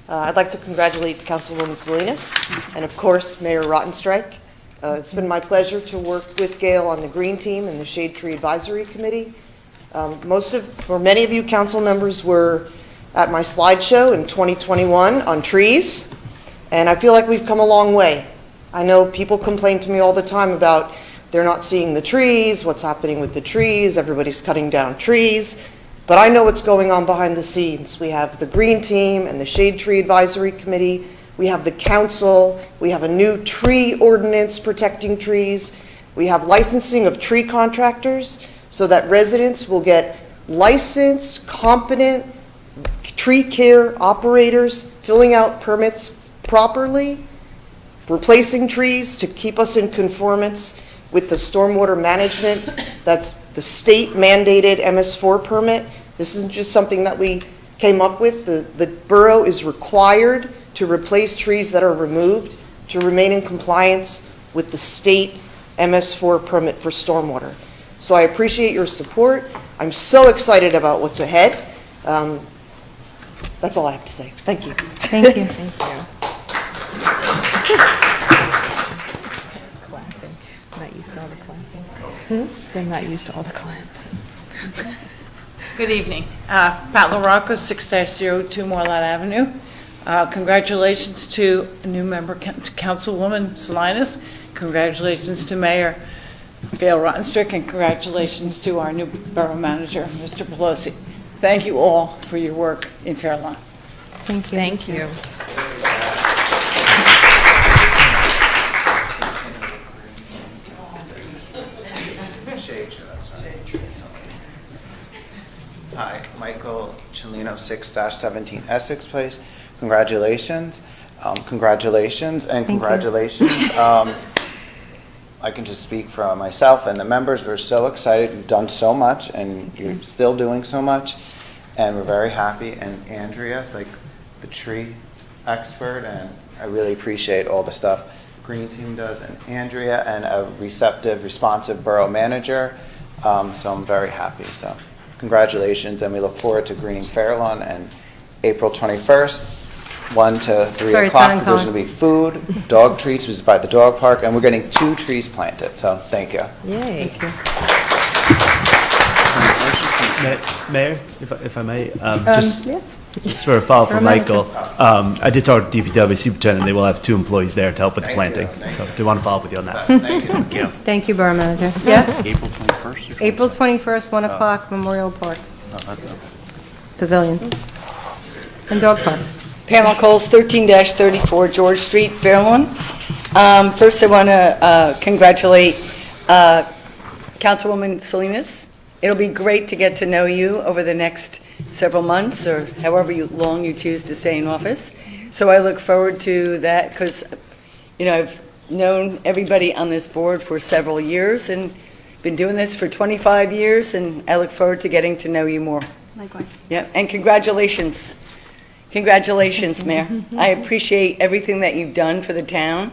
I'd like to congratulate Councilwoman Salinas and, of course, Mayor Rottenstrich. It's been my pleasure to work with Gail on the Green Team and the Shade Tree Advisory Committee. Many of you council members were at my slideshow in 2021 on trees, and I feel like we've come a long way. I know people complain to me all the time about they're not seeing the trees, what's happening with the trees, everybody's cutting down trees. But I know what's going on behind the scenes. We have the Green Team and the Shade Tree Advisory Committee. We have the council. We have a new tree ordinance protecting trees. We have licensing of tree contractors so that residents will get licensed, competent tree care operators filling out permits properly, replacing trees to keep us in conformance with the stormwater management. That's the state mandated MS4 permit. This isn't just something that we came up with. The borough is required to replace trees that are removed to remain in compliance with the state MS4 permit for stormwater. So I appreciate your support. I'm so excited about what's ahead. That's all I have to say. Thank you. Thank you. Thank you. Not used to all the clapping. I'm not used to all the clapping. Good evening. Pat LaRocca, 6-02 Moorlat Avenue. Congratulations to a new member, Councilwoman Salinas. Congratulations to Mayor Gail Rottenstrich, and congratulations to our new borough manager, Mr. Pelosi. Thank you all for your work in Fair Lawn. Thank you. Thank you. Hi, Michael Cellino, 6-17 Essex Place. Congratulations. Congratulations and congratulations. I can just speak for myself and the members. We're so excited. You've done so much and you're still doing so much. And we're very happy. And Andrea is like the tree expert, and I really appreciate all the stuff Green Team does, and Andrea, and a receptive, responsive borough manager. So I'm very happy. So congratulations, and we look forward to greening Fairlawn. And April 21st, 1 to 3 Sorry, o'clock, it's there's going to be food, dog treats, which is by the dog park, and we're getting 2 trees planted. So thank you. Yay. Thank you. Mayor, if I may, Yes. just for a follow from Borough Michael, I did talk to DPW superintendent. They will have 2 employees there to help with the planting. So I do want to follow up with you on that. Thank you. Thank you, Borough Manager. Yeah? April 21st? April 21st, 1 o'clock, Memorial Park, Pavilion, and Dog Park. Pamela Coles, 13-34 George Street, Fairlawn. First, I want to congratulate Councilwoman Salinas. It'll be great to get to know you over the next several months, or however long you choose to stay in office. So I look forward to that, because, I've known everybody on this board for several years and been doing this for 25 years, and I look forward to getting to know you more. Likewise. Yeah, and congratulations. Congratulations, Mayor. I appreciate everything that you've done for the town.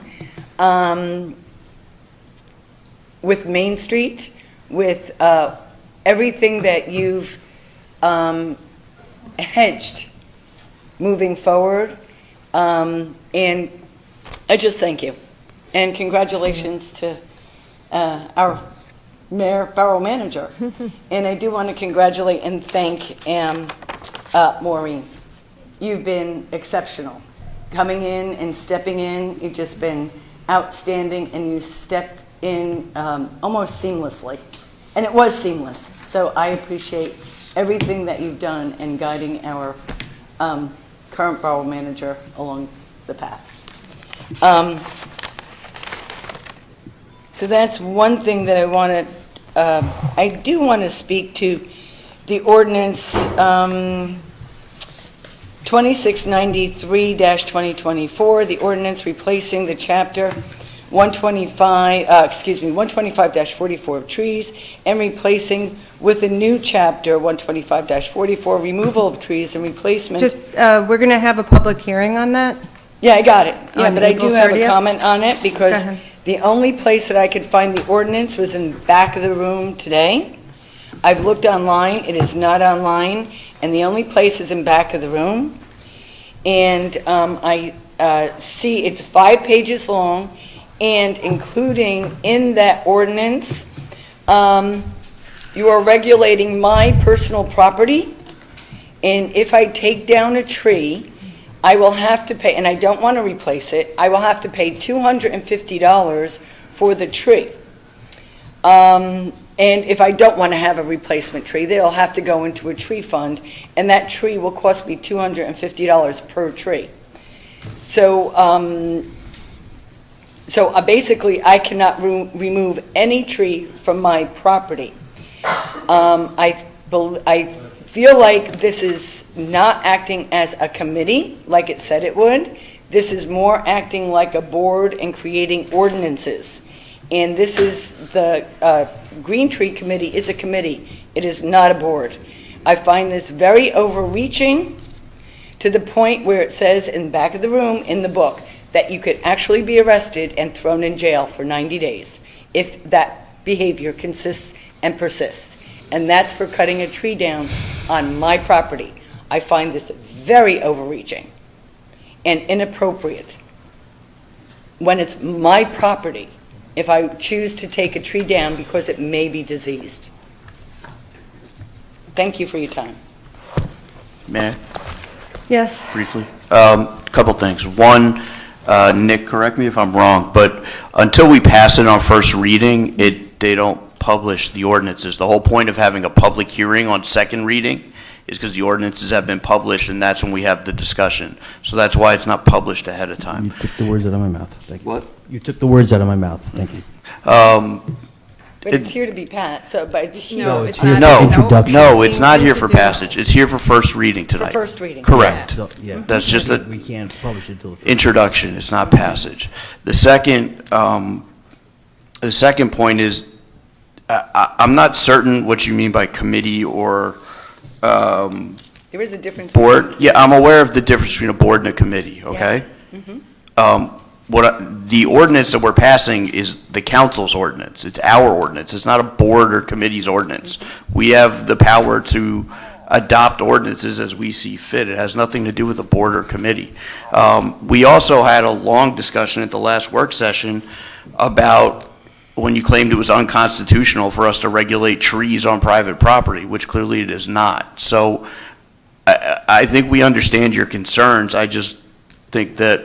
With Main Street, with everything that you've hedged moving forward. And I just thank you. And congratulations to our Mayor, Borough Manager. And I do want to congratulate and thank Maureen. You've been exceptional. Coming in and stepping in, you've just been outstanding, and you stepped in almost seamlessly. And it was seamless. So I appreciate everything that you've done in guiding our current borough manager along the path. So that's one thing that I want to, I do want to speak to the ordinance 2693-2024, the ordinance replacing the chapter 125-44 of trees and replacing with a new chapter 125-44, removal of trees and replacement. Just, we're going to have a public hearing on that? Yeah, I got it. Yeah, On but I April do have a 30th? comment on it, because The only place that I could find the ordinance was in the back of the room today. I've looked online, it is not online, and the only place is in back of the room. And I see it's 5 pages long, and including in that ordinance, you are regulating my personal property, and if I take down a tree, I will have to pay, and I don't want to replace it, I will have to pay $250 for the tree. And if I don't want to have a replacement tree, they'll have to go into a tree fund, and that tree will cost me $250 per tree. So, basically, I cannot remove any tree from my property. I feel like this is not acting as a committee like it said it would. This is more acting like a board and creating ordinances. And this is the Green Tree Committee is a committee. It is not a board. I find this very overreaching to the point where it says in the back of the room in the book that you could actually be arrested and thrown in jail for 90 days if that behavior consists and persists. And that's for cutting a tree down on my property. I find this very overreaching and inappropriate when it's my property if I choose to take a tree down because it may be diseased. Thank you for your time. May I? Yes. Briefly? Couple things. One, Nick, correct me if I'm wrong, but until we pass it on first reading, they don't publish the ordinances. The whole point of having a public hearing on second reading is because the ordinances have been published, and that's when we have the discussion. So that's why it's not published ahead of time. You took the words out of my mouth. Thank you. What? You took the words out of my mouth. Thank you. But it's here to be passed, but it's here. No, it's here for No, introduction. no, it's not here for passage. It's here for first reading tonight. For first reading. Correct. So, yeah. That's just a We can't publish it until the first. introduction. It's not passage. The second point is, I'm not certain what you mean by committee or There is a difference. board. Yeah, I'm aware of the difference between a board and a committee, okay? The ordinance that we're passing is the council's ordinance. It's our ordinance. It's not a board or committee's ordinance. We have the power to adopt ordinances as we see fit. It has nothing to do with a board or committee. We also had a long discussion at the last work session about when you claimed it was unconstitutional for us to regulate trees on private property, which clearly it is not. So I think we understand your concerns. I just think that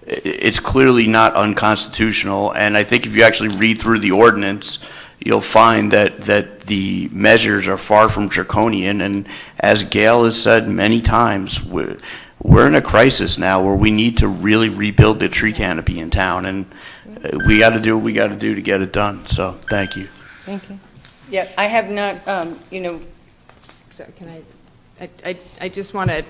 it's clearly not unconstitutional, and I think if you actually read through the ordinance, you'll find that the measures are far from draconian, and as Gail has said many times, we're in a crisis now where we need to really rebuild the tree canopy in town, and we got to do what we got to do to get it done, so thank you. Thank you. Yeah, I have not, So can I just want to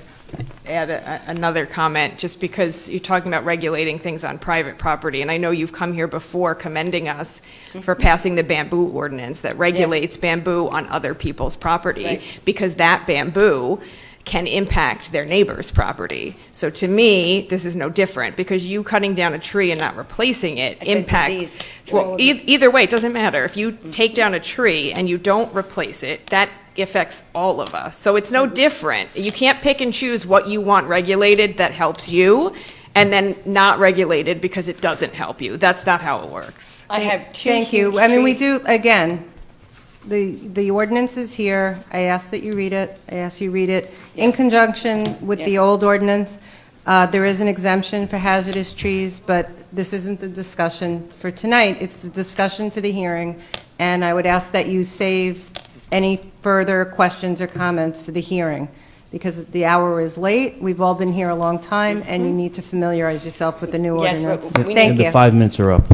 add another comment, just because you're talking about regulating things on private property, and I know you've come here before commending us for passing the bamboo ordinance that regulates bamboo on other people's property, because that bamboo can impact their neighbor's property. So to me, this is no different, because you cutting down a tree and not replacing it impacts, well, either way, it doesn't matter. If you take down a tree and you don't replace it, that affects all of us. So it's no different. You can't pick and choose what you want regulated that helps you, and then not regulated because it doesn't help you. That's not how it works. I have two Thank you. huge I mean, we trees. do, again, the ordinance is here. I ask that you read it. I ask you read it in conjunction with the old ordinance. There is an exemption for hazardous trees, but this isn't the discussion for tonight. It's the discussion for the hearing, and I would ask that you save any further questions or comments for the hearing, because the hour is late. We've all been here a long time, and you need to familiarize yourself with the new ordinance. but we Thank And you. the 5 minutes are up.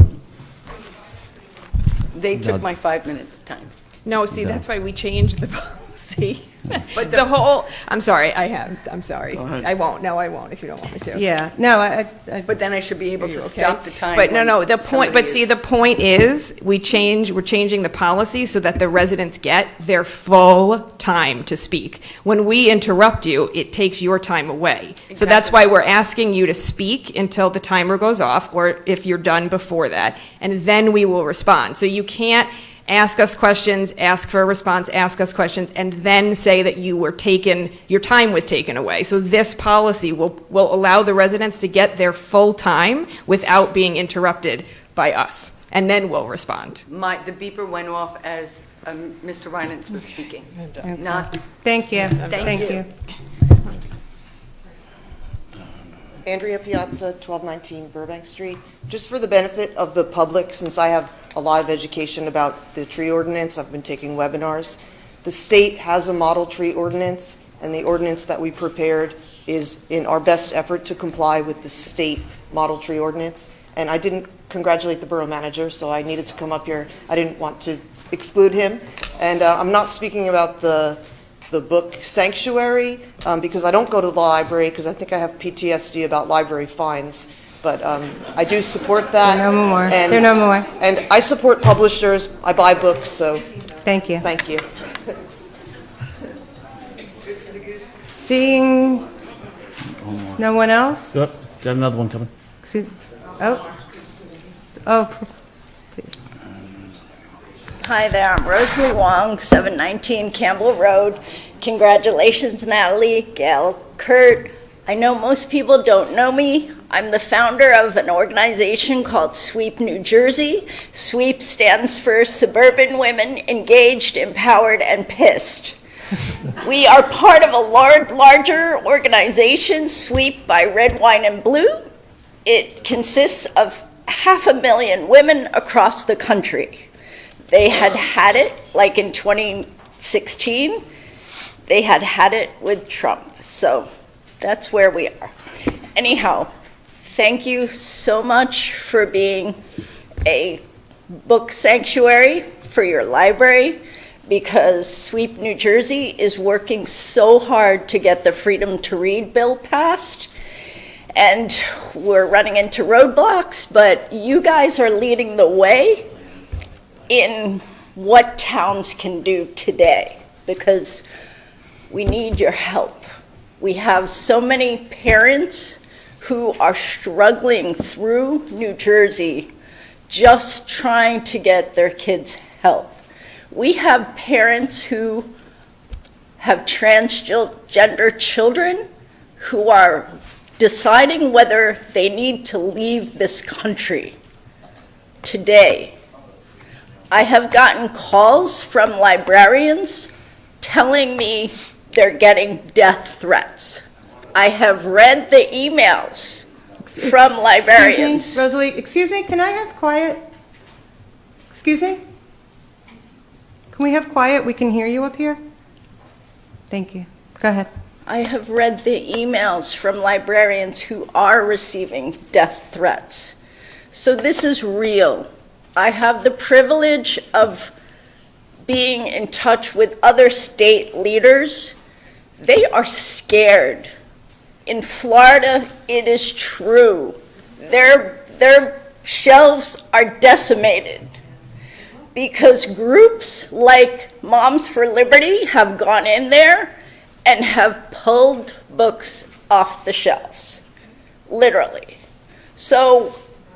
They took my 5 minutes time. No, see, that's why we changed the policy. But the whole, I'm sorry, I'm sorry. Go ahead. I won't, no, I won't if you don't want me to. Yeah, no, But then I should be able to Okay. stop the time. But no, when the point, somebody but see, is- the point is, we're changing the policy so that the residents get their full time to speak. When we interrupt you, it takes your time away. So that's why we're asking you to speak until the timer goes off, or if you're done before that, and then we will respond. So you can't ask us questions, ask for a response, ask us questions, and then say that your time was taken away. So this policy will allow the residents to get their full time without being interrupted by us, and then we'll respond. The beeper went off as Mr. Reinance was speaking. Not. Thank you. Thank you. Andrea Piazza, 1219 Burbank Street. Just for the benefit of the public, since I have a lot of education about the tree ordinance, I've been taking webinars. The state has a model tree ordinance, and the ordinance that we prepared is in our best effort to comply with the state model tree ordinance. And I didn't congratulate the borough manager, so I needed to come up here. I didn't want to exclude him. And I'm not speaking about the book Sanctuary, because I don't go to the library, because I think I have PTSD about library fines. But I do support that. There are no more. And, There are no more. And I support publishers. I buy books, so. Thank you. Thank you. Seeing no one else? Got another one coming. Oh, Hi there, I'm Rosalie Wong, 719 Campbell Road. Congratulations, Natalie, Gail, Kurt. I know most people don't know me. I'm the founder of an organization called SWEEP New Jersey. SWEEP stands for Suburban Women Engaged, Empowered, and Pissed. We are part of a larger organization, SWEEP by Red, Wine, and Blue. It consists of 500,000 women across the country. They had it, like in 2016, they had it with Trump. So that's where we are. Anyhow, thank you so much for being a book sanctuary for your library, because SWEEP New Jersey is working so hard to get the Freedom to Read bill passed. And we're running into roadblocks, but you guys are leading the way in what towns can do today, because we need your help. We have so many parents who are struggling through New Jersey just trying to get their kids help. We have parents who have transgender children who are deciding whether they need to leave this country today. I have gotten calls from librarians telling me they're getting death threats. I have read the emails from librarians. Excuse me, Rosalie, excuse me, can I have quiet? Excuse me? Can we have quiet? We can hear you up here. Thank you. Go ahead. I have read the emails from librarians who are receiving death threats. So this is real. I have the privilege of being in touch with other state leaders. They are scared. In Florida, it is true. Their shelves are decimated because groups like Moms for Liberty have gone in there and have pulled books off the shelves, literally. So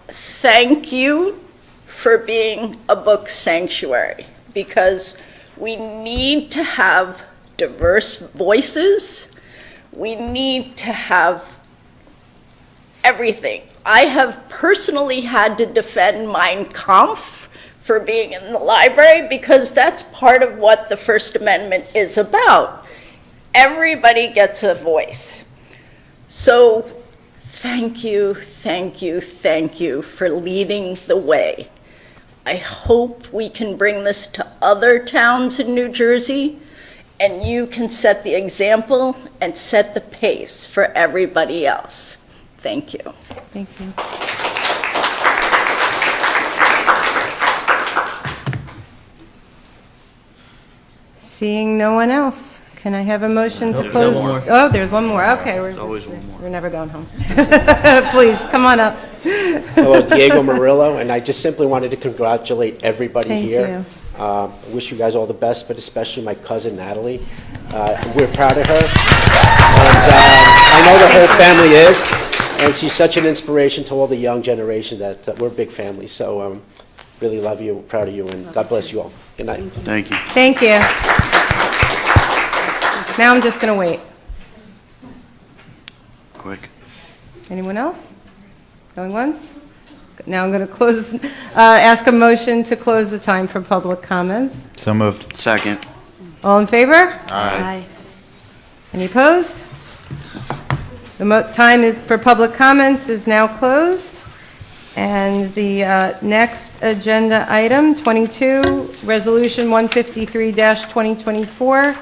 thank you for being a book sanctuary, because we need to have diverse voices. We need to have everything. I have personally had to defend Mein Kampf for being in the library, because that's part of what the First Amendment is about. Everybody gets a voice. So thank you, thank you, thank you for leading the way. I hope we can bring this to other towns in New Jersey, and you can set the example and set the pace for everybody else. Thank you. Thank you. Seeing no one else. Can I have a motion to There's close? one more. Oh, there's one more. Okay, There's always one more. we're never going home. Please, come on up. Hello, Diego Murillo, and I just simply wanted to congratulate everybody Thank here. I wish you guys all the best, but especially my cousin Natalie. We're proud of her, and I know the whole family is, and she's such an inspiration to all the young generation that we're a big family. So really love you, proud of you, and God bless you all. Good night. Thank you. Thank you. Now I'm just going to wait. Quick. Anyone else? Going once? Now I'm going to close, ask a motion to close the time for public comments. So moved. Second. All in favor? Aye. Any opposed? The time for public comments is now closed. And the next agenda item, 22, Resolution 153-2024,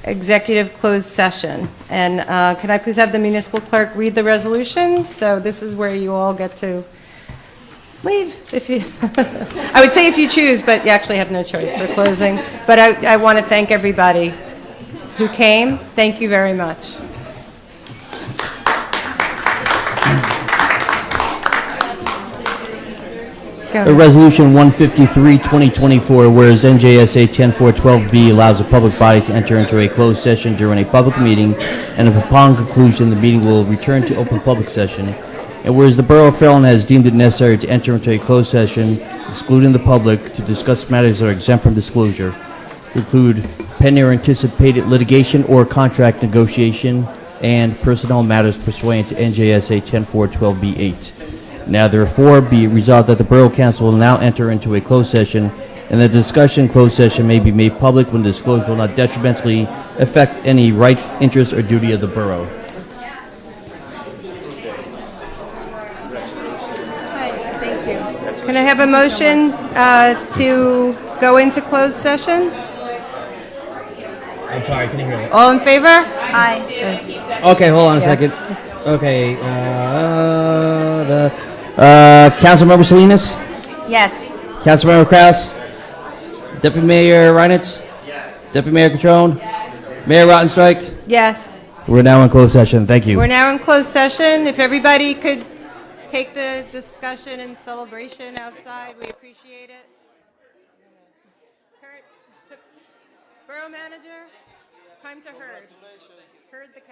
Executive Closed Session. And can I please have the municipal clerk read the resolution? So this is where you all get to leave if you, I would say if you choose, but you actually have no choice for closing. But I want to thank everybody who came. Thank you very much. Resolution 153-2024, whereas NJSA 10412B allows a public body to enter into a closed session during a public meeting, and if upon conclusion the meeting will return to open public session, and whereas the Borough of Fairlawn has deemed it necessary to enter into a closed session, excluding the public, to discuss matters that are exempt from disclosure, to include pending or anticipated litigation or contract negotiation, and personnel matters pursuant to NJSA 10412B8. Now therefore be resolved that the Borough Council will now enter into a closed session, and the discussion in closed session may be made public when disclosure will not detrimentally affect any rights, interests, or duty of the Borough. Can I have a motion to go into closed session? I'm sorry, I couldn't hear that. All in favor? Aye. Okay, hold on a second. Okay, Councilmember Salinas? Yes. Councilmember Kraus? Deputy Mayor Reinitz? Yes. Deputy Mayor Catrone? Yes. Mayor Rottenstrich? Yes. We're now in closed session. Thank you. We're now in closed session. If everybody could take the discussion and celebration outside, we appreciate it. Borough Manager, time to herd. Herd the cow.